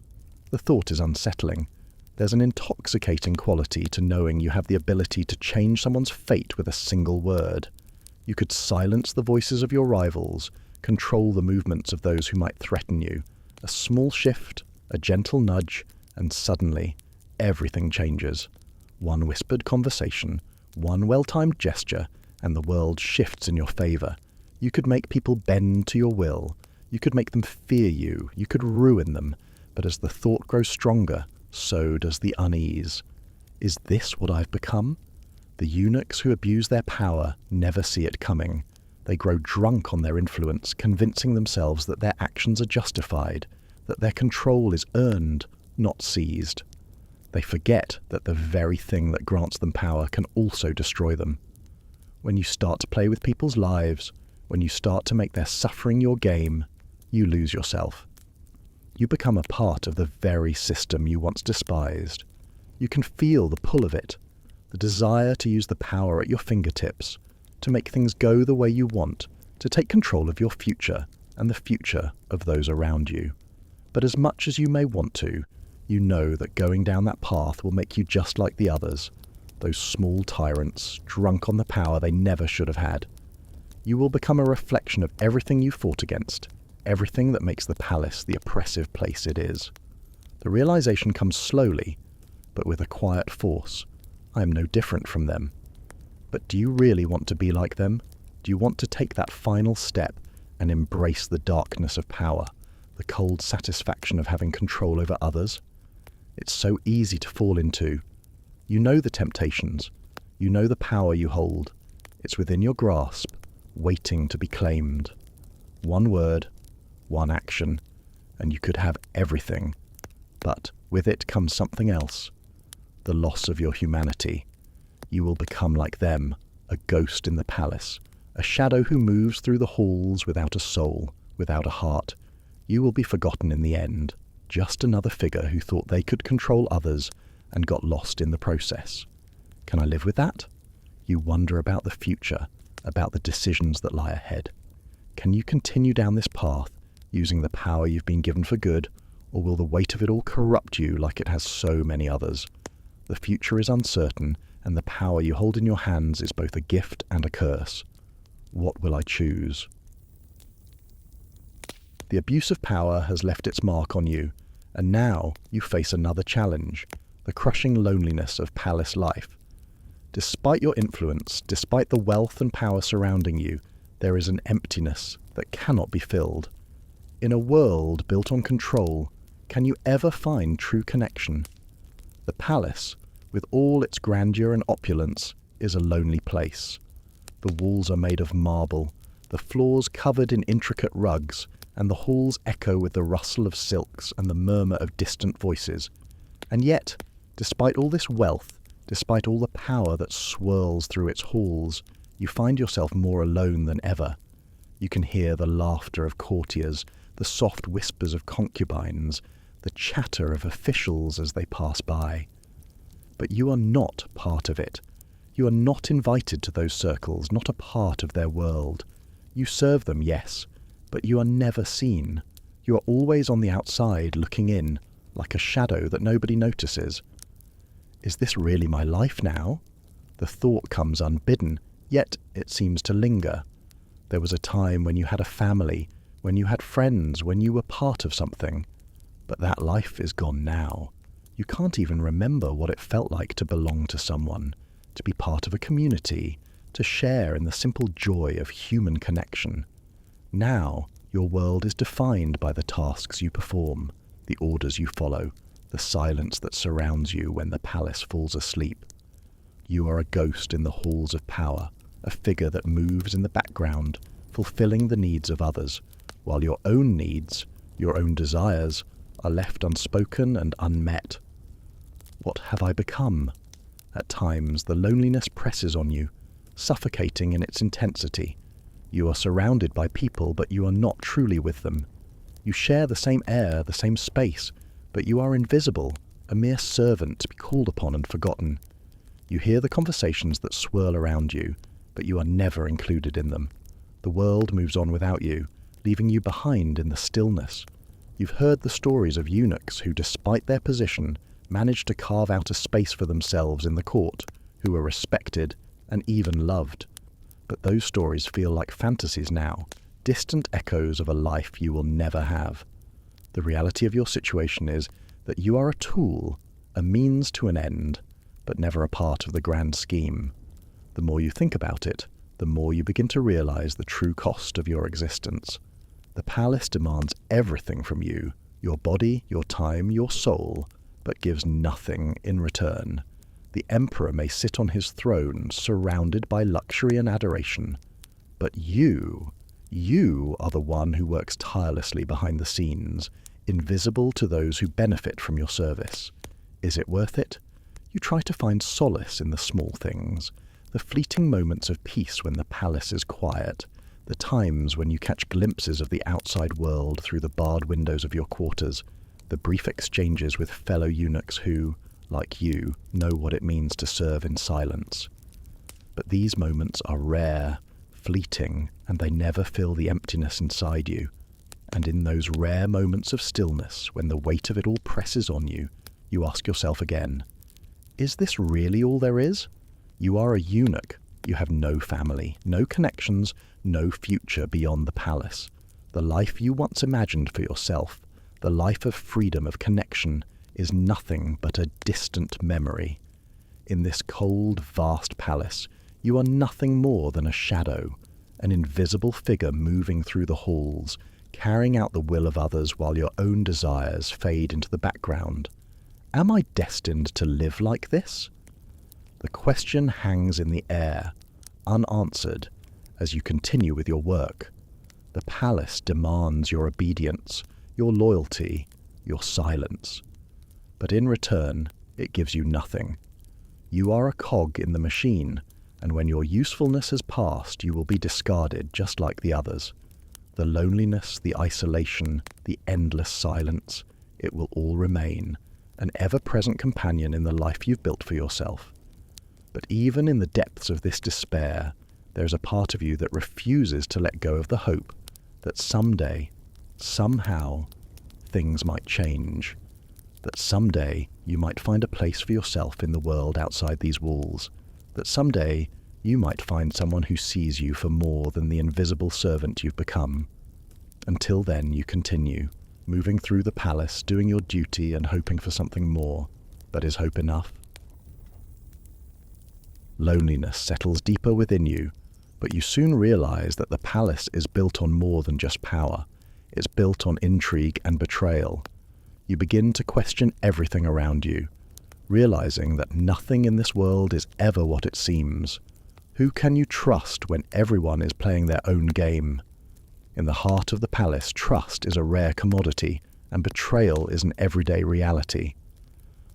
The thought is unsettling. There's an intoxicating quality to knowing you have the ability to change someone's fate with a single word. You could silence the voices of your rivals, control the movements of those who might threaten you. A small shift, a gentle nudge, and suddenly everything changes. One whispered conversation, one well-timed gesture, and the world shifts in your favor. You could make people bend to your will. You could make them fear you. You could ruin them. But as the thought grows stronger, so does the unease. Is this what I've become? The eunuchs who abuse their power never see it coming. They grow drunk on their influence, convincing themselves that their actions are justified, that their control is earned, not seized. They forget that the very thing that grants them power can also destroy them. When you start to play with people's lives, when you start to make their suffering your game, you lose yourself. You become a part of the very system you once despised. You can feel the pull of it, the desire to use the power at your fingertips, to make things go the way you want, to take control of your future and the future of those around you. But as much as you may want to, you know that going down that path will make you just like the others, those small tyrants, drunk on the power they never should have had. You will become a reflection of everything you fought against, everything that makes the palace the oppressive place it is. The realization comes slowly, but with a quiet force. I am no different from them. But do you really want to be like them? Do you want to take that final step and embrace the darkness of power, the cold satisfaction of having control over others? It's so easy to fall into. You know the temptations. You know the power you hold. It's within your grasp, waiting to be claimed. One word, one action, and you could have everything. But with it comes something else. The loss of your humanity. You will become like them, a ghost in the palace, a shadow who moves through the halls without a soul, without a heart. You will be forgotten in the end, just another figure who thought they could control others and got lost in the process. Can I live with that? You wonder about the future, about the decisions that lie ahead. Can you continue down this path, using the power you've been given for good, or will the weight of it all corrupt you like it has so many others? The future is uncertain, and the power you hold in your hands is both a gift and a curse. What will I choose? The abuse of power has left its mark on you, and now you face another challenge, the crushing loneliness of palace life. Despite your influence, despite the wealth and power surrounding you, there is an emptiness that cannot be filled. In a world built on control, can you ever find true connection? The palace, with all its grandeur and opulence, is a lonely place. The walls are made of marble, the floors covered in intricate rugs, and the halls echo with the rustle of silks and the murmur of distant voices. And yet, despite all this wealth, despite all the power that swirls through its halls, you find yourself more alone than ever. You can hear the laughter of courtiers, the soft whispers of concubines, the chatter of officials as they pass by. But you are not part of it. You are not invited to those circles, not a part of their world. You serve them, yes, but you are never seen. You are always on the outside, looking in, like a shadow that nobody notices. Is this really my life now? The thought comes unbidden, yet it seems to linger. There was a time when you had a family, when you had friends, when you were part of something. But that life is gone now. You can't even remember what it felt like to belong to someone, to be part of a community, to share in the simple joy of human connection. Now, your world is defined by the tasks you perform, the orders you follow, the silence that surrounds you when the palace falls asleep. You are a ghost in the halls of power, a figure that moves in the background, fulfilling the needs of others, while your own needs, your own desires, are left unspoken and unmet. What have I become? At times, the loneliness presses on you, suffocating in its intensity. You are surrounded by people, but you are not truly with them. You share the same air, the same space, but you are invisible, a mere servant to be called upon and forgotten. You hear the conversations that swirl around you, but you are never included in them. The world moves on without you, leaving you behind in the stillness. You've heard the stories of eunuchs who, despite their position, managed to carve out a space for themselves in the court, who were respected and even loved. But those stories feel like fantasies now, distant echoes of a life you will never have. The reality of your situation is that you are a tool, a means to an end, but never a part of the grand scheme. The more you think about it, the more you begin to realize the true cost of your existence. The palace demands everything from you, your body, your time, your soul, but gives nothing in return. The emperor may sit on his throne, surrounded by luxury and adoration, but you are the one who works tirelessly behind the scenes, invisible to those who benefit from your service. Is it worth it? You try to find solace in the small things, the fleeting moments of peace when the palace is quiet, the times when you catch glimpses of the outside world through the barred windows of your quarters, the brief exchanges with fellow eunuchs who, like you, know what it means to serve in silence. But these moments are rare, fleeting, and they never fill the emptiness inside you. And in those rare moments of stillness, when the weight of it all presses on you, you ask yourself again, is this really all there is? You are a eunuch. You have no family, no connections, no future beyond the palace. The life you once imagined for yourself, the life of freedom, of connection, is nothing but a distant memory. In this cold, vast palace, you are nothing more than a shadow, an invisible figure moving through the halls, carrying out the will of others while your own desires fade into the background. Am I destined to live like this? The question hangs in the air, unanswered, as you continue with your work. The palace demands your obedience, your loyalty, your silence. But in return, it gives you nothing. You are a cog in the machine, and when your usefulness has passed, you will be discarded just like the others. The loneliness, the isolation, the endless silence, it will all remain, an ever-present companion in the life you've built for yourself. But even in the depths of this despair, there is a part of you that refuses to let go of the hope that someday, somehow, things might change. That someday you might find a place for yourself in the world outside these walls. That someday you might find someone who sees you for more than the invisible servant you've become. Until then, you continue, moving through the palace, doing your duty and hoping for something more. But is hope enough? Loneliness settles deeper within you, but you soon realize that the palace is built on more than just power. It's built on intrigue and betrayal. You begin to question everything around you, realizing that nothing in this world is ever what it seems. Who can you trust when everyone is playing their own game? In the heart of the palace, trust is a rare commodity, and betrayal is an everyday reality.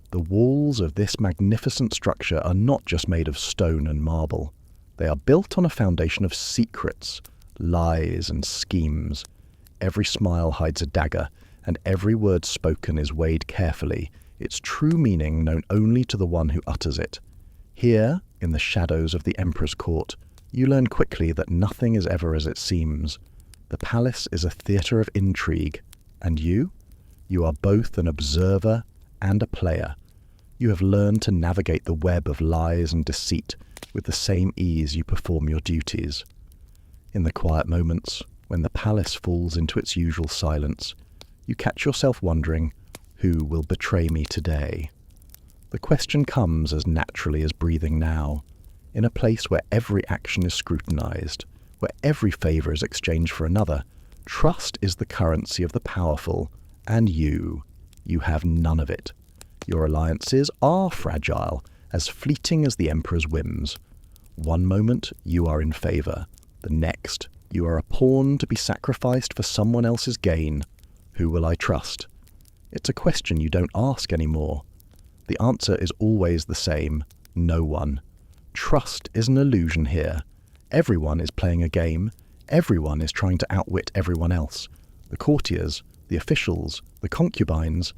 The walls of this magnificent structure are not just made of stone and marble. They are built on a foundation of secrets, lies, and schemes. Every smile hides a dagger, and every word spoken is weighed carefully, its true meaning known only to the one who utters it. Here, in the shadows of the Emperor's court, you learn quickly that nothing is ever as it seems. The palace is a theatre of intrigue, and you are both an observer and a player. You have learned to navigate the web of lies and deceit with the same ease you perform your duties. In the quiet moments, when the palace falls into its usual silence, you catch yourself wondering, who will betray me today? The question comes as naturally as breathing now, in a place where every action is scrutinized, where every favor is exchanged for another. Trust is the currency of the powerful, and you have none of it. Your alliances are fragile, as fleeting as the Emperor's whims. One moment you are in favor, the next you are a pawn to be sacrificed for someone else's gain. Who will I trust? It's a question you don't ask anymore. The answer is always the same: no one. Trust is an illusion here. Everyone is playing a game. Everyone is trying to outwit everyone else. The courtiers, the officials, the concubines,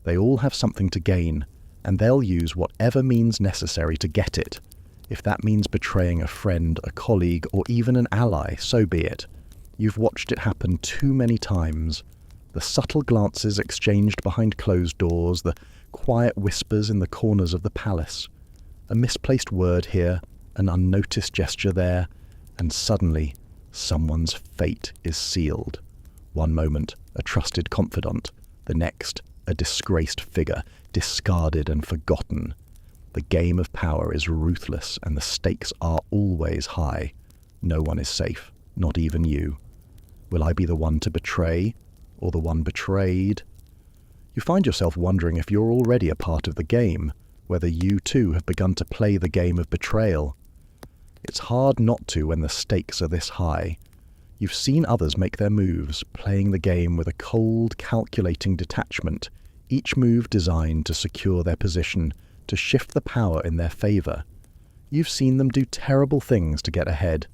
they all have something to gain, and they'll use whatever means necessary to get it. If that means betraying a friend, a colleague, or even an ally, so be it. You've watched it happen too many times. The subtle glances exchanged behind closed doors, the quiet whispers in the corners of the palace. A misplaced word here, an unnoticed gesture there, and suddenly someone's fate is sealed. One moment, a trusted confidant. The next, a disgraced figure, discarded and forgotten. The game of power is ruthless, and the stakes are always high. No one is safe, not even you. Will I be the one to betray, or the one betrayed? You find yourself wondering if you're already a part of the game, whether you too have begun to play the game of betrayal. It's hard not to when the stakes are this high. You've seen others make their moves, playing the game with a cold, calculating detachment, each move designed to secure their position, to shift the power in their favor. You've seen them do terrible things to get ahead,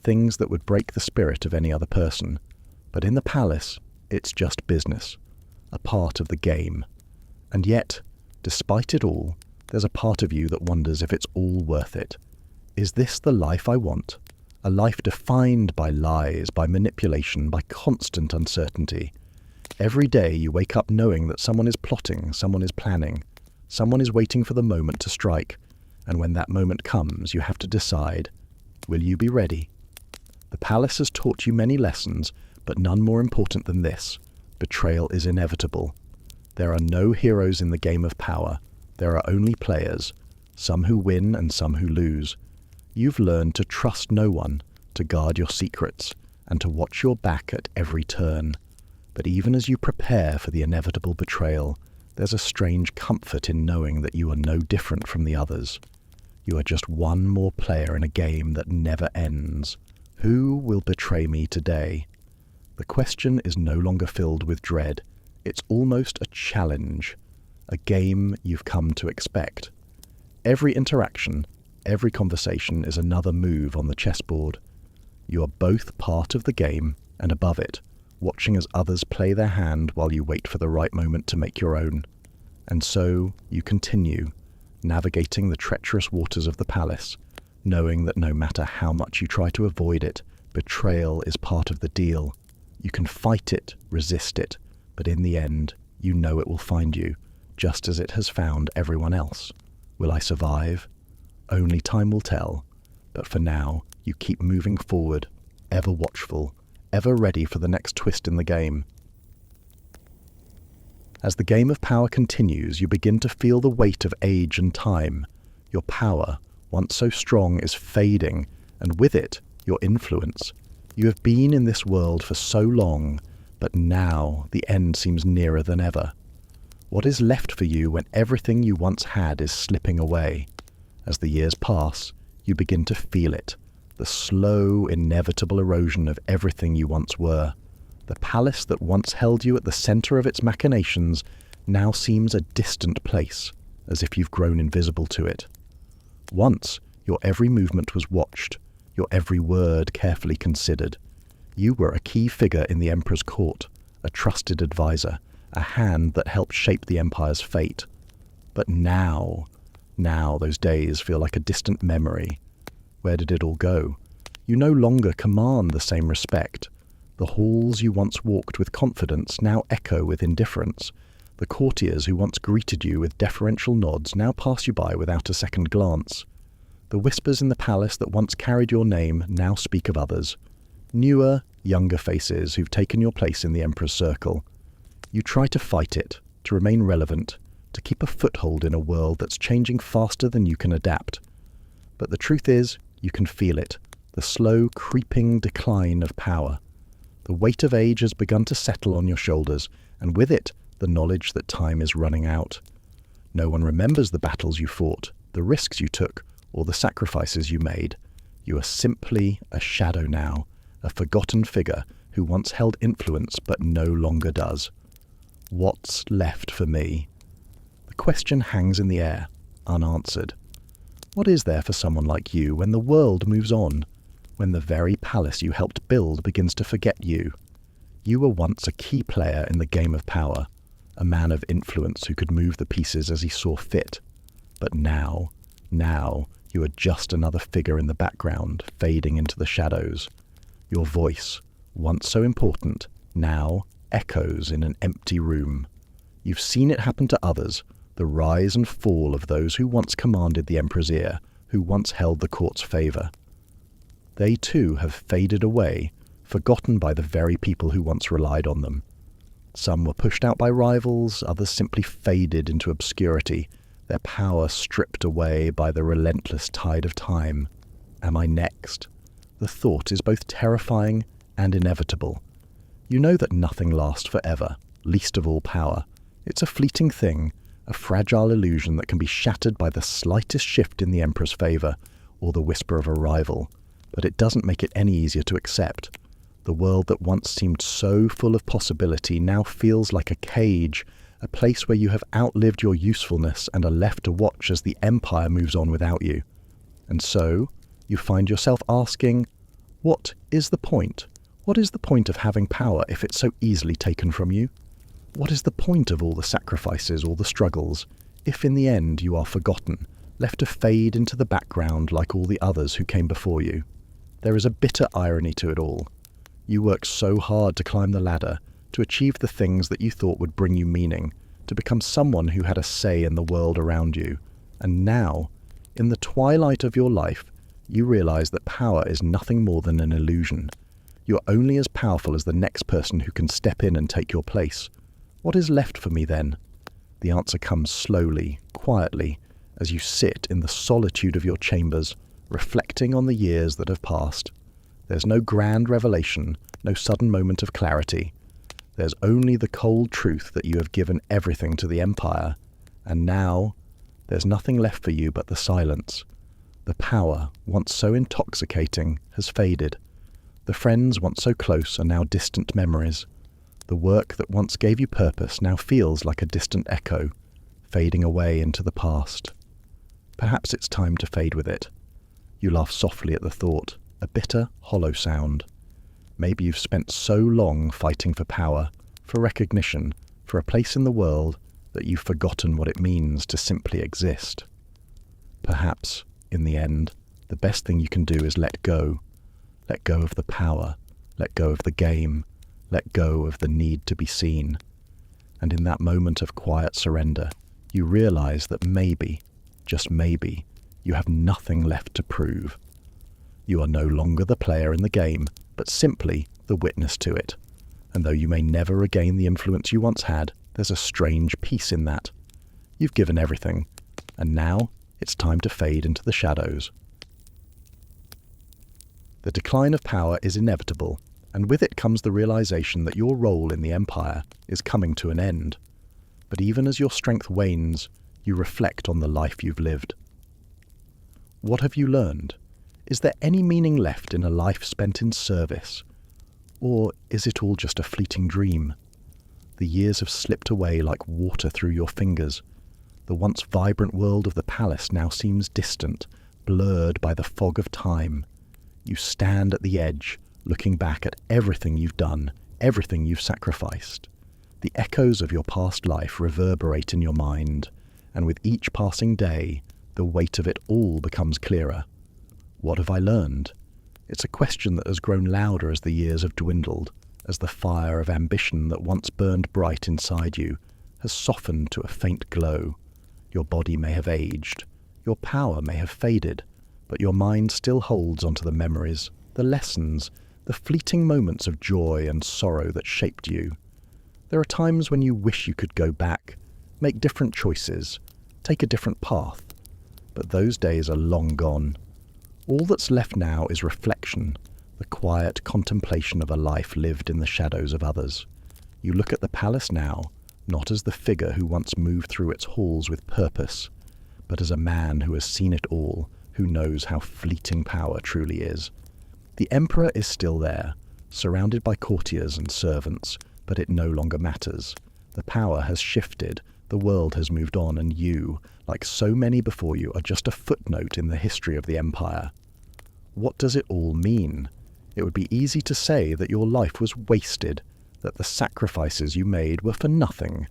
things that would break the spirit of any other person. But in the palace, it's just business, a part of the game. And yet, despite it all, there's a part of you that wonders if it's all worth it. Is this the life I want? A life defined by lies, by manipulation, by constant uncertainty. Every day you wake up knowing that someone is plotting, someone is planning, someone is waiting for the moment to strike, and when that moment comes, you have to decide, will you be ready? The palace has taught you many lessons, but none more important than this: betrayal is inevitable. There are no heroes in the game of power. There are only players, some who win and some who lose. You've learned to trust no one, to guard your secrets, and to watch your back at every turn. But even as you prepare for the inevitable betrayal, there's a strange comfort in knowing that you are no different from the others. You are just one more player in a game that never ends. Who will betray me today? The question is no longer filled with dread. It's almost a challenge, a game you've come to expect. Every interaction, every conversation is another move on the chessboard. You are both part of the game and above it, watching as others play their hand while you wait for the right moment to make your own. And so you continue, navigating the treacherous waters of the palace, knowing that no matter how much you try to avoid it, betrayal is part of the deal. You can fight it, resist it, but in the end, you know it will find you, just as it has found everyone else. Will I survive? Only time will tell, but for now, you keep moving forward, ever watchful, ever ready for the next twist in the game. As the game of power continues, you begin to feel the weight of age and time. Your power, once so strong, is fading, and with it, your influence. You have been in this world for so long, but now the end seems nearer than ever. What is left for you when everything you once had is slipping away? As the years pass, you begin to feel it, the slow, inevitable erosion of everything you once were. The palace that once held you at the center of its machinations now seems a distant place, as if you've grown invisible to it. Once, your every movement was watched, your every word carefully considered. You were a key figure in the emperor's court, a trusted advisor, a hand that helped shape the empire's fate. But now those days feel like a distant memory. Where did it all go? You no longer command the same respect. The halls you once walked with confidence now echo with indifference. The courtiers who once greeted you with deferential nods now pass you by without a second glance. The whispers in the palace that once carried your name now speak of others. Newer, younger faces who've taken your place in the emperor's circle. You try to fight it, to remain relevant, to keep a foothold in a world that's changing faster than you can adapt. But the truth is, you can feel it, the slow, creeping decline of power. The weight of age has begun to settle on your shoulders, and with it, the knowledge that time is running out. No one remembers the battles you fought, the risks you took, or the sacrifices you made. You are simply a shadow now, a forgotten figure who once held influence but no longer does. What's left for me? The question hangs in the air, unanswered. What is there for someone like you when the world moves on, when the very palace you helped build begins to forget you? You were once a key player in the game of power, a man of influence who could move the pieces as he saw fit. But now, you are just another figure in the background, fading into the shadows. Your voice, once so important, now echoes in an empty room. You've seen it happen to others, the rise and fall of those who once commanded the emperor's ear, who once held the court's favour. They too have faded away, forgotten by the very people who once relied on them. Some were pushed out by rivals, others simply faded into obscurity, their power stripped away by the relentless tide of time. Am I next? The thought is both terrifying and inevitable. You know that nothing lasts forever, least of all power. It's a fleeting thing, a fragile illusion that can be shattered by the slightest shift in the emperor's favour or the whisper of a rival. But it doesn't make it any easier to accept. The world that once seemed so full of possibility now feels like a cage, a place where you have outlived your usefulness and are left to watch as the empire moves on without you. And so, you find yourself asking, what is the point? What is the point of having power if it's so easily taken from you? What is the point of all the sacrifices, all the struggles, if in the end you are forgotten, left to fade into the background like all the others who came before you? There is a bitter irony to it all. You worked so hard to climb the ladder, to achieve the things that you thought would bring you meaning, to become someone who had a say in the world around you. And now, in the twilight of your life, you realize that power is nothing more than an illusion. You're only as powerful as the next person who can step in and take your place. What is left for me then? The answer comes slowly, quietly, as you sit in the solitude of your chambers, reflecting on the years that have passed. There's no grand revelation, no sudden moment of clarity. There's only the cold truth that you have given everything to the empire, and now there's nothing left for you but the silence. The power, once so intoxicating, has faded. The friends once so close are now distant memories. The work that once gave you purpose now feels like a distant echo, fading away into the past. Perhaps it's time to fade with it. You laugh softly at the thought, a bitter, hollow sound. Maybe you've spent so long fighting for power, for recognition, for a place in the world, that you've forgotten what it means to simply exist. Perhaps, in the end, the best thing you can do is let go. Let go of the power, let go of the game, let go of the need to be seen. And in that moment of quiet surrender, you realize that maybe, just maybe, you have nothing left to prove. You are no longer the player in the game, but simply the witness to it. And though you may never regain the influence you once had, there's a strange peace in that. You've given everything, and now it's time to fade into the shadows. The decline of power is inevitable, and with it comes the realization that your role in the empire is coming to an end. But even as your strength wanes, you reflect on the life you've lived. What have you learned? Is there any meaning left in a life spent in service? Or is it all just a fleeting dream? The years have slipped away like water through your fingers. The once vibrant world of the palace now seems distant, blurred by the fog of time. You stand at the edge, looking back at everything you've done, everything you've sacrificed. The echoes of your past life reverberate in your mind, and with each passing day, the weight of it all becomes clearer. What have I learned? It's a question that has grown louder as the years have dwindled, as the fire of ambition that once burned bright inside you has softened to a faint glow. Your body may have aged, your power may have faded, but your mind still holds onto the memories, the lessons, the fleeting moments of joy and sorrow that shaped you. There are times when you wish you could go back, make different choices, take a different path, but those days are long gone. All that's left now is reflection, the quiet contemplation of a life lived in the shadows of others. You look at the palace now, not as the figure who once moved through its halls with purpose, but as a man who has seen it all, who knows how fleeting power truly is. The emperor is still there, surrounded by courtiers and servants, but it no longer matters. The power has shifted, the world has moved on, and you, like so many before you, are just a footnote in the history of the empire. What does it all mean? It would be easy to say that your life was wasted, that the sacrifices you made were for nothing.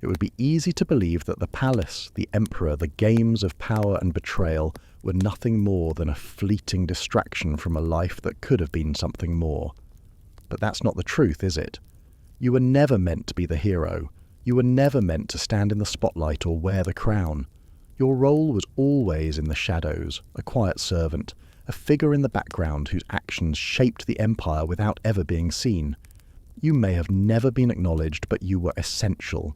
It would be easy to believe that the palace, the emperor, the games of power and betrayal were nothing more than a fleeting distraction from a life that could have been something more. But that's not the truth, is it? You were never meant to be the hero. You were never meant to stand in the spotlight or wear the crown. Your role was always in the shadows, a quiet servant, a figure in the background whose actions shaped the empire without ever being seen. You may have never been acknowledged, but you were essential.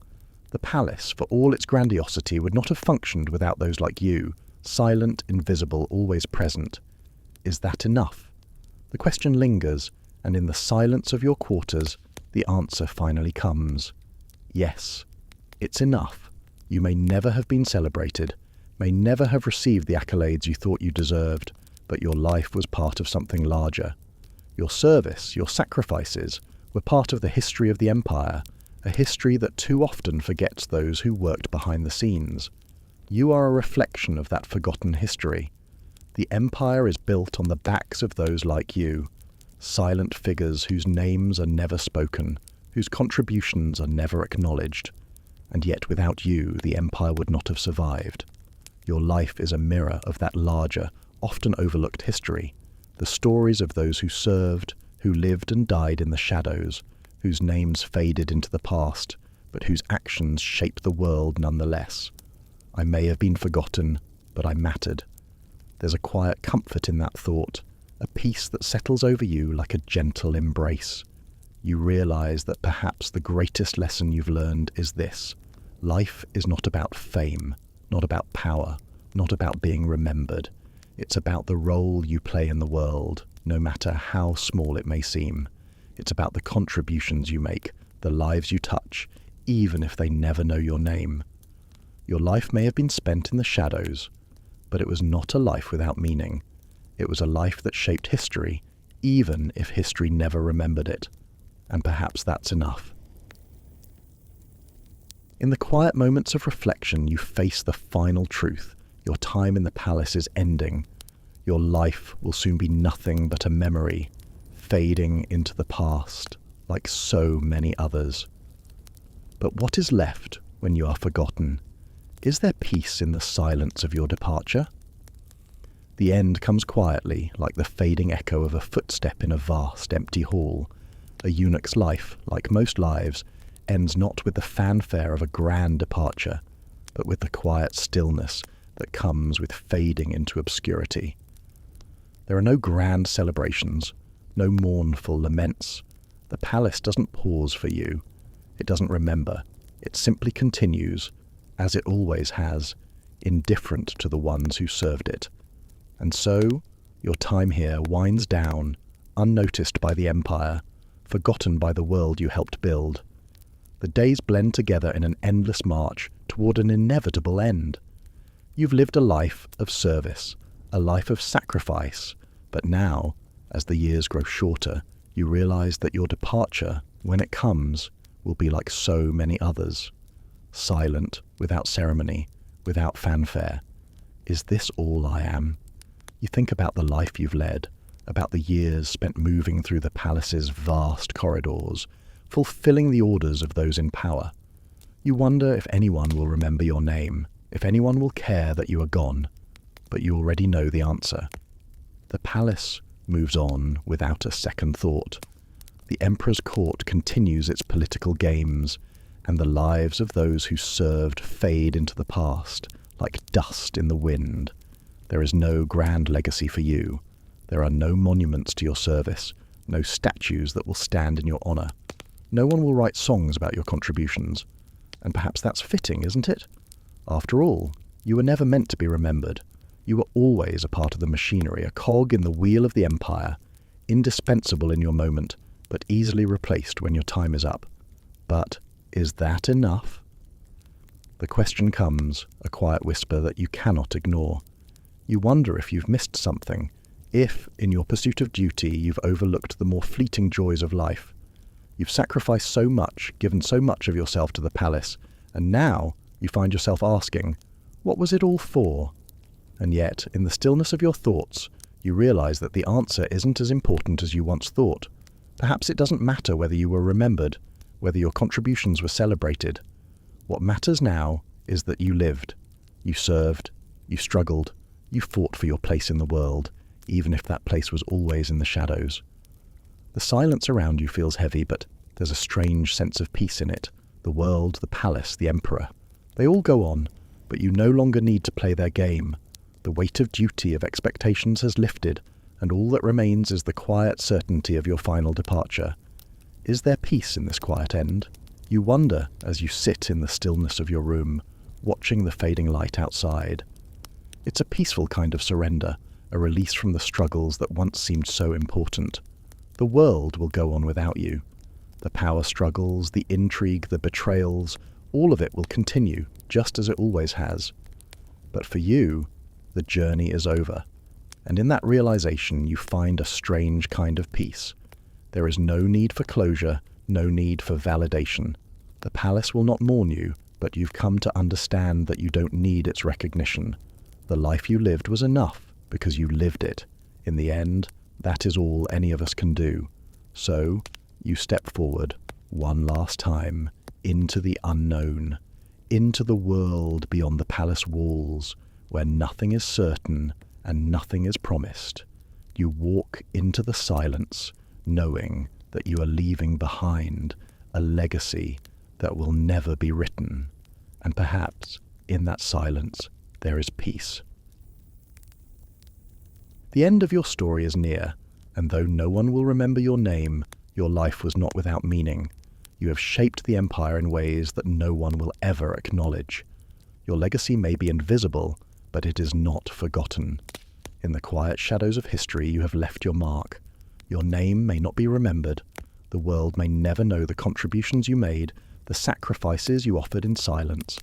The palace, for all its grandiosity, would not have functioned without those like you, silent, invisible, always present. Is that enough? The question lingers, and in the silence of your quarters, the answer finally comes. Yes, it's enough. You may never have been celebrated, may never have received the accolades you thought you deserved, but your life was part of something larger. Your service, your sacrifices, were part of the history of the empire, a history that too often forgets those who worked behind the scenes. You are a reflection of that forgotten history. The empire is built on the backs of those like you, silent figures whose names are never spoken, whose contributions are never acknowledged. And yet without you, the empire would not have survived. Your life is a mirror of that larger, often overlooked history, the stories of those who served, who lived and died in the shadows, whose names faded into the past, but whose actions shaped the world nonetheless. I may have been forgotten, but I mattered. There's a quiet comfort in that thought, a peace that settles over you like a gentle embrace. You realize that perhaps the greatest lesson you've learned is this: life is not about fame, not about power, not about being remembered. It's about the role you play in the world, no matter how small it may seem. It's about the contributions you make, the lives you touch, even if they never know your name. Your life may have been spent in the shadows, but it was not a life without meaning. It was a life that shaped history, even if history never remembered it. And perhaps that's enough. In the quiet moments of reflection, you face the final truth. Your time in the palace is ending. Your life will soon be nothing but a memory, fading into the past, like so many others. But what is left when you are forgotten? Is there peace in the silence of your departure? The end comes quietly, like the fading echo of a footstep in a vast, empty hall. A eunuch's life, like most lives, ends not with the fanfare of a grand departure, but with the quiet stillness that comes with fading into obscurity. There are no grand celebrations, no mournful laments. The palace doesn't pause for you. It doesn't remember. It simply continues, as it always has, indifferent to the ones who served it. And so, your time here winds down, unnoticed by the empire, forgotten by the world you helped build. The days blend together in an endless march toward an inevitable end. You've lived a life of service, a life of sacrifice, but now, as the years grow shorter, you realize that your departure, when it comes, will be like so many others. Silent, without ceremony, without fanfare. Is this all I am? You think about the life you've led, about the years spent moving through the palace's vast corridors, fulfilling the orders of those in power. You wonder if anyone will remember your name, if anyone will care that you are gone, but you already know the answer. The palace moves on without a second thought. The emperor's court continues its political games, and the lives of those who served fade into the past, like dust in the wind. There is no grand legacy for you. There are no monuments to your service, no statues that will stand in your honor. No one will write songs about your contributions. And perhaps that's fitting, isn't it? After all, you were never meant to be remembered. You were always a part of the machinery, a cog in the wheel of the empire, indispensable in your moment, but easily replaced when your time is up. But is that enough? The question comes, a quiet whisper that you cannot ignore. You wonder if you've missed something, if, in your pursuit of duty, you've overlooked the more fleeting joys of life. You've sacrificed so much, given so much of yourself to the palace, and now you find yourself asking, what was it all for? And yet, in the stillness of your thoughts, you realize that the answer isn't as important as you once thought. Perhaps it doesn't matter whether you were remembered, whether your contributions were celebrated. What matters now is that you lived, you served, you struggled, you fought for your place in the world, even if that place was always in the shadows. The silence around you feels heavy, but there's a strange sense of peace in it. The world, the palace, the emperor. They all go on, but you no longer need to play their game. The weight of duty, of expectations has lifted, and all that remains is the quiet certainty of your final departure. Is there peace in this quiet end? You wonder as you sit in the stillness of your room, watching the fading light outside. It's a peaceful kind of surrender, a release from the struggles that once seemed so important. The world will go on without you. The power struggles, the intrigue, the betrayals, all of it will continue, just as it always has. But for you, the journey is over. And in that realization, you find a strange kind of peace. There is no need for closure, no need for validation. The palace will not mourn you, but you've come to understand that you don't need its recognition. The life you lived was enough because you lived it. In the end, that is all any of us can do. So, you step forward, one last time, into the unknown, into the world beyond the palace walls, where nothing is certain and nothing is promised. You walk into the silence, knowing that you are leaving behind a legacy that will never be written. And perhaps, in that silence, there is peace. The end of your story is near, and though no one will remember your name, your life was not without meaning. You have shaped the empire in ways that no one will ever acknowledge. Your legacy may be invisible, but it is not forgotten. In the quiet shadows of history, you have left your mark. Your name may not be remembered. The world may never know the contributions you made, the sacrifices you offered in silence.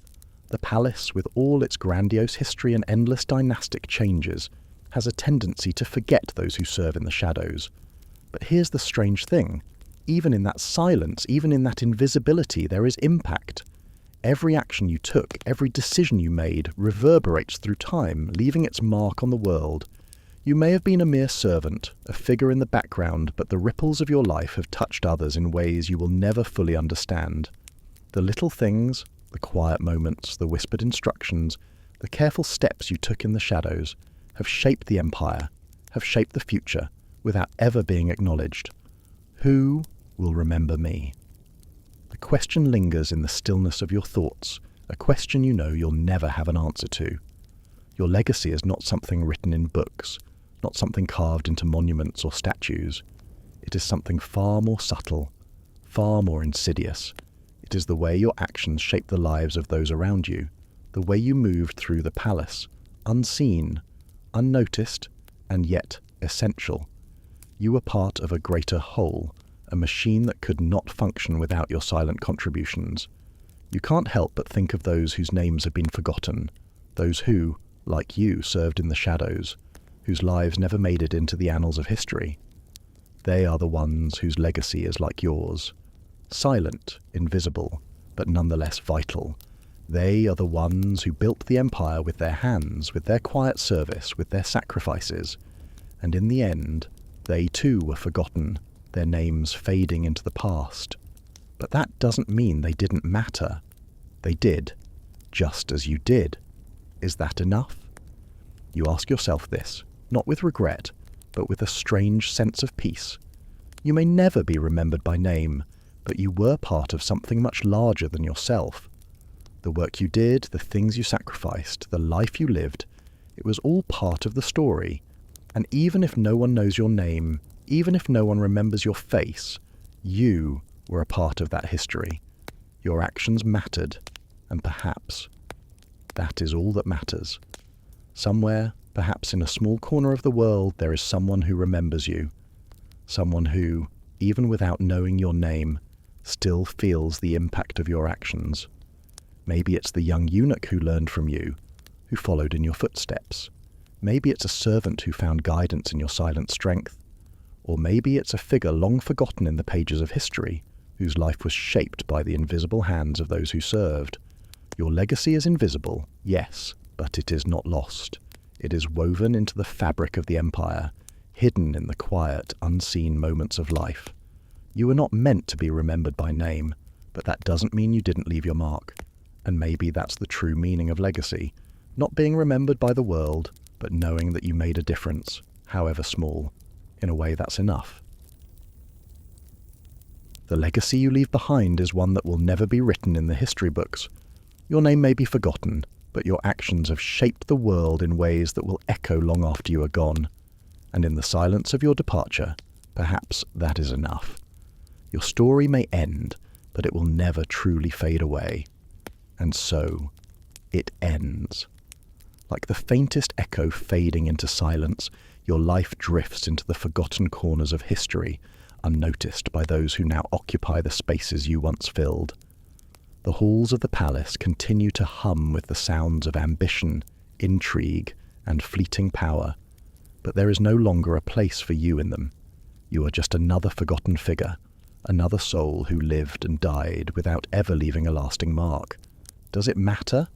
The palace, with all its grandiose history and endless dynastic changes, has a tendency to forget those who serve in the shadows. But here's the strange thing. Even in that silence, even in that invisibility, there is impact. Every action you took, every decision you made, reverberates through time, leaving its mark on the world. You may have been a mere servant, a figure in the background, but the ripples of your life have touched others in ways you will never fully understand. The little things, the quiet moments, the whispered instructions, the careful steps you took in the shadows, have shaped the empire, have shaped the future, without ever being acknowledged. Who will remember me? The question lingers in the stillness of your thoughts, a question you know you'll never have an answer to. Your legacy is not something written in books, not something carved into monuments or statues. It is something far more subtle, far more insidious. It is the way your actions shape the lives of those around you, the way you moved through the palace, unseen, unnoticed, and yet essential. You were part of a greater whole, a machine that could not function without your silent contributions. You can't help but think of those whose names have been forgotten, those who, like you, served in the shadows, whose lives never made it into the annals of history. They are the ones whose legacy is like yours, silent, invisible, but nonetheless vital. They are the ones who built the empire with their hands, with their quiet service, with their sacrifices. And in the end, they too were forgotten, their names fading into the past. But that doesn't mean they didn't matter. They did, just as you did. Is that enough? You ask yourself this, not with regret, but with a strange sense of peace. You may never be remembered by name, but you were part of something much larger than yourself. The work you did, the things you sacrificed, the life you lived, it was all part of the story. And even if no one knows your name, even if no one remembers your face, you were a part of that history. Your actions mattered, and perhaps that is all that matters. Somewhere, perhaps in a small corner of the world, there is someone who remembers you. Someone who, even without knowing your name, still feels the impact of your actions. Maybe it's the young eunuch who learned from you, who followed in your footsteps. Maybe it's a servant who found guidance in your silent strength. Or maybe it's a figure long forgotten in the pages of history, whose life was shaped by the invisible hands of those who served. Your legacy is invisible, yes, but it is not lost. It is woven into the fabric of the empire, hidden in the quiet, unseen moments of life. You were not meant to be remembered by name, but that doesn't mean you didn't leave your mark. And maybe that's the true meaning of legacy, not being remembered by the world, but knowing that you made a difference, however small. In a way, that's enough. The legacy you leave behind is one that will never be written in the history books. Your name may be forgotten, but your actions have shaped the world in ways that will echo long after you are gone. And in the silence of your departure, perhaps that is enough. Your story may end, but it will never truly fade away. And so, it ends. Like the faintest echo fading into silence, your life drifts into the forgotten corners of history, unnoticed by those who now occupy the spaces you once filled. The halls of the palace continue to hum with the sounds of ambition, intrigue, and fleeting power, but there is no longer a place for you in them. You are just another forgotten figure, another soul who lived and died without ever leaving a lasting mark. Does it matter?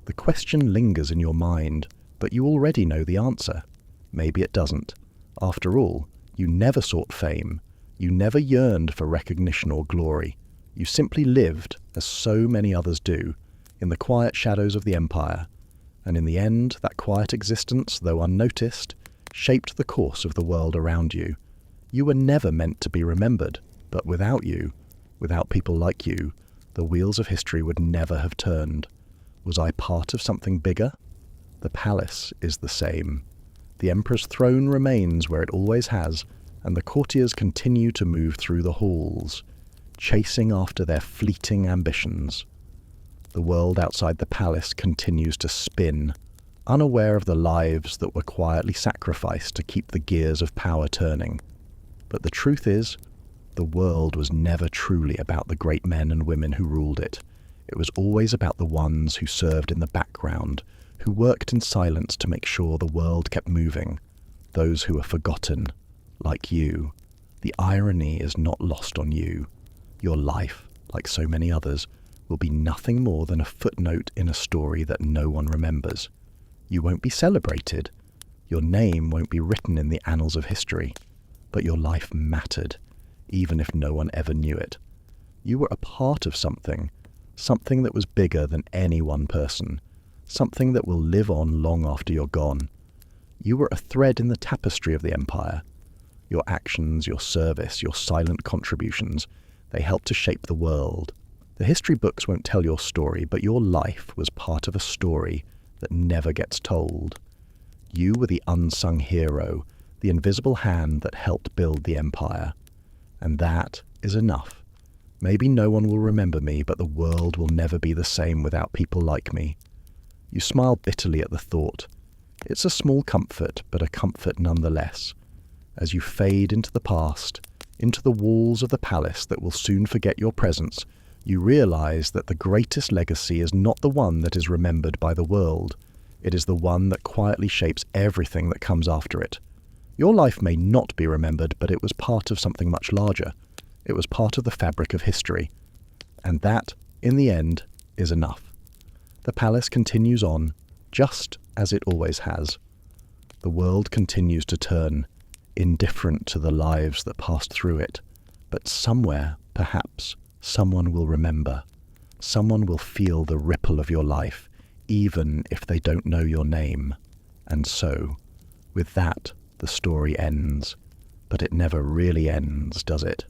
The question lingers in your mind, but you already know the answer. Maybe it doesn't. After all, you never sought fame. You never yearned for recognition or glory. You simply lived, as so many others do, in the quiet shadows of the empire. And in the end, that quiet existence, though unnoticed, shaped the course of the world around you. You were never meant to be remembered, but without you, without people like you, the wheels of history would never have turned. Was I part of something bigger? The palace is the same. The emperor's throne remains where it always has, and the courtiers continue to move through the halls, chasing after their fleeting ambitions. The world outside the palace continues to spin, unaware of the lives that were quietly sacrificed to keep the gears of power turning. But the truth is, the world was never truly about the great men and women who ruled it. It was always about the ones who served in the background, who worked in silence to make sure the world kept moving, those who were forgotten, like you. The irony is not lost on you. Your life, like so many others, will be nothing more than a footnote in a story that no one remembers. You won't be celebrated. Your name won't be written in the annals of history. But your life mattered, even if no one ever knew it. You were a part of something that was bigger than any one person, something that will live on long after you're gone. You were a thread in the tapestry of the empire. Your actions, your service, your silent contributions, they helped to shape the world. The history books won't tell your story, but your life was part of a story that never gets told. You were the unsung hero, the invisible hand that helped build the empire. And that is enough. Maybe no one will remember me, but the world will never be the same without people like me. You smile bitterly at the thought. It's a small comfort, but a comfort nonetheless. As you fade into the past, into the walls of the palace that will soon forget your presence, you realize that the greatest legacy is not the one that is remembered by the world. It is the one that quietly shapes everything that comes after it. Your life may not be remembered, but it was part of something much larger. It was part of the fabric of history. And that, in the end, is enough. The palace continues on, just as it always has. The world continues to turn, indifferent to the lives that passed through it. But somewhere, perhaps, someone will remember. Someone will feel the ripple of your life, even if they don't know your name. And so, with that, the story ends. But it never really ends, does it?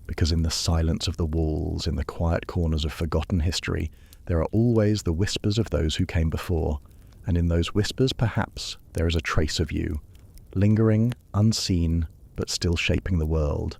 Because in the silence of the walls, in the quiet corners of forgotten history, there are always the whispers of those who came before, and in those whispers, perhaps, there is a trace of you, lingering, unseen, but still shaping the world.